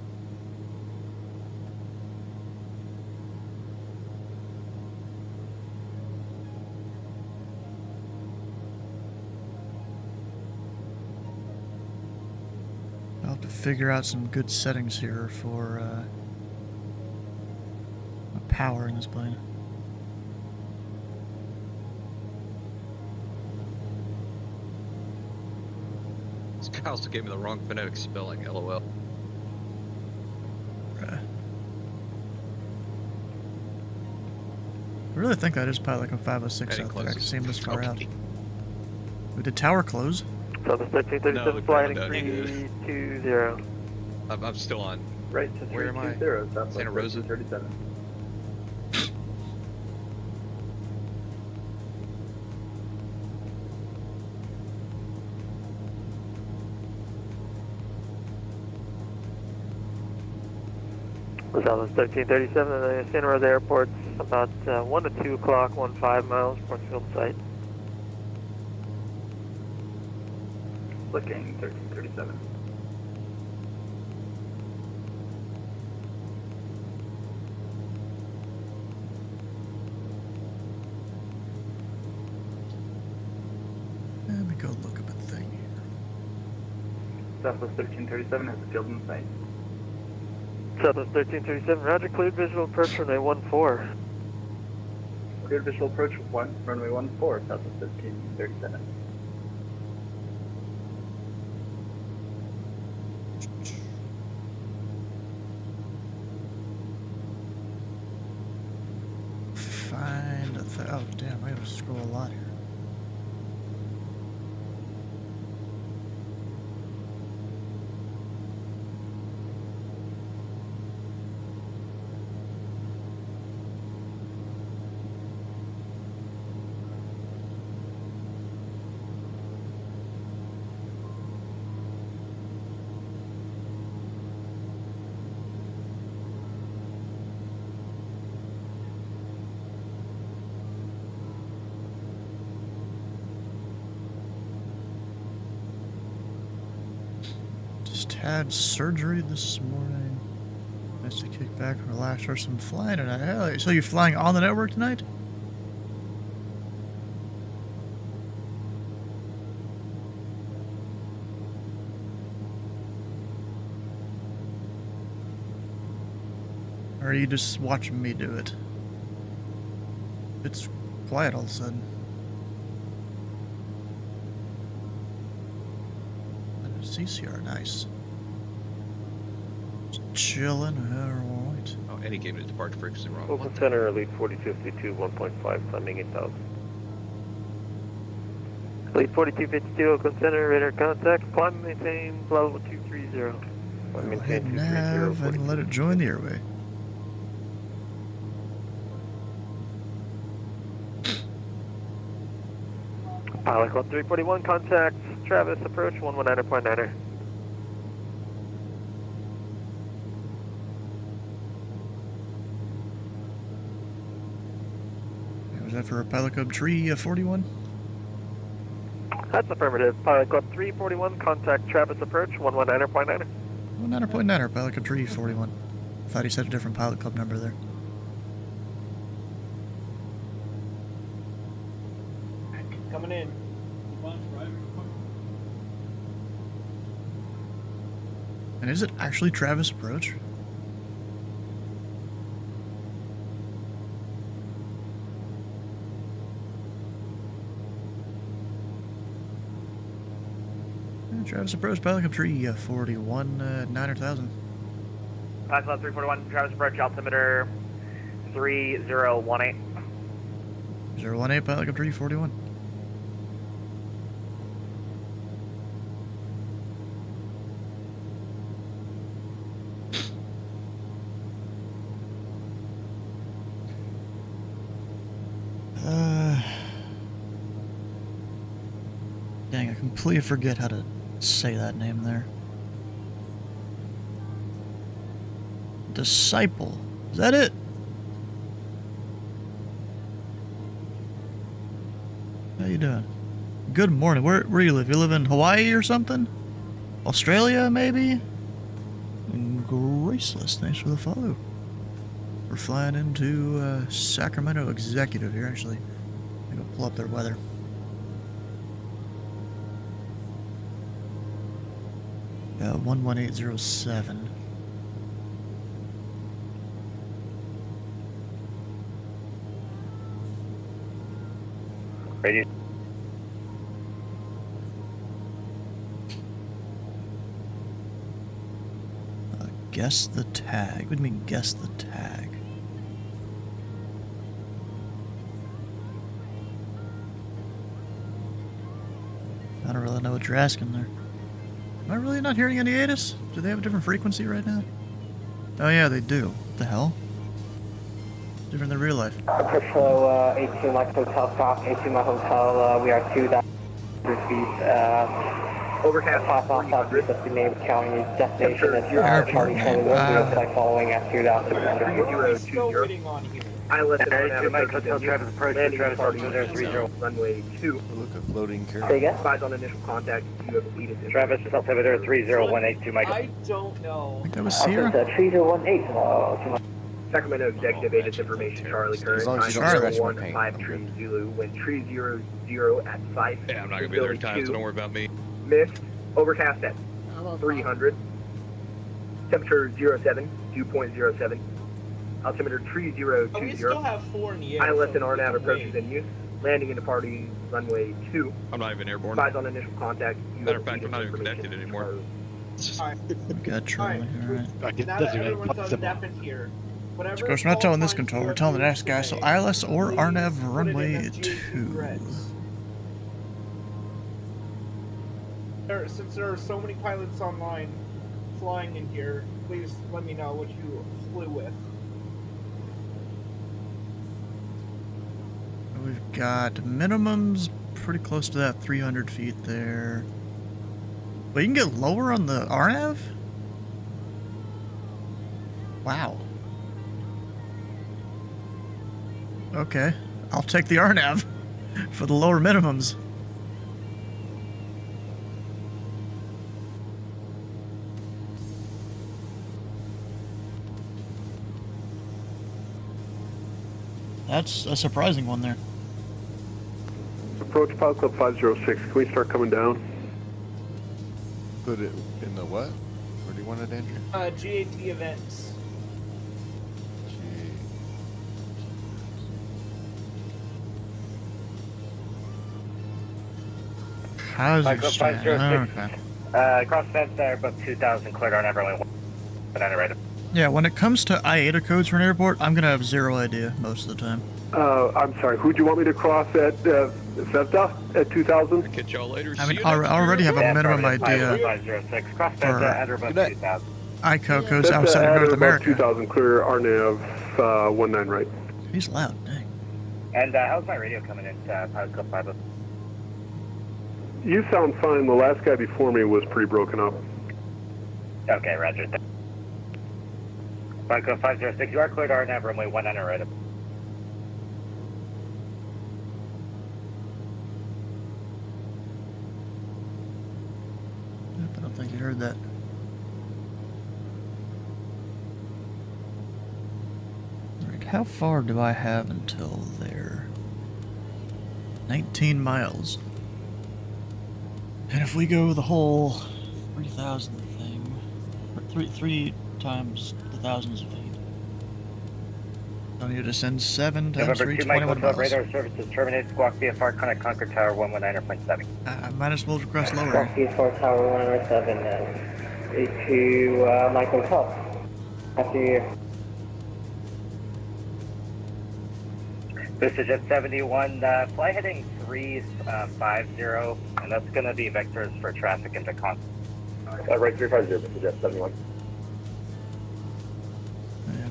I'll have to figure out some good settings here for power in this plane. This guy also gave me the wrong phonetic spelling, LOL. I really think that is probably like a 506 out there. I can see him this far out. Did the tower close? Southwest 1337 flying 320. I'm still on. Right to Where am I? 320, Southwest Santa Rosa? 37. Southwest 1337 at the Santa Rosa Airport's about 1 to 2 o'clock, 15 miles, Portsfield site. Looking 1337. Let me go look up a thing here. Southwest 1337 has a field in sight. Southwest 1337, roger, cleared visual approach runway 14. Cleared visual approach 1, runway 14, Southwest 1337. Find a oh damn, I gotta scroll a lot here. Had surgery this morning. Nice to kick back and relax for some flying tonight. Hell, so you're flying on the network tonight? Or are you just watching me do it? It's quiet all of a sudden. CCR, nice. Chilling, alright. Oh, and he gave me the departure frequency wrong. Open center, elite 4252, 1.5, climbing 8,000. Elite 4252, Oakland Center, radar contact, climb and maintain level 230. Go ahead and nav and let it join the airway. Pilot Club 341, contact Travis, approach 119.9er. Was that for a Pilot Club 341? That's affirmative. Pilot Club 341, contact Travis, approach 119.9er. 119.9er, Pilot Club 341. Thought he said a different Pilot Club number there. coming in. And is it actually Travis Approach? Travis Approach, pilot up tree 41, 900,000. Pilot Club 341, Travis Approach, altimeter 3018. 018, pilot up tree 41. Dang, I completely forget how to say that name there. Disciple. Is that it? How you doing? Good morning. Where you live? You live in Hawaii or something? Australia, maybe? Graceless. Thanks for the follow. We're flying into Sacramento Executive here, actually. I'm gonna pull up their weather. Yeah, 11807. Radio. Guess the tag. What do you mean, guess the tag? I don't really know what you're asking there. Am I really not hearing any ATIS? Do they have a different frequency right now? Oh yeah, they do. What the hell? Different than real life. Approach 82 Mike Hotel, stop, 82 Mike Hotel, we are 2,000 feet, overcast pass off southeast of the name county destination is Airport name. flight following at 2,000. Still waiting on here. Pilot Mike Hotel, Travis Approach, Travis altimeter 30, runway 2. Look, a floating curve. Say again? Advise on initial contact. You have lead it. Travis altimeter 3018 Mike. I don't know. I think that was Sierra. 3018, Sacramento Executive Agent Information, Charlie Curran. As long as you don't scratch my paint. 5 Tree Zulu, when tree 00 at 5. Yeah, I'm not gonna be there in time, so don't worry about me. Mist, overcast at 300. Temperature 07, 2.07. Altimeter 3020. Oh, we still have 4 in the air. Pilot and so RNAV approaches in use. Landing into party runway 2. I'm not even airborne. Advise on initial contact. Matter of fact, I'm not even connected anymore. Got Charlie, alright. Now that everyone's on deaf in here, Of course, we're not telling this control, we're telling the next guy. So ILS or RNAV runway 2. Since there are so many pilots online flying in here, please let me know what you flew with. We've got minimums pretty close to that 300 feet there. But you can get lower on the RNAV? Wow. Okay, I'll take the RNAV for the lower minimums. That's a surprising one there. Approach Pilot Club 506. Can we start coming down? Put it in the what? Where do you want it, Andrew? GAT events. How's Pilot Club it? 506. Okay. Cross fence there, above 2,000, cleared on everyone. Banana right. Yeah, when it comes to IATA codes for an airport, I'm gonna have zero idea most of the time. I'm sorry, who'd you want me to cross at Vevta at 2000? Catch y'all later. I mean, I already have a minimum idea 506. Cross fence at above 2,000. ICOCOs outside of North America. 2000, clear RNAV 19 right. He's loud, dang. And how's my radio coming in, Pilot Club 506? You sound fine. The last guy before me was pretty broken up. Okay, roger. Pilot Club 506, you are cleared RNAV runway 19 right. I don't think you heard that. Alright, how far do I have until there? 19 miles. And if we go the whole 3,000 thing, three times the thousands of feet, I need to send 7 times November 3, 2, Michael 21 miles. radar services terminated. Squawk VFR, connect Concord Tower 119.7. Might as well request lower. Squawk VFR Tower 107, A2 Michael Top. After you. This is Jet 71, fly heading 350, and that's going to be vectors for traffic into Concord. Right 350, this is Jet 71.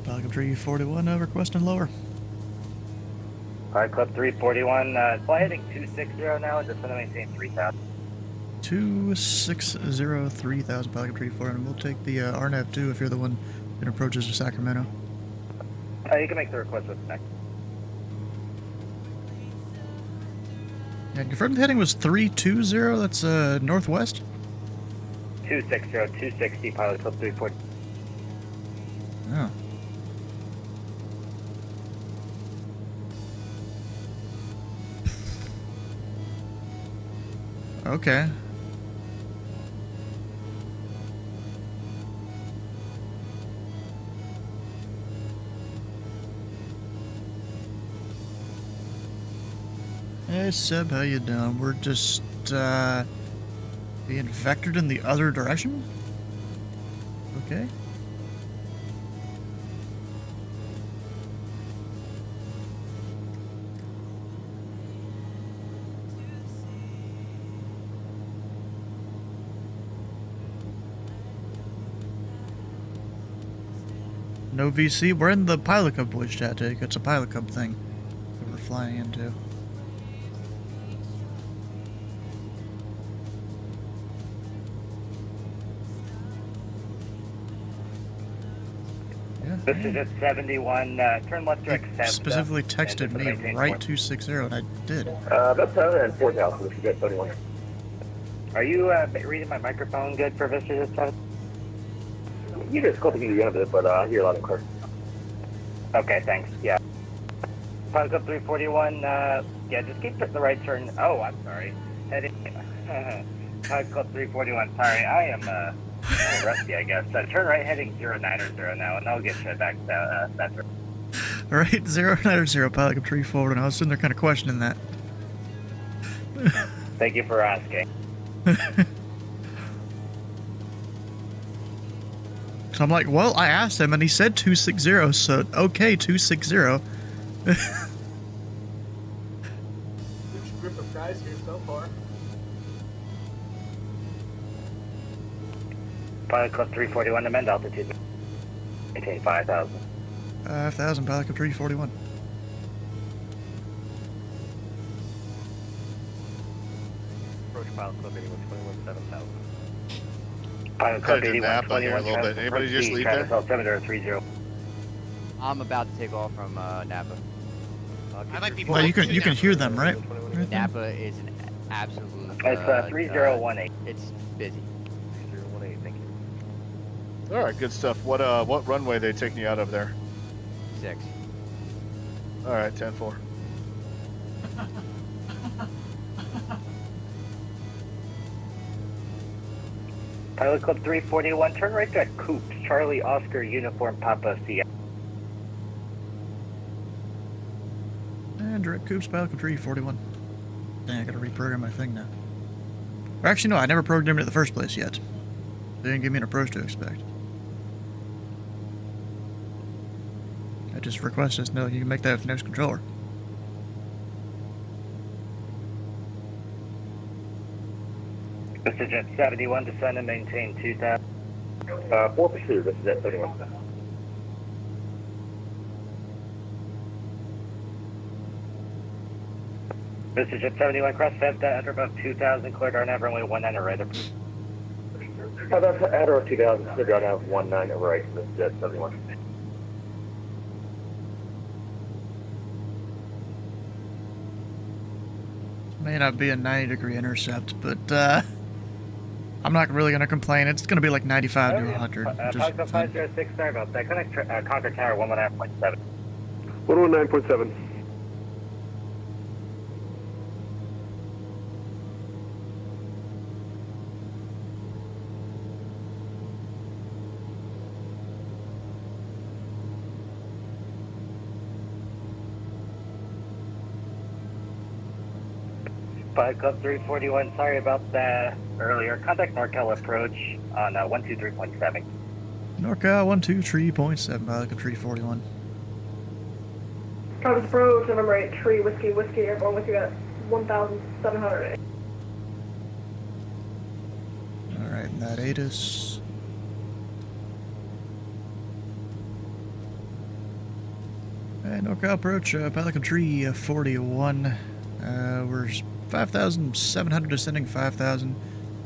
Pelican 341, requesting lower. Alright, Club 341, fly heading 260 now, just going to maintain 3,000. 260, 3,000 Pelican 341, and we'll take the RNAV 2 if you're the one that approaches to Sacramento. You can make the request with next. Yeah, confirmed the heading was 320, that's northwest? 260, 260, Pilot Club 340. Oh. Okay. Hey Seb, how you doing? We're just being vectored in the other direction? Okay. No VC. We're in the Pilot Cub voice chat, Jake. It's a Pilot Cub thing that we're flying into. This is at 71, turn left to accept. Specifically texted me right 260, and I did. That's 4,000, this is Jet 71. Are you reading my microphone good for Vista this time? You just call the end of it, but I hear a lot of clear. Okay, thanks. Yeah. Pilot Club 341, yeah, just keep the right turn. Oh, I'm sorry. Heading. Pilot Club 341, sorry, I am rusty, I guess. Turn right heading 090 now, and I'll get you back to that turn. Alright, 090, Pilot Cub 340, and I was sitting there kind of questioning that. Thank you for asking. So I'm like, well, I asked him, and he said 260, so okay, 260. Huge group of guys here so far. Pilot Club 341, amend altitude. Maintain 5,000. 5,000, Pilot Cub 341. Approach Pilot Club 8121, 7,000. Pilot Club 8121, 21. Anybody just leave there? 7030. I'm about to take off from Napa. I might be. Well, you can hear them, right? Napa is an absolute. It's 3018. It's busy. 3018, thank you. All right, good stuff. What runway are they taking you out of there? 6. All right, 10-4. Pilot Club 341, turn right to Coops, Charlie Oscar Uniform Papa Sierra. And direct Coops, Pilot Cub 341. Dang, I gotta reprogram my thing now. Or actually, no, I never programmed it in the first place yet. They didn't give me an approach to expect. I just requested this. No, you can make that with the next controller. This is Jet 71, descend and maintain 2,000. 4 pursuit, this is Jet 71. This is Jet 71, cross fed, enter above 2,000, cleared our nav, runway 19 right. That's Adder 2000, cleared our nav 19 right, this is Jet 71. May not be a 90-degree intercept, but I'm not really going to complain. It's going to be like 95 to 100. Pilot Club 506, sorry about that. Connect Concord Tower 119.7. 119.7. 5 Club 341, sorry about that earlier. Contact Norcal approach on 123.7. Norcal 123.7, Pilot Club 341. Travis approach, November 8, Tree, Whiskey, everyone with you at 1,700. Alright, and that ATIS. And Norcal approach, Pelican Tree 41. We're 5,700 descending 5,000.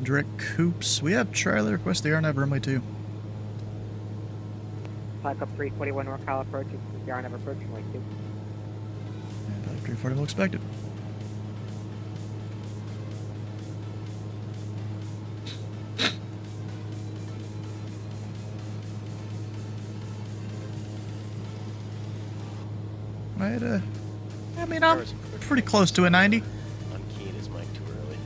Direct coops. We have Charlie request the RNAV runway 2. Flight up 341 Norcal approach, the RNAV approaching way 2. And Pelican 340 will expect it. I mean, I'm pretty close to a 90. Unkeyed is mic too early.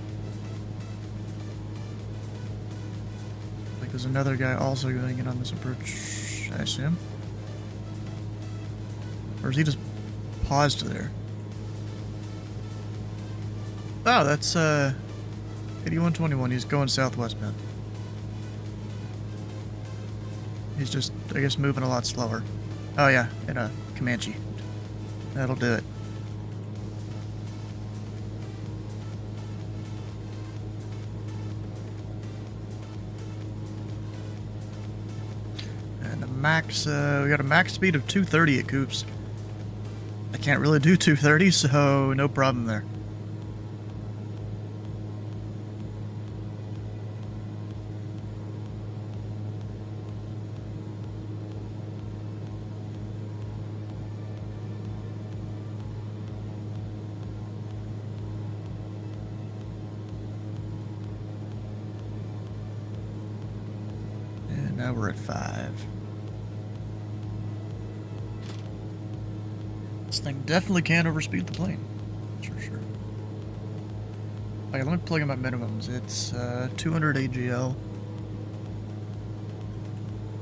Like there's another guy also going in on this approach, I assume. Or is he just paused there? Oh, that's 8121. He's going southwestbound. He's just, I guess, moving a lot slower. Oh yeah, in a Comanche. That'll do it. And the max, we got a max speed of 230 at Coops. I can't really do 230, so no problem there. Now we're at 5. This thing definitely can overspeed the plane. That's for sure. Okay, let me plug in my minimums. It's 200 AGL.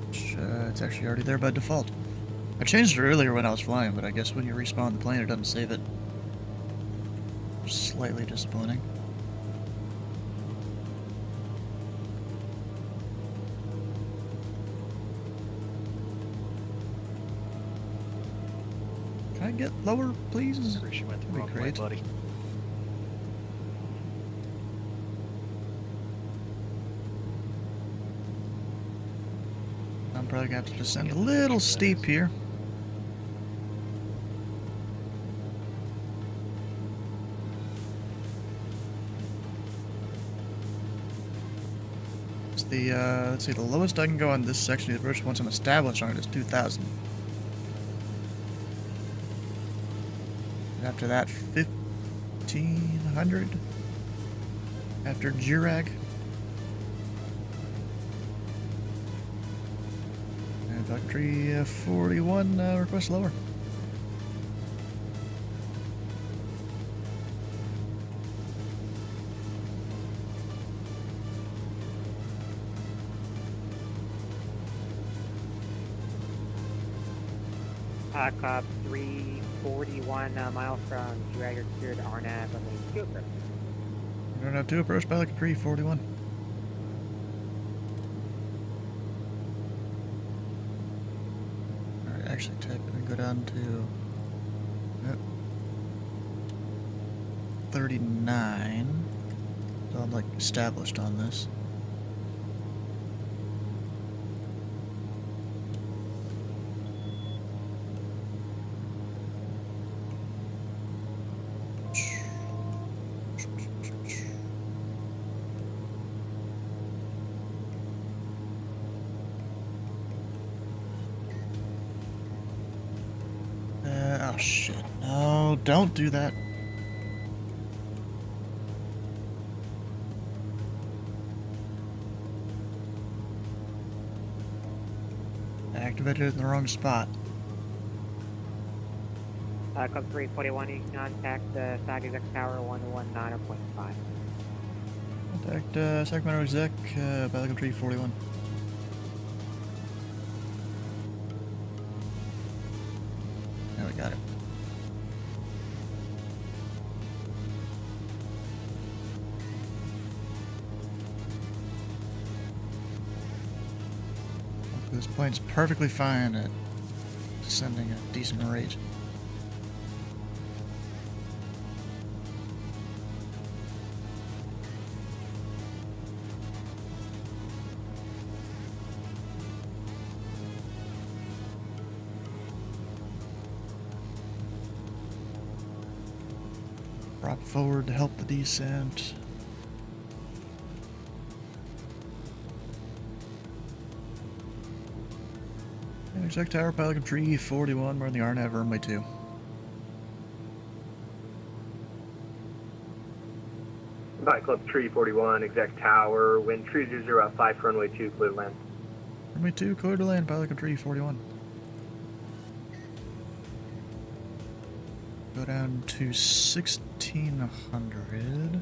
Which, it's actually already there by default. I changed it earlier when I was flying, but I guess when you respawn the plane it doesn't save it. Slightly disappointing. Can I get lower, please? She went the That'd wrong be way, great. buddy. I'm probably gonna have to descend a little steep here. It's the let's see, the lowest I can go on this section of the approach once I'm established on it is 2,000. And after that, 1,500. After Jirag. And Factory 41 request lower. Club 341 miles from Dragger cleared RNAV on the 2 approach. We don't have 2 approach by like a 341. Alright, actually type and go down to 39. So I'm like established on this. Oh shit. No, don't do that. I activated it in the wrong spot. Club 341, you can contact SAG Exec Tower 119.5. Contact Sacramento Exec, Pelican 341. There we got it. This plane's perfectly fine at descending at a decent rate. Drop forward to help the descent. Exec tower, pilot tree 41, we're in the RNAV runway 2. By Club Tree 41, exec tower, wind 3005 for runway 2, clear to land. Runway 2, clear to land, pilot tree 41. Go down to 1600.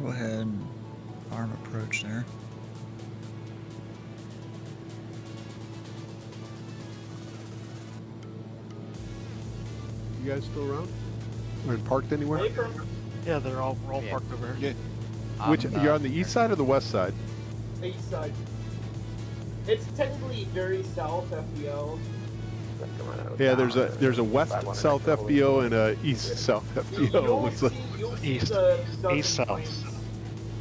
Go ahead and arm approach there. You guys still around? Or parked anywhere? Yeah, we're all parked over here. Yeah. Which you're on the east side or the west side? East side. It's technically very south FBO. Yeah, there's a west south FBO and a east south FBO. Looks like East south.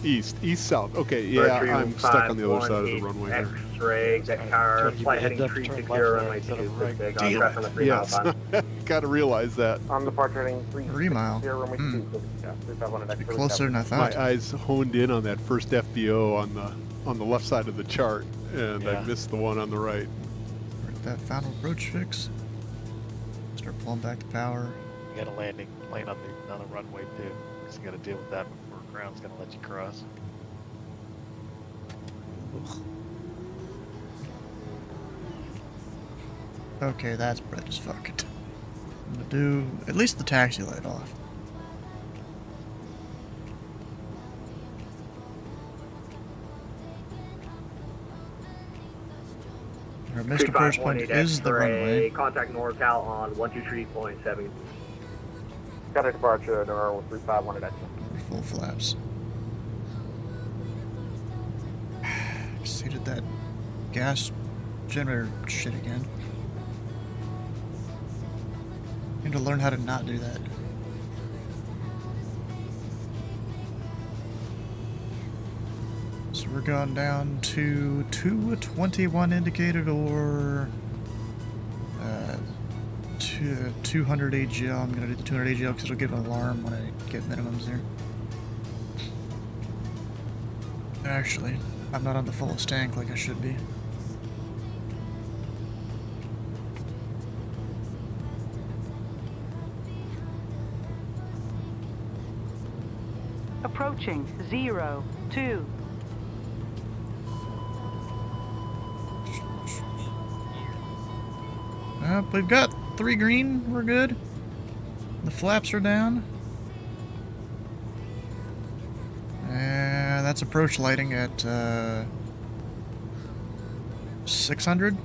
East south. Okay, yeah, I'm stuck on the other side of the runway here. X-ray, exec tower, flight heading 360, runway 26, on track on the 3 mile Yes, time. gotta realize that. On departure heading 3 mile. runway 2, yeah, 351 X. Closer than I thought. My eyes honed in on that first FBO on the left side of the chart, and I missed the one on the right. Right, that final approach fix. Start pulling back the power. You got a landing plane on the runway too, because you got to deal with that before ground's gonna let you cross. Okay, that's bright as fuck. I'm gonna do at least the taxi light off. Our missed approach point is the runway. Contact Norcal on 123.7. Got a departure at Nirvana 351 at exit. Full flaps. Exceeded that gas generator shit again. Need to learn how to not do that. So we're going down to 221 indicated or 200 AGL. I'm gonna do the 200 AGL because it'll give an alarm when I get minimums there. Actually, I'm not on the fullest tank like I should be. Approaching 02. We've got 3 green, we're good. The flaps are down. And that's approach lighting at 600.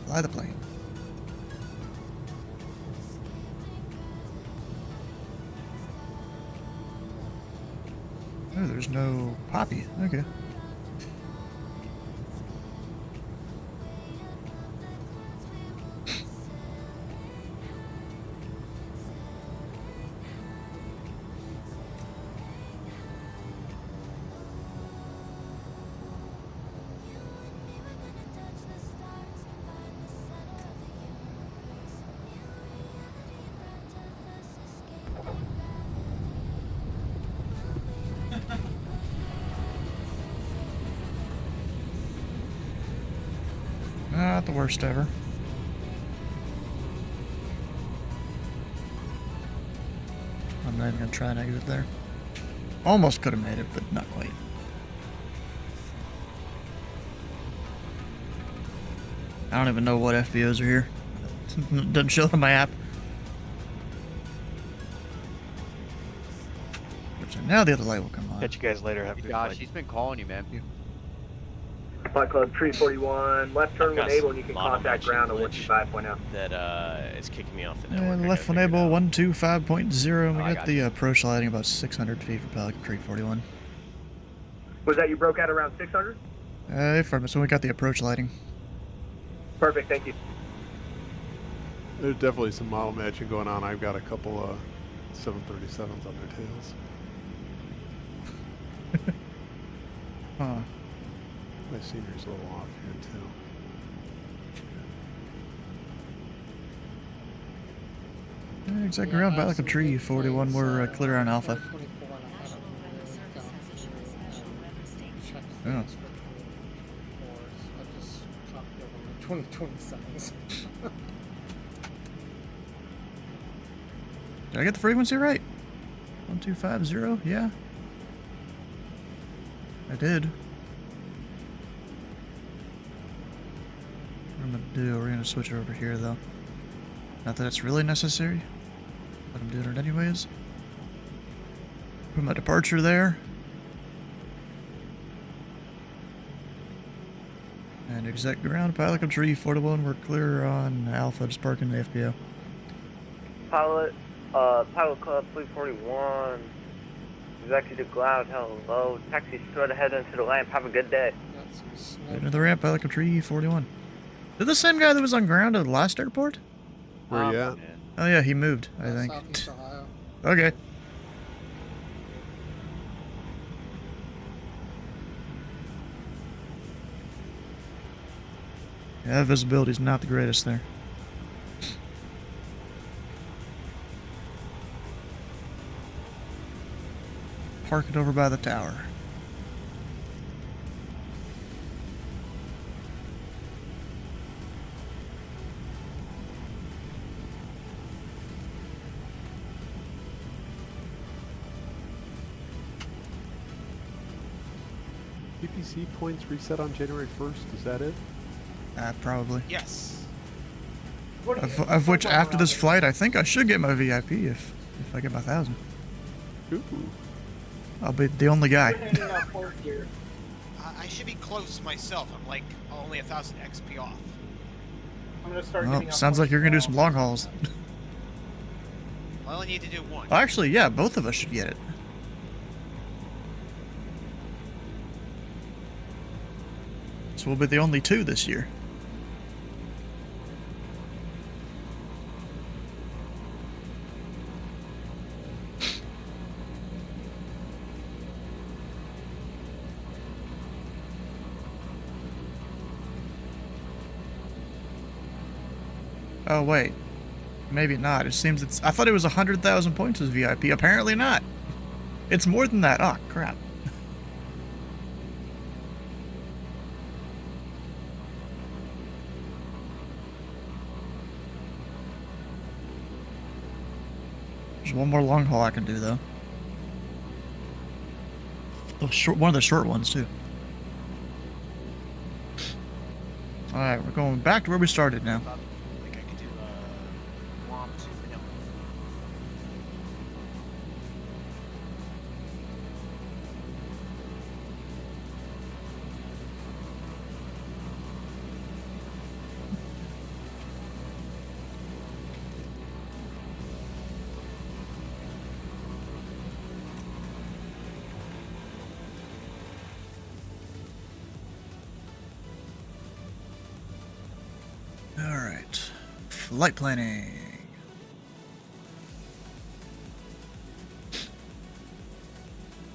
Fly the plane. Oh, there's no poppy. Okay. not the worst ever. I'm not even gonna try and exit there. Almost could have made it, but not quite. I don't even know what FBOs are here. Doesn't show it on my app. Which now the other light will come on. Catch you guys later. Have a good Josh, flight. he's been calling you, man. Flight Club 341, left turn when able, and you can contact ground at 125.0. That is kicking me off the Yeah, network. left enable 125.0, and we got the approach lighting about 600 feet for Pelican 341. Was that you broke out around 600? So we got the approach lighting. Perfect, thank you. There's definitely some model matching going on. I've got a couple of 737s on their tails. Huh. My scenery's a little off here too. Exact ground, Pelican 341, we're clear on Alpha. Yeah. 2020 seconds. Did I get the frequency right? 1250, yeah. I did. What I'm gonna do, we're gonna switch over here though. Not that it's really necessary, but I'm doing it anyways. Put my departure there. And exec ground, Pelican 341, we're clear on Alpha, just parking the FBO. Pilot Club 341, executive ground, hello, taxi straight ahead into the ramp, have a good day. Into the ramp, Pelican 341. Is it the same guy that was on ground at the last airport? Where you at? Oh yeah, he moved, I think. Southeast Ohio. Okay. Yeah, visibility's not the greatest there. Park it over by the tower. PPC points reset on January 1st, is that it? Probably. Yes. Of which, after this flight, I think I should get my VIP if I get my 1,000. Ooh. I'll be the only guy. I should be close myself. I'm like only 1,000 XP off. I'm gonna start Well, sounds like you're gonna do some long hauls. I only need to do one. Actually, yeah, both of us should get it. So we'll be the only two this year. Oh wait, maybe not. It seems I thought it was 100,000 points as VIP. Apparently not. It's more than that. Oh crap. There's one more long haul I can do though. One of the short ones too. All right, we're going back to where we started now. Like I could do Guam to Manila. Alright. Flight planning.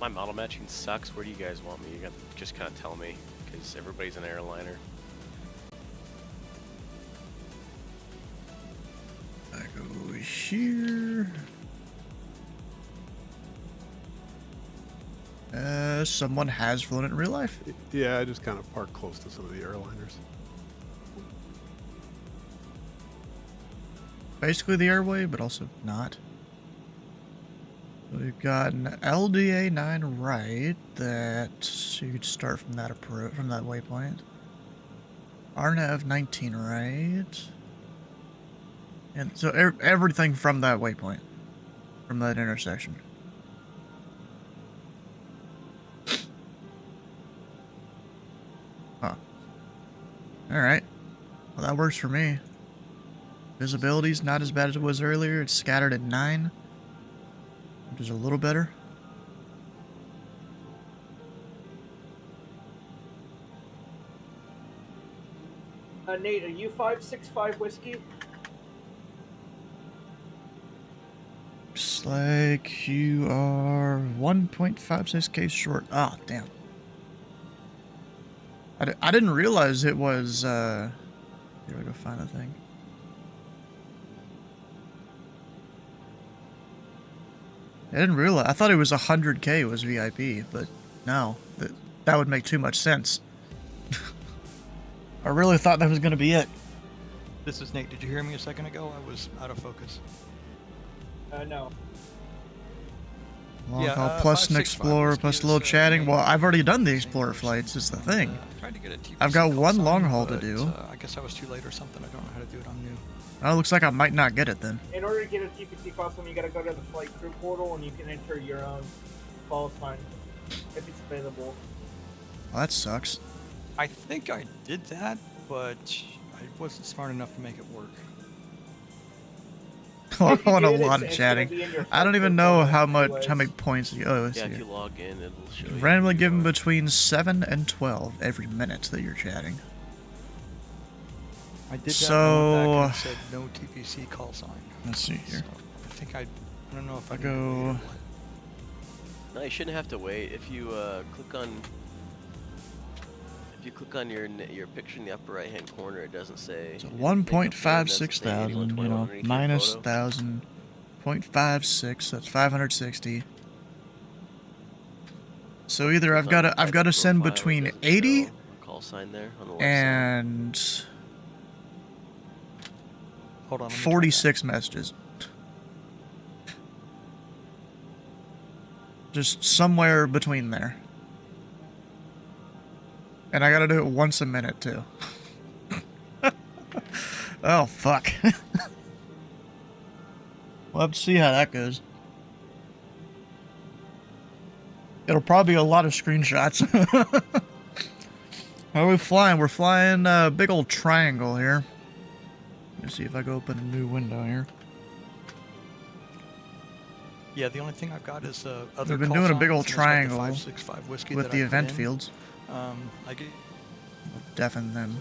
My model matching sucks. Where do you guys want me? You got to just kind of tell me, because everybody's an airliner. I go here. Someone has flown it in real life. Yeah, I just kind of park close to some of the airliners. basically the airway, but also not. We've got an LDA 9 right that you could start from that from that waypoint. RNAV 19 right. And so everything from that waypoint, from that intersection. Huh. Alright. Well, that works for me. Visibility's not as bad as it was earlier. It's scattered at 9, which is a little better. Nate, are you 565 whiskey? Looks like you are 1.56k short. Ah, damn. I didn't realize it was, here we go find the thing. I didn't realize, I thought it was 100k was VIP, but no, that would make too much sense. I really thought that was going to be it. This is Nate. Did you hear me a second ago? I was out of focus. No. Long haul plus an Explorer plus a little chatting. Well, I've already done the Explorer flights, is the thing. I've got one long haul to do. I guess I was too late or something. I don't know how to do it. I'm new. Oh, looks like I might not get it then. In order to get a TPC call sign, you gotta go to the flight crew portal and you can enter your own call sign if it's available. Well, that sucks. I think I did that, but I wasn't smart enough to make it work. I want a lot of chatting. I don't even know how many points. Oh, let's see. If you log in, it'll show you. Randomly given between 7 and 12 every minute that you're chatting. I did that so, back and it said no TPC call sign. Let's see here. So I think I don't know if I go. No, you shouldn't have to wait. If you click on your picture in the upper right hand corner, it doesn't say. So 1.56 thousand, you know, minus 1,000, 0.56. That's 560. So either I've got to send between 80 call sign there on the left and side. Hold on, 46 messages. Just somewhere between there. And I gotta do it once a minute, too. Oh, fuck. We'll have to see how that goes. It'll probably be a lot of screenshots. How are we flying? We're flying a big old triangle here. Let's see if I go open a new window here. Yeah, the only thing I've got is other. We've been doing a big old triangle like the 565 whiskey with that the I event put in. fields. I get. We'll deafen them.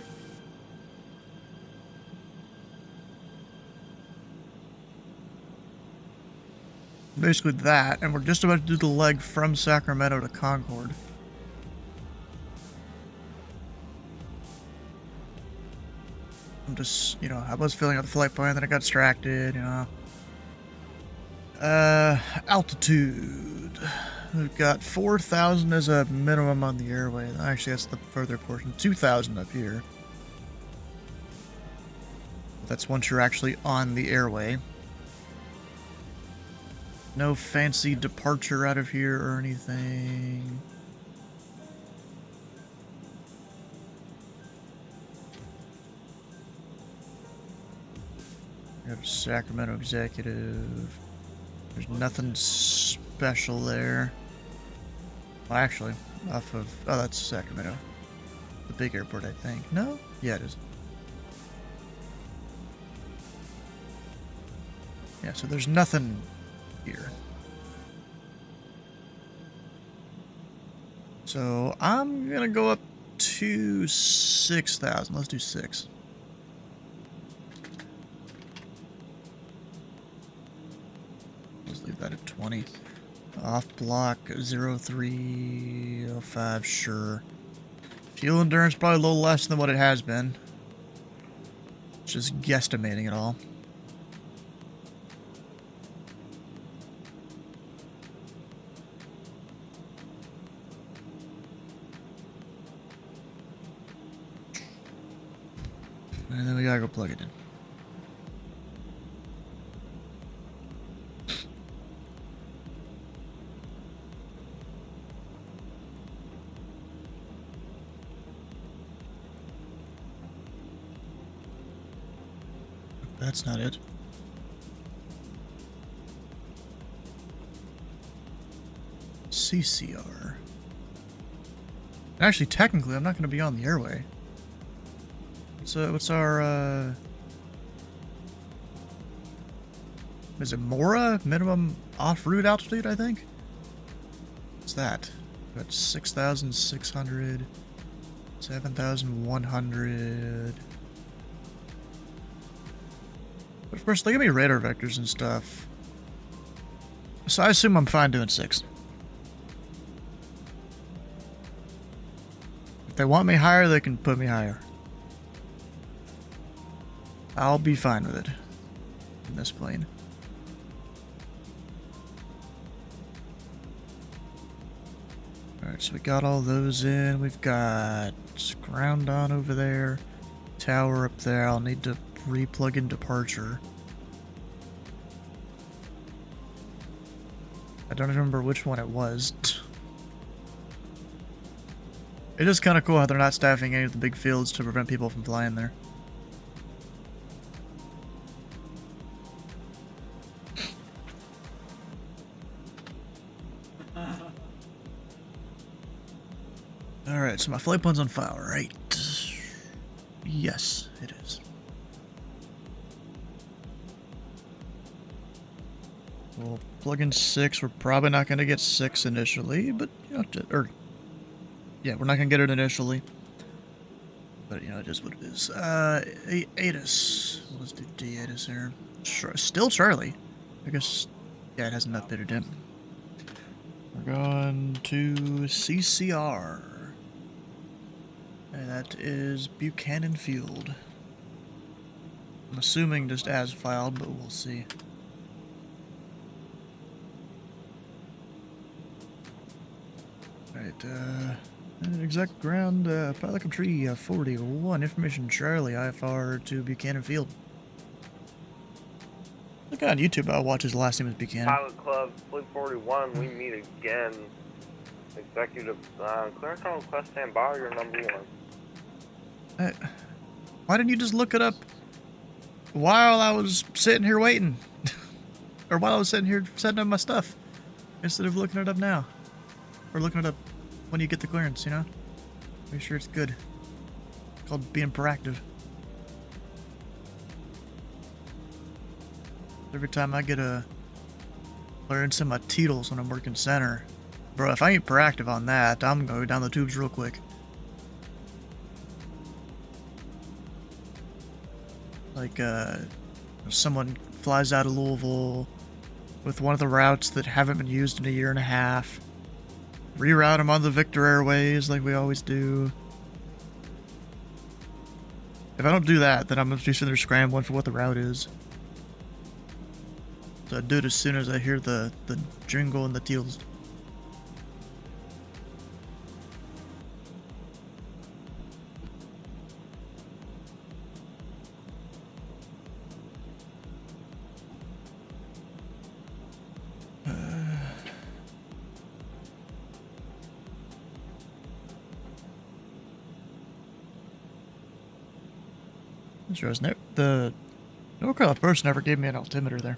Basically that, and we're just about to do the leg from Sacramento to Concord. I'm just, you know, I was filling out the flight plan, then I got distracted, you know. Altitude. We've got 4,000 as a minimum on the airway. Actually, that's the further portion. 2,000 up here. That's once you're actually on the airway. No fancy departure out of here or anything. We have Sacramento Executive. There's nothing special there. Well, actually, off of... Oh, that's Sacramento. The big airport, I think. No? Yeah, it is. Yeah, so there's nothing here. So I'm gonna go up to 6,000. Let's do 6. Let's leave that at 20. Off block 0305, sure. Fuel endurance probably a little less than what it has been. Just guesstimating it all. And then we gotta go plug it in. that's not it. CCR. Actually, technically, I'm not going to be on the airway. What's our, is it Mora? Minimum off-route altitude, I think? What's that? Got 6,600, 7,100. But of course, they give me radar vectors and stuff. So I assume I'm fine doing 6. If they want me higher, they can put me higher. I'll be fine with it in this plane. Alright, so we got all those in. We've got ground on over there. Tower up there. I'll need to re-plug in departure. I don't remember which one it was. It is kind of cool how they're not staffing any of the big fields to prevent people from flying there. Alright, so my flight plan's on file, right? Yes, it is. We'll plug in 6. We're probably not going to get 6 initially, but, you know, yeah, we're not going to get it initially. But, you know, it is what it is. ATIS. Let's do D-ATIS here. Still Charlie. I guess, yeah, it hasn't updated yet. We're going to CCR. And that is Buchanan Field. I'm assuming just as filed, but we'll see. Alright, exact ground, pilot tree 41, information Charlie, IFR to Buchanan Field. Look on YouTube, I'll watch his last name is Buchanan. Pilot Club, Fleet 41, we meet again. Executive, clearance on request stand by, you're number 1. Why didn't you just look it up while I was sitting here waiting? Or while I was sitting here setting up my stuff? Instead of looking it up now. Or looking it up when you get the clearance, you know? Make sure it's good. It's called being proactive. Every time I get a clearance in my Teetles when I'm working center, bro, if I ain't proactive on that, I'm gonna go down the tubes real quick. Like, someone flies out of Louisville with one of the routes that haven't been used in a year and a half. Reroute them on the Victor Airways like we always do. If I don't do that, then I'm going to be sitting there scrambling for what the route is. So I do it as soon as I hear the jingle and the teals. The Norcal person never gave me an altimeter there.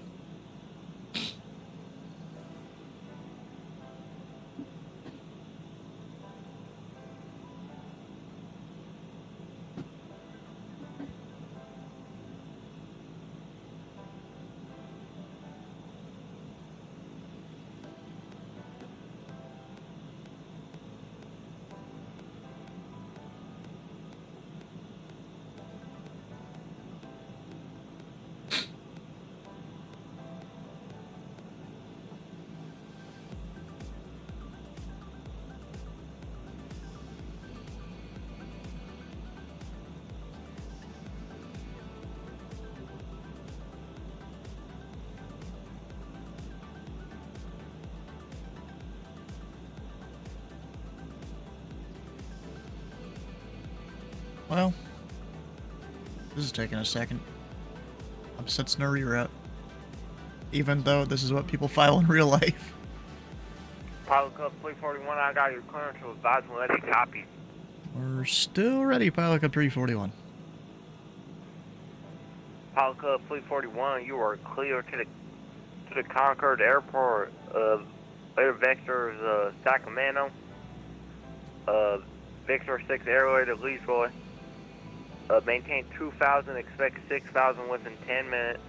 Well, this is taking a second. I'm sensing a reroute. Even though this is what people file in real life. Pilot Club 341, I got your clearance to advise and ready, copy. We're still ready, Pilot Cup 341. Pilot Club Fleet 41, you are clear to the Concord Airport. Later vectors, Sacramento. Victor 6 airway to Leroy. Maintain 2,000, expect 6,000 within 10 minutes.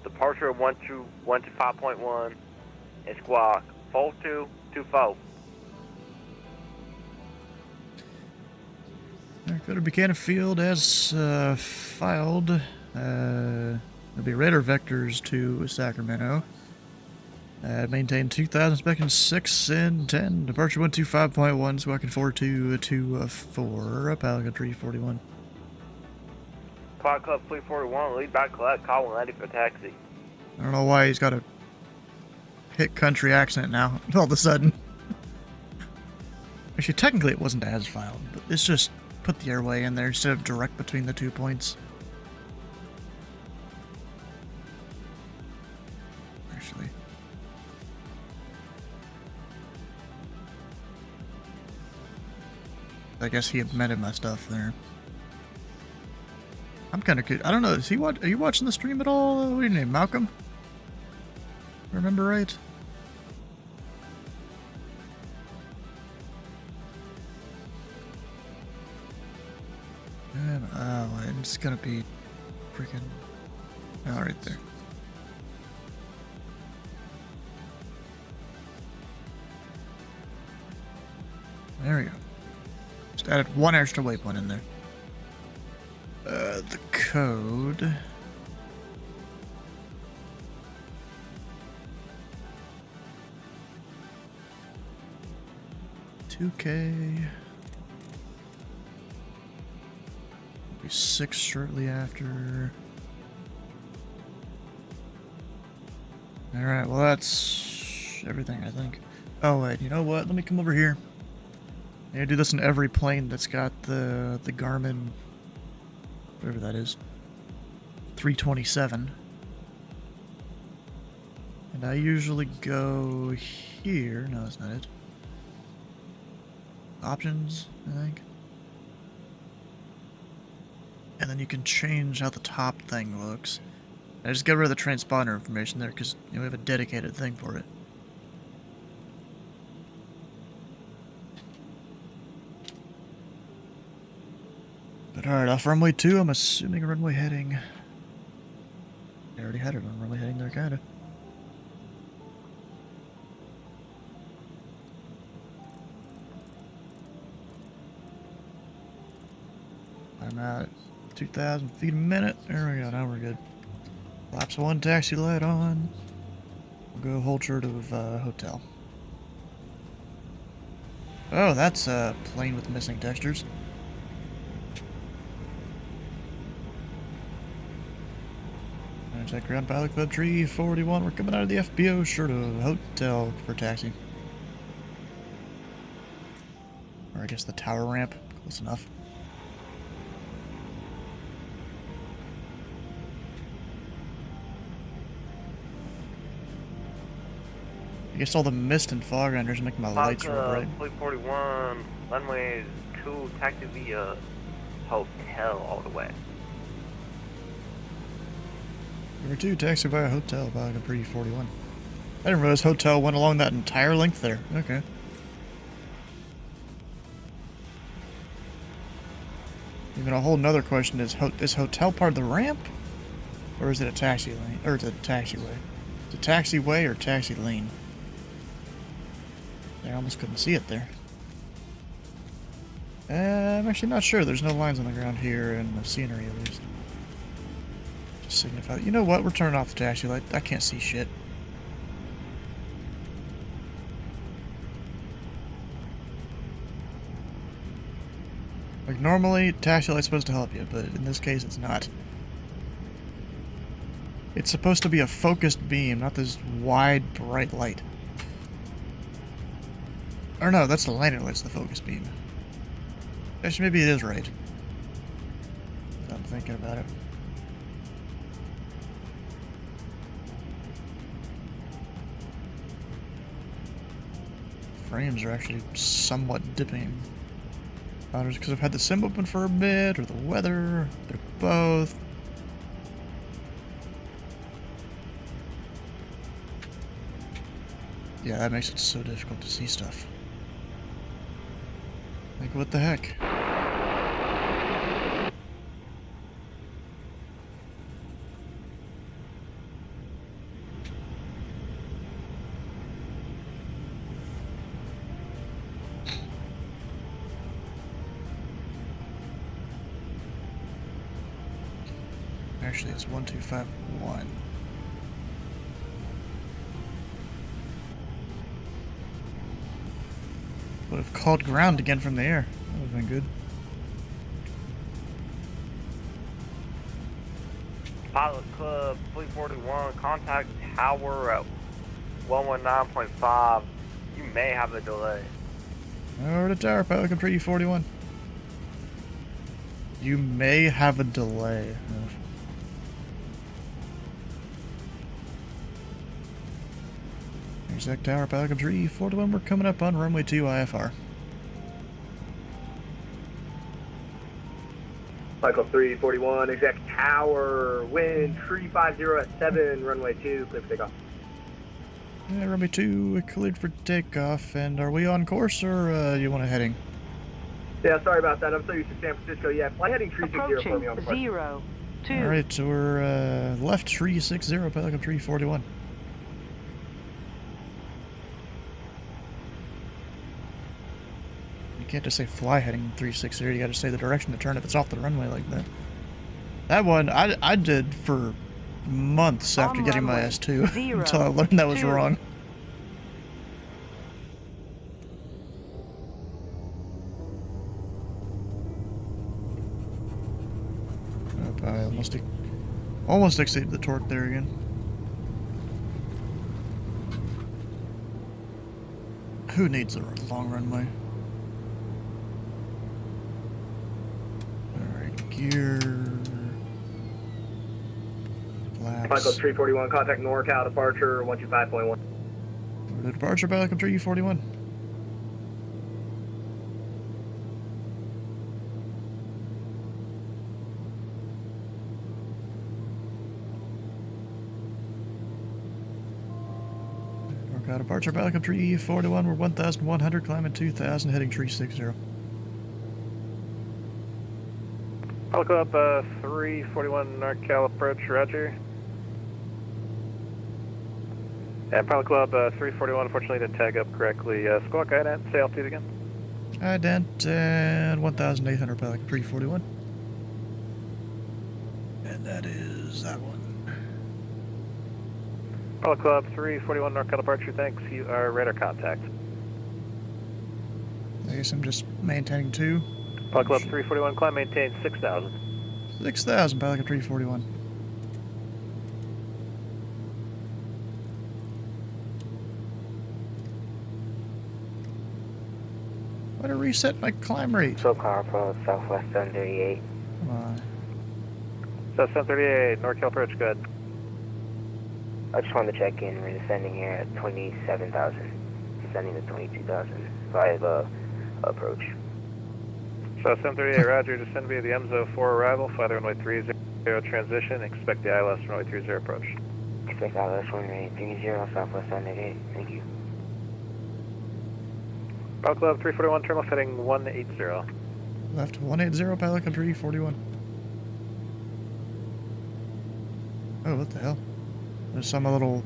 Departure 125.1 and squawk 4224. Go to Buchanan Field as filed. There'll be radar vectors to Sacramento. Maintain 2,000, expecting 6 and 10. Departure 125.1, squawking 4224. Pilot 341. Pilot Club Fleet 41, lead back collect, call when ready for taxi. I don't know why he's got a hit country accent now, all of a sudden. Actually, technically it wasn't as filed, but it's just put the airway in there instead of direct between the 2 points. Actually. I guess he amended my stuff there. I'm kind of curious. I don't know. Are you watching the stream at all? What are your name? Malcolm? Remember right? It's gonna be freaking. Oh, right there. There we go. Just added one extra waypoint in there. The code. $2K. Be 6 shortly after. Alright, well that's everything, I think. Oh wait, you know what? Let me come over here. I do this in every plane that's got the Garmin, whatever that is, 327. And I usually go here. No, that's not it. Options, I think. And then you can change how the top thing looks. I just get rid of the transponder information there because we have a dedicated thing for it. But alright, off runway 2, I'm assuming runway heading. I already had it on runway heading there, kinda. I'm at 2,000 feet a minute. There we go, now we're good. Flaps 1, taxi light on. We'll go hold short of hotel. Oh, that's a plane with missing textures. Check ground pilot club 341. We're coming out of the FBO short of hotel for taxi. Or I guess the tower ramp. Close enough. I guess all the mist and fog renders make my lights real bright. Fleet 41, runway 2, taxi via hotel all the way. Number 2, taxi via hotel, by Capri 41. I didn't realize hotel went along that entire length there. Okay. Even a whole nother question is hotel part of the ramp? Or is it a taxi lane? Or is it a taxiway? Is it a taxiway or taxi lane? I almost couldn't see it there. I'm actually not sure. There's no lines on the ground here in the scenery at least. Just signify. You know what? We're turning off the taxi light. I can't see shit. Like normally, taxi light's supposed to help you, but in this case, it's not. It's supposed to be a focused beam, not this wide, bright light. Or no, that's the landing light's the focus beam. Actually, maybe it is right. I'm thinking about it. Frames are actually somewhat dipping. Just because I've had the sim open for a bit, or the weather, or both. Yeah, that makes it so difficult to see stuff. Like, what the heck? Actually, it's 1251. Would have called ground again from the air. That would have been good. Pilot Club 341, contact tower at 119.5. You may have a delay. Over to tower, pilot Club 341. You may have a delay. Exact tower, pilot Club 341. We're coming up on runway 2 IFR. Michael 341, exact tower, wind 350 at 7, runway 2, clear for takeoff. Yeah, runway 2 cleared for takeoff, and are we on course, or you want a heading? Yeah, sorry about that, I'm so used to San Francisco. Yeah, fly heading 360 for me on the front. 0, 2. Alright, so we're left 360, pilot Club 341. You can't just say fly heading 360, you gotta say the direction to turn if it's off the runway like that. That one, I did for months after getting my S2, until I learned that was wrong. Oh, I almost exceeded the torque there again. Who needs a long runway? Alright, gear... Flaps. Michael 341, contact Norcal, departure 125.1. The departure, pilot Club 341. Norcal departure, pilot Club 341. We're 1,100, climbing 2,000, heading 360. Pilot Club 341 Norcal approach, roger. And Pilot Club 341, unfortunately didn't tag up correctly. Squawk ident, say altitude again. Ident and 1,800, pilot Club 341. And that is that one. Pilot Club 341 Norcal departure, thanks. You are radar contact. I guess I'm just maintaining 2. Pilot Club 341, climb maintain 6,000. 6,000, pilot Club 341. Why to reset my climb rate? So car approach, southwest 738. Come on. South 738, Norcal approach, good. I just wanted to check in. We're descending here at 27,000. Descending to 22,000 via the approach. South 738, roger. Descend via the MZO 4 arrival. Fly the runway 30 transition. Expect the ILS runway 30 approach. Expect ILS runway 30, southwest 738. Thank you. Pilot Club 341, terminal heading 180. Left 180, pilot Club 341. Oh, what the hell? There's some little,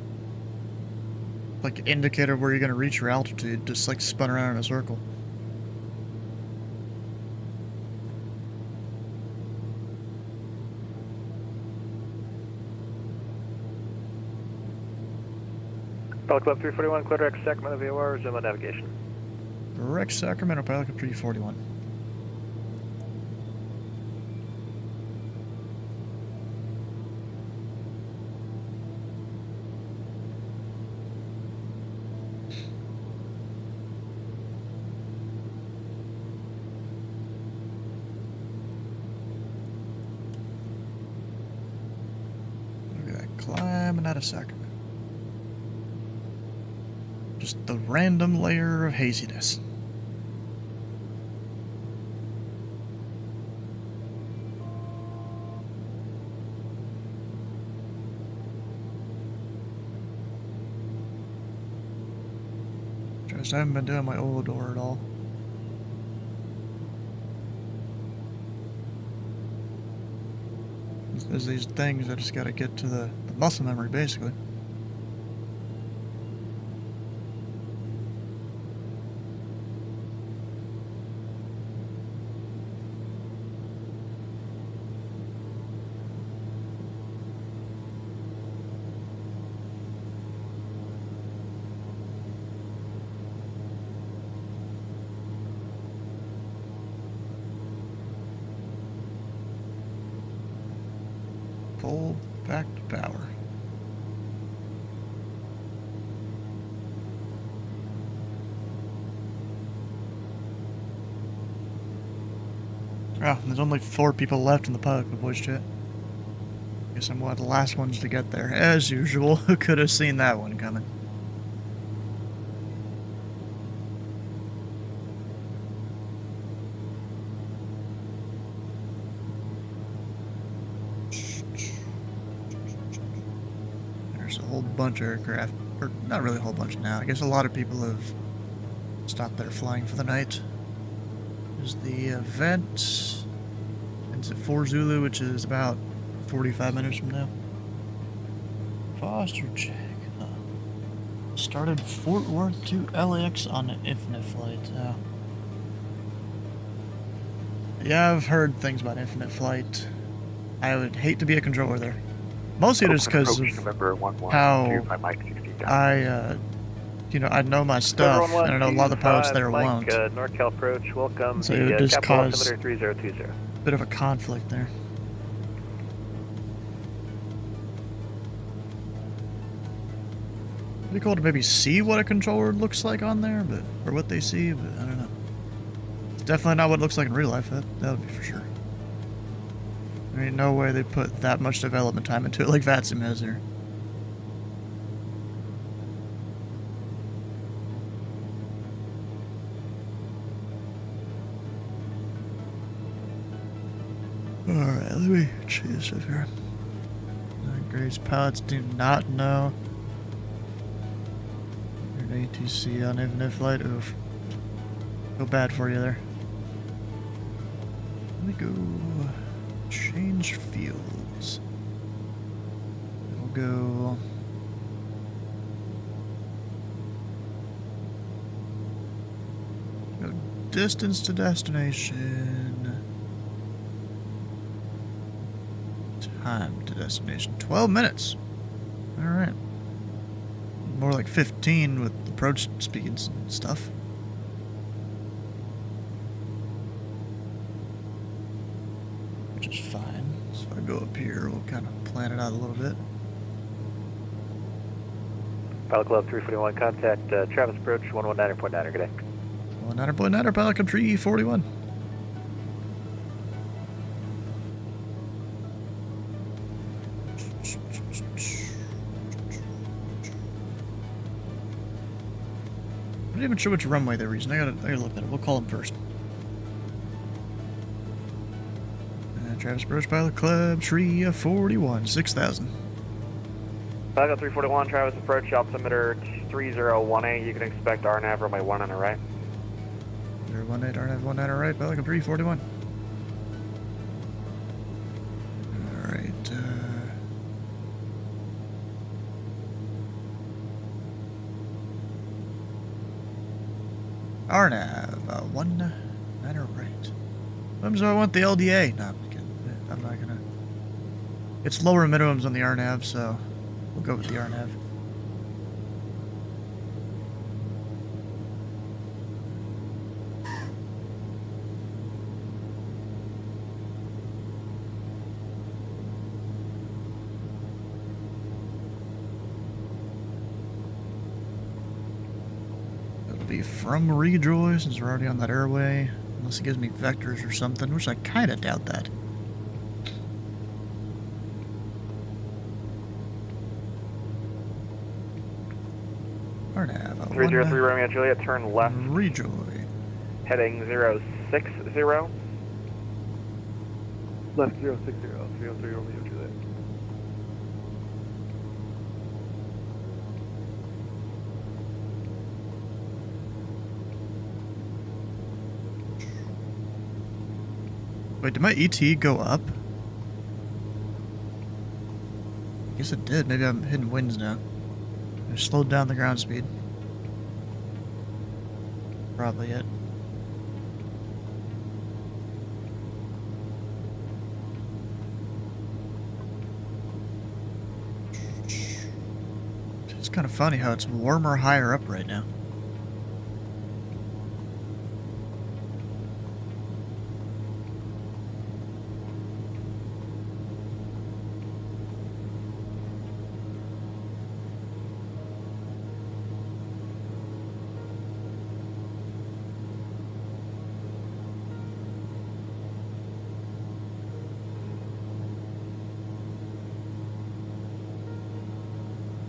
like, indicator where you're gonna reach your altitude, just like spun around in a circle. Pilot Club 341, clear direct Sacramento VOR, resume on navigation. Direct Sacramento, pilot Club 341. Look at that, climbing out of Sacramento. Just the random layer of haziness. Noticed I haven't been doing my oil door at all. There's these things I just gotta get to the muscle memory, basically. Full back to power. Oh, there's only 4 people left in the pub, the voice chat. Guess I'm one of the last ones to get there. As usual, who could have seen that one coming? There's a whole bunch of aircraft. Or, not really a whole bunch now. I guess a lot of people have stopped their flying for the night. There's the event. Ends at 4 Zulu, which is about 45 minutes from now. Foster check. Started Fort Worth to LAX on an Infinite flight. Yeah, I've heard things about Infinite flight. I would hate to be a controller there. Mostly just because of how I, you know, I know my stuff, and I know a lot of the pilots there won't. Norcal approach, welcome. So it would just cause a 3020. bit of a conflict there. It'd be cool to maybe see what a controller looks like on there, but or what they see, but I don't know. It's definitely not what it looks like in real life. That would be for sure. There ain't no way they put that much development time into it like VATSIM has there. Alright, let me check this stuff here. Grace pilots do not know. You're an ATC on Infinite Flight. Oof. Feel bad for you there. Let me go change fields. We'll go distance to destination. Time to destination. 12 minutes. Alright. More like 15 with approach speeds and stuff. Which is fine. So if I go up here, we'll kind of plan it out a little bit. Pilot Club 341, contact Travis approach 119.9, good day. 119.9, Pilot Club 341. I'm not even sure which runway they're using. I gotta look at it. We'll call them first. Travis Approach Pilot Club 341, 6,000. Pilot 341, Travis approach, altimeter 3018. You can expect RNAV runway 1 on the right. 018, RNAV 1 on the right, Pilot Club 341. Alright, RNAV 1 on the right. Sometimes I want the LDA. No, I'm kidding. I'm not gonna. It's lower minimums on the RNAV, so we'll go with the RNAV. It'll be from Rejoy since we're already on that airway. Unless it gives me vectors or something, which I kind of doubt that. RNAV 303 Romeo Juliet, turn left. Rejoy. Heading 060. Left 060, 303 Romeo Juliet. Wait, did my ET go up? I guess it did. Maybe I'm hitting winds now. I slowed down the ground speed. Probably it. It's kind of funny how it's warmer higher up right now.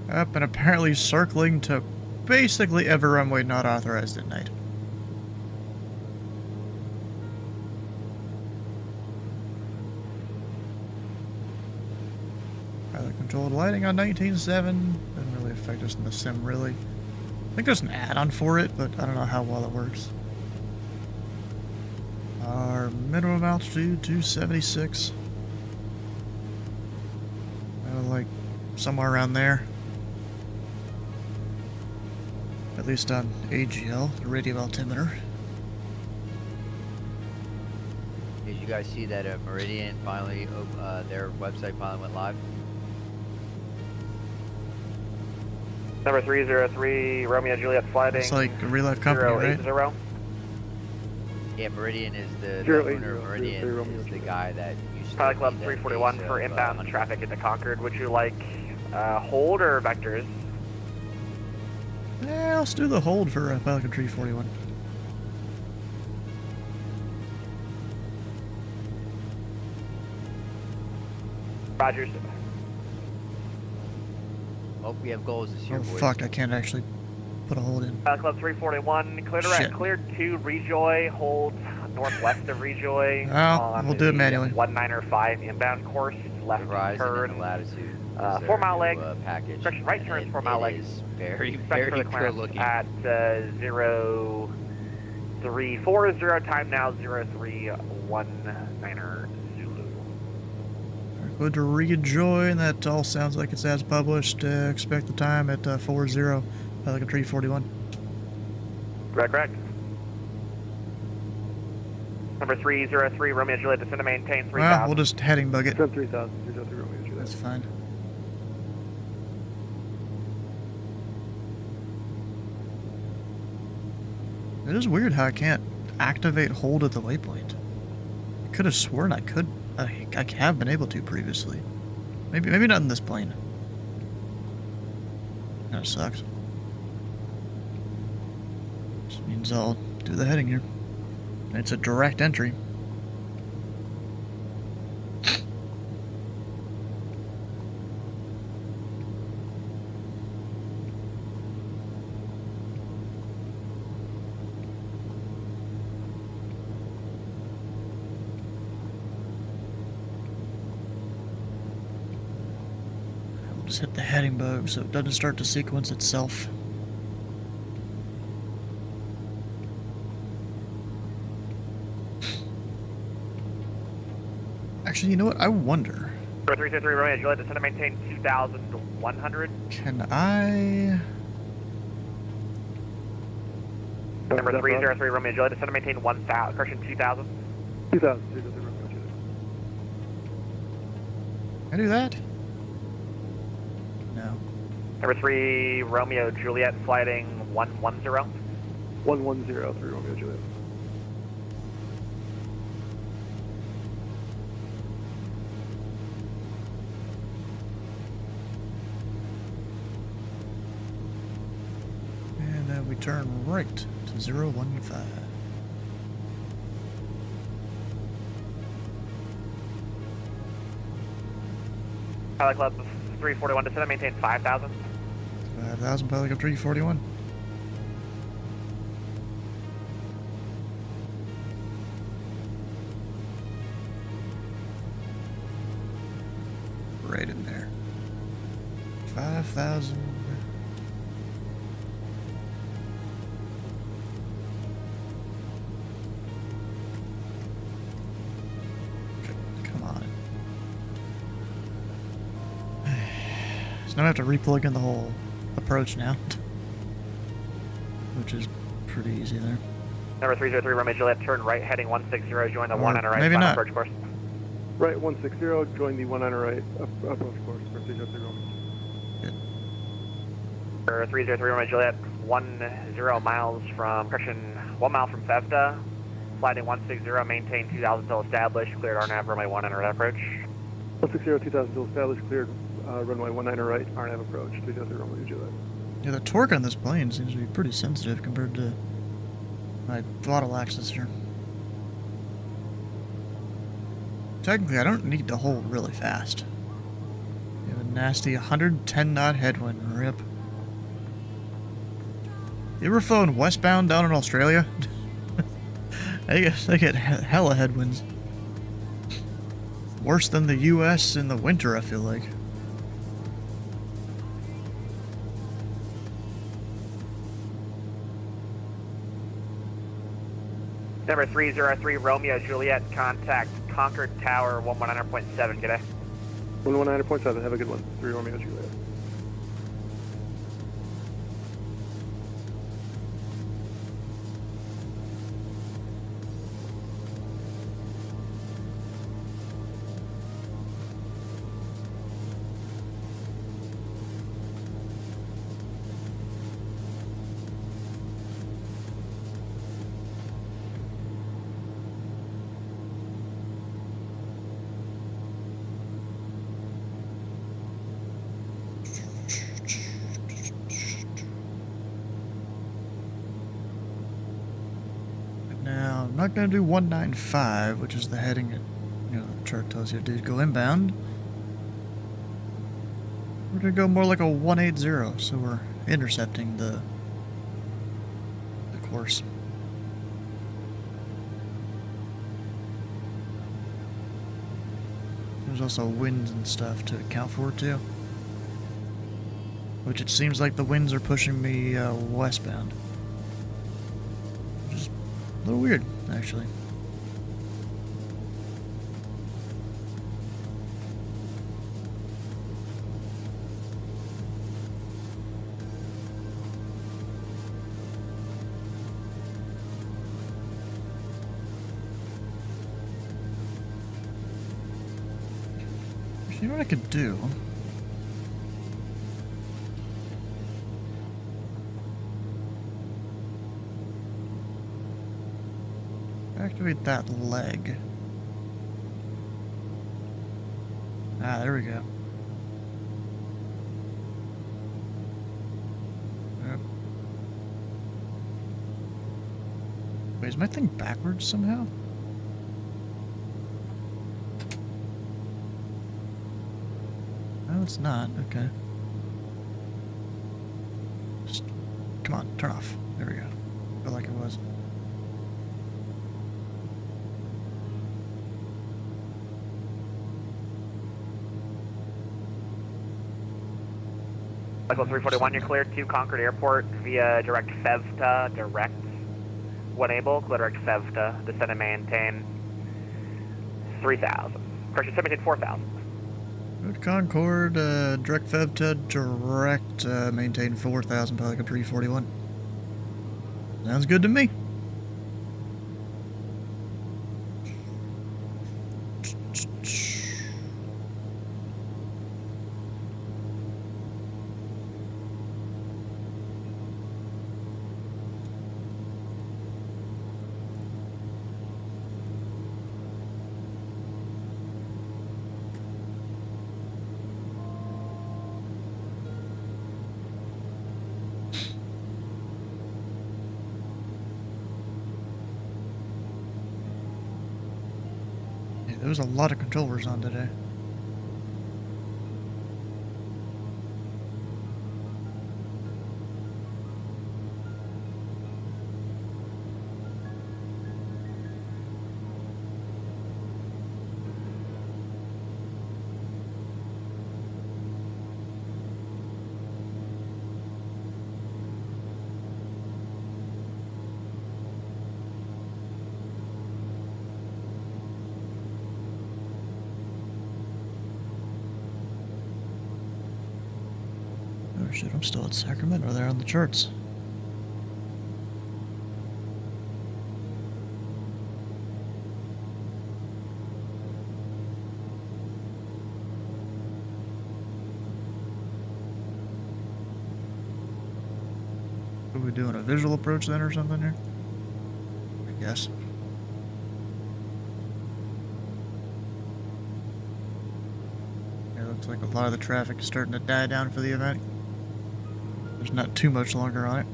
Up and apparently circling to basically every runway not authorized at night. Pilot controlled lighting on 19.7. Doesn't really affect us in the sim, really. I think there's an add-on for it, but I don't know how well it works. Our minimum altitude 276. Like somewhere around there. At least on AGL, the radio altimeter. Did you guys see that Meridian finally, their website finally went live? Number 303, Romeo Juliet flighting. It's like a real life company, right? 080. Yeah, Meridian is the 080, owner of Meridian is the guy that used to Pilot Club be the 341 face for of, inbound traffic into Concord. Would you like hold or vectors? Yeah, let's do the hold for Pilot Club 341. Rogers. Oh, we have goals this year, Oh boys. fuck, I can't actually put a hold in. Pilot Club 341, cleared to Rejoy, hold northwest of Rejoy. Oh, we'll do it manually. 195 inbound course, left turn. And the latitude. 4 mile leg. Package. Correction, right turns 4 mile leg. Is very, Expect very for the good clearance looking. at 0340, time now 0319er Zulu. Good to rejoin. That all sounds like it's as published. Expect the time at 40. Pilot Club 341. Correct. Number 303, Romeo Juliet, descend to maintain 3000. Well, we'll just heading bug it. 3000, 303 Romeo Juliet. That's fine. It is weird how I can't activate hold at the waypoint. I could have sworn I could. I have been able to previously. Maybe not in this plane. That sucks. This means I'll do the heading here. It's a direct entry. I'll just hit the heading bug so it doesn't start to sequence itself. Actually, you know what? I wonder. 333 Romeo Juliet, descend to maintain 2100. Can I? Number 303 Romeo Juliet, descend to maintain 1000. Correction, 2000. 2000, 303 Romeo Juliet. Can I do that? No. Number 3 Romeo Juliet, flighting 110. 110, 3 Romeo Juliet. And then we turn right to 015. Pilot Club 341, descend to maintain 5000. 5,000, Pilot Club 341. Right in there. 5,000. So now I have to replug in the whole approach now. Which is pretty easy there. Number 303, Romeo Juliet, turn right, heading 160, join the Or 1 on right, maybe final not. approach course. Right, 160, join the 1 on right, approach course for 303 Romeo. Number 303, Romeo Juliet, 10 miles from, correction, 1 mile from FEVTA, sliding 160, maintain 2000 till established, cleared RNAV, runway 1 on right approach. 160, 2000 till established, cleared runway 19 right, RNAV approach, 303 Romeo Juliet. Yeah, the torque on this plane seems to be pretty sensitive compared to my throttle axis here. Technically, I don't need to hold really fast. You have a nasty 110 knot headwind, rip. You ever flown westbound down in Australia? I guess they get hella headwinds. Worse than the US in the winter, I feel like. Number 303, Romeo Juliet, contact Concord Tower, 119.7, g'day. 119.7, have a good one. 3 Romeo Juliet. Now, I'm not going to do 195, which is the heading that, you know, the chart tells you to do. Go inbound. We're going to go more like a 180, so we're intercepting the course. There's also winds and stuff to account for, too. Which it seems like the winds are pushing me westbound. Which is a little weird, actually. You know what I could do? Activate that leg. Ah, there we go. Yep. Wait, is my thing backwards somehow? No, it's not. Okay. Just, come on, turn off. There we go. Felt like it was. Michael 341, you're cleared to Concord Airport via direct FEVTA, direct. When able, clear direct FEVTA, descend and maintain 3,000. Correction, maintain 4,000. Good Concord, direct FEVTA, direct, maintain 4,000, Pelican 341. Sounds good to me. There was a lot of controllers on today. shit, I'm still at Sacramento. They're on the charts. Are we doing a visual approach then or something here? I guess. It looks like a lot of the traffic is starting to die down for the event. There's not too much longer on it.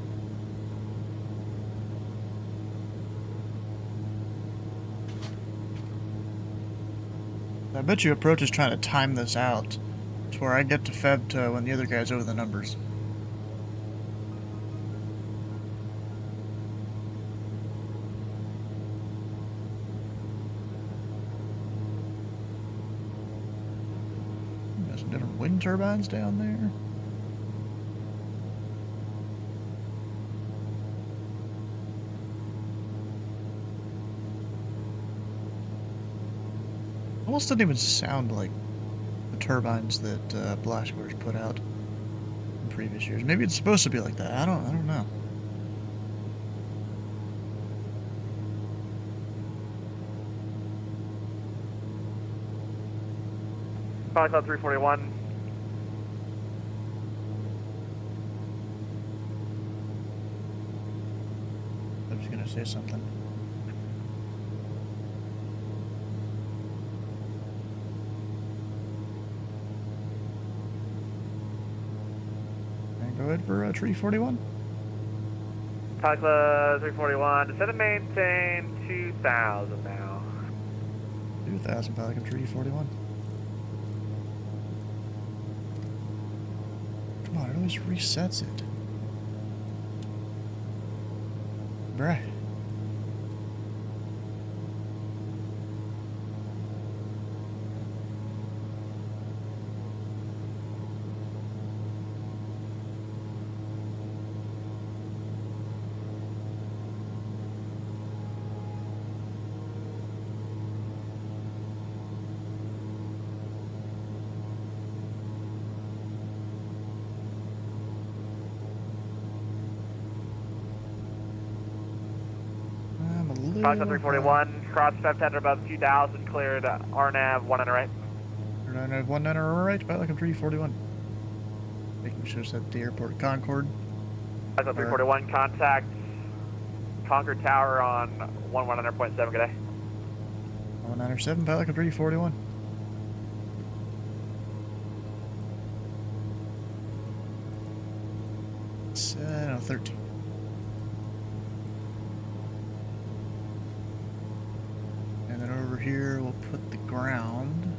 I bet you Approach is trying to time this out to where I get to Feb to when the other guy's over the numbers. There's some different wind turbines down there. Almost doesn't even sound like the turbines that Black Square's put out in previous years. Maybe it's supposed to be like that. I don't know. Pilot Club 341. I was gonna say something. Go ahead for tree 41. Pilot Club 341. Descend and maintain 2,000 now. 2,000 Pelican tree 41. Come on, it always resets it. Bruh. Pilot Club 341. Cross left tender above 2,000. Cleared RNAV 1 and right. RNAV 1 and right, Pelican tree 41. Making sure it's at the airport of Concord. Pilot Club 341. Contact Concord Tower on 1100.7. Good day. 197 Pelican tree 41. It's 13. And then over here we'll put the ground.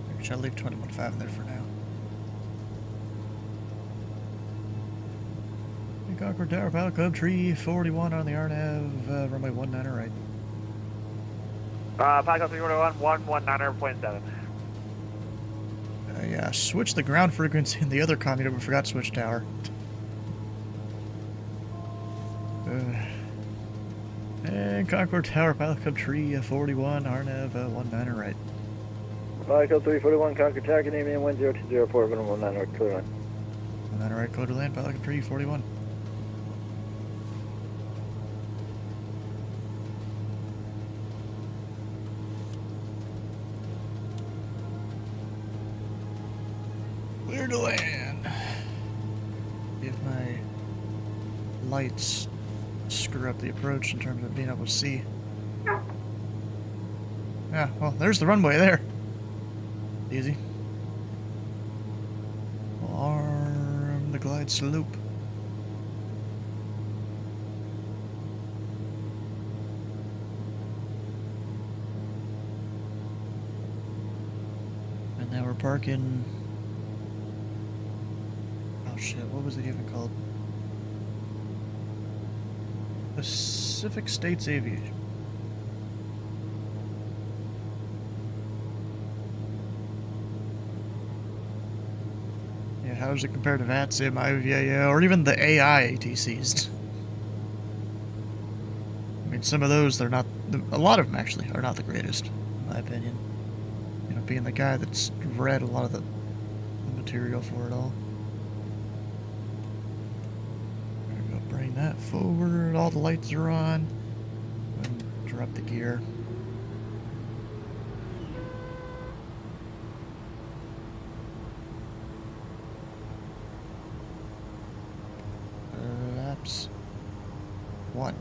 Maybe I'll leave 21.5 in there for now. Concord Tower, Pilot Club, tree 41 on the RNAV, runway 19 right. Pilot Club 341, 119.7. Yeah, switch the ground frequency in the other commute, but forgot switch tower. And Concord Tower, Pilot Club, tree 41, RNAV, 19 right. Pilot Club 341, Concord Tower, Canadian 1020, port, 19 right, clear line. 19 right, clear to land, Pilot Club, tree 41. Clear to land. If my lights screw up the approach in terms of being able to see. Yeah, well, there's the runway there. Easy. We'll arm the glide slope. And now we're parking. Oh shit, what was it even called? Pacific States Aviation. Yeah, how does it compare to VATSIM, IVAA, or even the AI ATCs? mean, some of those, they're not, a lot of them actually are not the greatest, in my opinion. You know, being the guy that's read a lot of the material for it all. I'm gonna go bring that forward, all the lights are on, and drop the gear. Laps 1.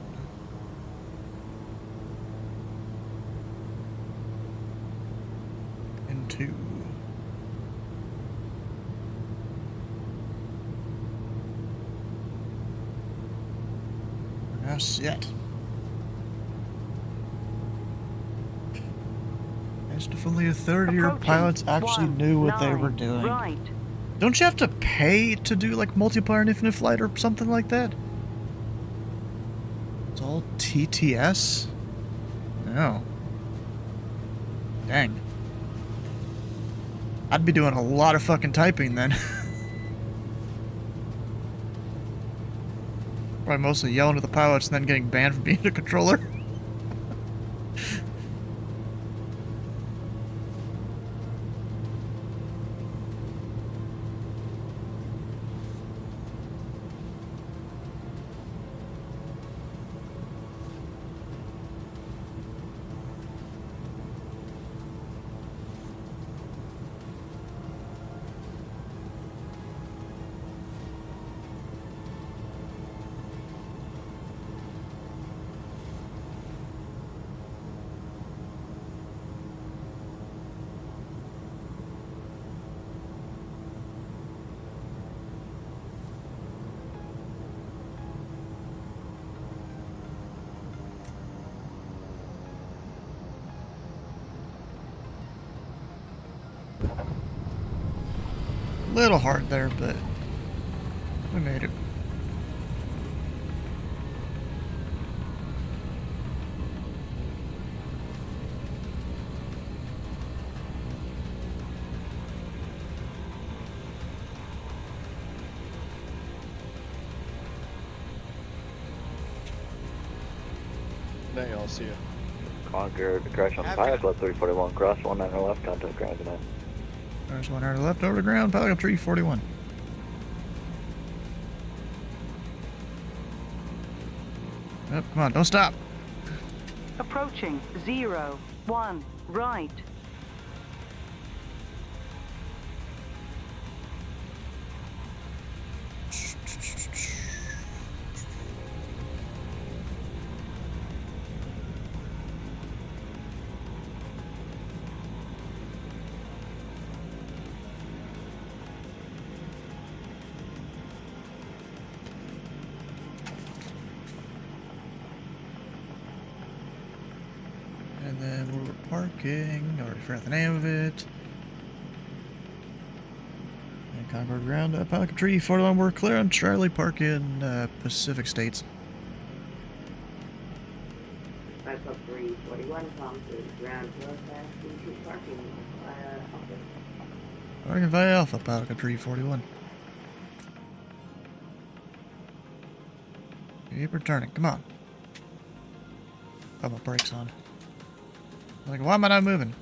And 2. We're now set. As if only a third of your pilots actually knew what they were doing. Right. Don't you have to pay to do like multiplayer and infinite flight or something like that? It's all TTS? No. Dang. I'd be doing a lot of fucking typing then. Probably mostly yelling at the pilots and then getting banned from being a controller. A little hard there, but we made it. Now y'all see you. Conquer, crash on Pilot Club 341, cross 19 left, contact ground tonight. There's one right left over the ground, Pilot 341. Yep, come on, don't stop. Approaching 0, 1, right. And then we're parking. I already forgot the name of it. And Concord Ground, Pelican Tree, 41. We're clear on Charlie Park in Pacific States. Back up 341, come to the ground, northwest, into parking via Alpha. Parking via Alpha, Pelican Tree, 41. Keep returning, come on. Got my brakes on. Like, why am I not moving?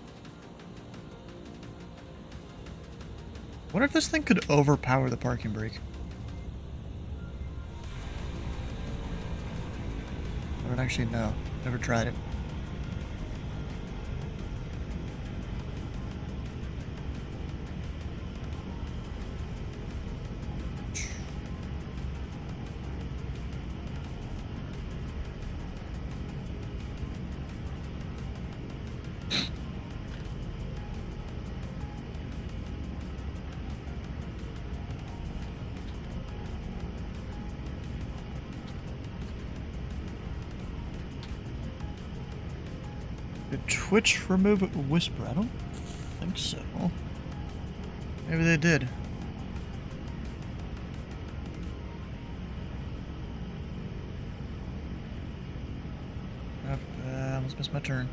What if this thing could overpower the parking brake? I would actually know. Never tried it. Did Twitch remove Whisper? I don't think so. Maybe they did. I almost missed my turn.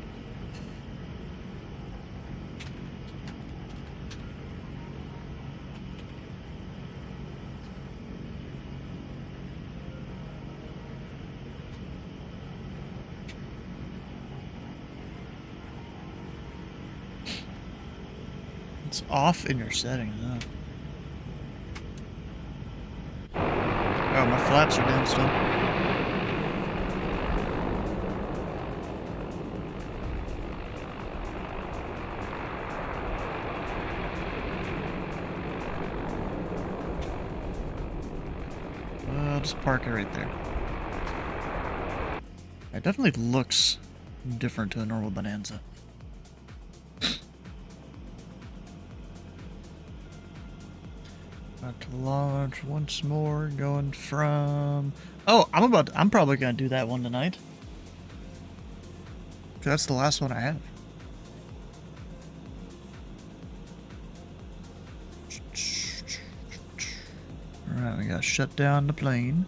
It's off in your settings, huh? Oh, my flaps are down still. I'll just park it right there. It definitely looks different to a normal Bonanza. About to launch once more, going from... Oh, I'm probably gonna do that one tonight. That's the last one I have. Alright, we gotta shut down the plane.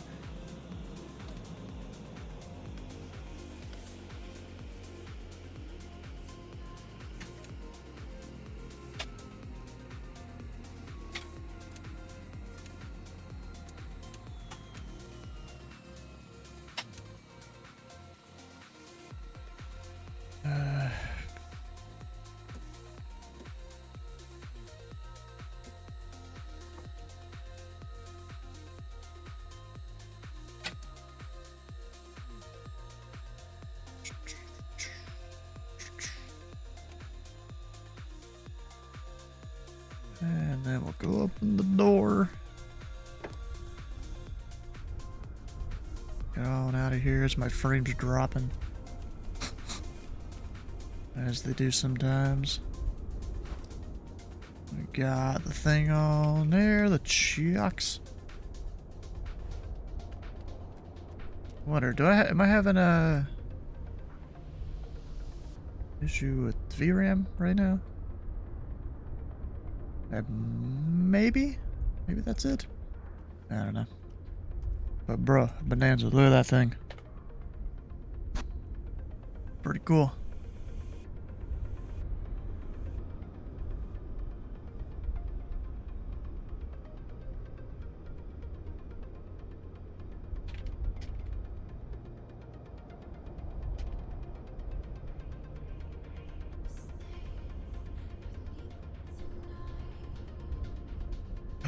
And then we'll go open the door. Get on out of here as my frame's dropping. As they do sometimes. We got the thing on there, the chucks. Wonder, am I having a issue with VRAM right now? Maybe that's it. I don't know. But bruh, Bonanza, look at that thing. Pretty cool.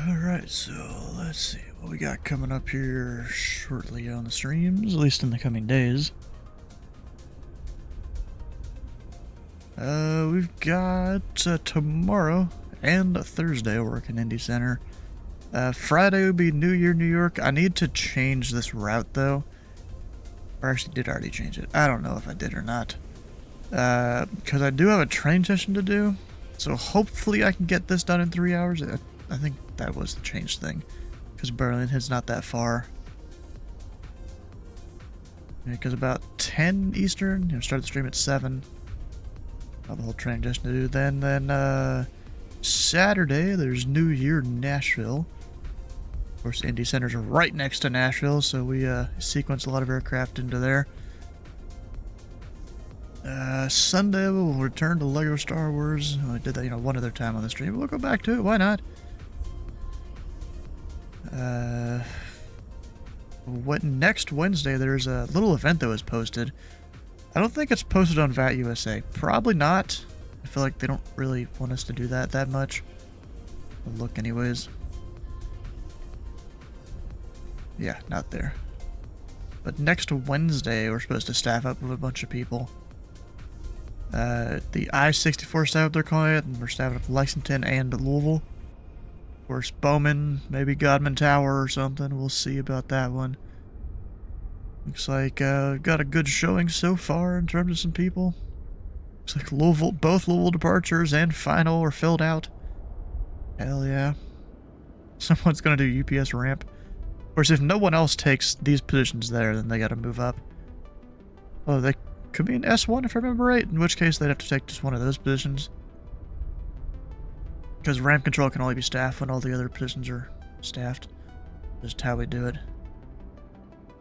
Alright, so let's see what we got coming up here shortly on the streams, at least in the coming days. We've got tomorrow and Thursday working Indy Center. Friday would be New Year, New York. I need to change this route though. Or actually did already change it. I don't know if I did or not. Because I do have a train session to do. So hopefully I can get this done in 3 hours. I think that was the change thing. Because Burlington's not that far. Because about 10 Eastern, start the stream at 7. I'll have a whole train session to do. Then Saturday, there's New Year Nashville. Of course, Indy Center's right next to Nashville, so we sequence a lot of aircraft into there. Sunday, we'll return to LEGO Star Wars. I did that, one other time on the stream, but we'll go back to it. Why not? Next Wednesday, there's a little event that was posted. I don't think it's posted on VAT USA. Probably not. I feel like they don't really want us to do that much. I'll look anyways. Yeah, not there. But next Wednesday, we're supposed to staff up with a bunch of people. The I-64 staff up, they're calling it, and we're staffing up Lexington and Louisville. Of course, Bowman, maybe Godman Tower or something. We'll see about that one. Looks like we've got a good showing so far in terms of some people. Looks like both Louisville departures and final are filled out. Hell yeah. Someone's gonna do UPS ramp. Of course, if no one else takes these positions there, then they gotta move up. Oh, they could be an S1 if I remember right, in which case they'd have to take just one of those positions. Because ramp control can only be staffed when all the other positions are staffed. Just how we do it.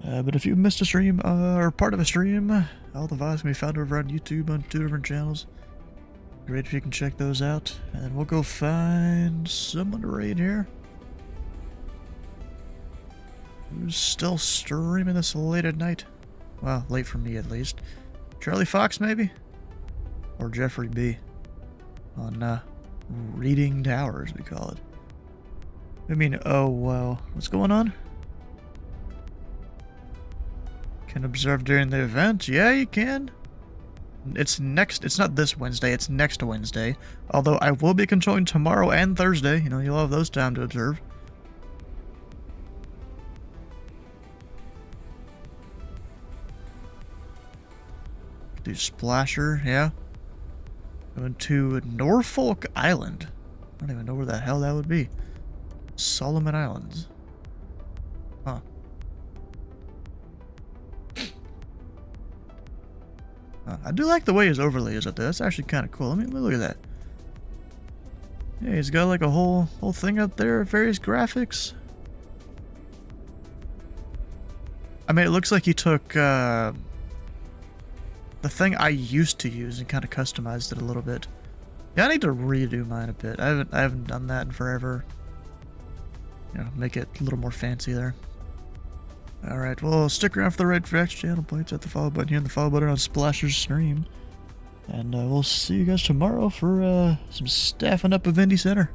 But if you missed a stream, or part of a stream, all the VODs can be found over on YouTube on 2 different channels. Great if you can check those out. And we'll go find someone to raid here. Who's still streaming this late at night? Well, late for me at least. Charlie Fox maybe? Or Jeffrey B. On Reading towers, we call it. I mean, oh wow. What's going on? Can observe during the event? Yeah, you can. It's not this Wednesday, it's next Wednesday. Although I will be controlling tomorrow and Thursday. You know, you'll have those time to observe. Do Splasher, yeah. Going to Norfolk Island. I don't even know where the hell that would be. Solomon Islands. Huh. I do like the way his overlay is up there. That's actually kind of cool. Let me look at that. Yeah, he's got like a whole thing up there, various graphics. I mean, it looks like he took the thing I used to use and kind of customized it a little bit. Yeah, I need to redo mine a bit. I haven't done that in forever. You know, make it a little more fancy there. Alright, well, stick around for the Red Faction channel. Points at the follow button here and the follow button on Splasher's stream. And we'll see you guys tomorrow for some staffing up of Indy Center.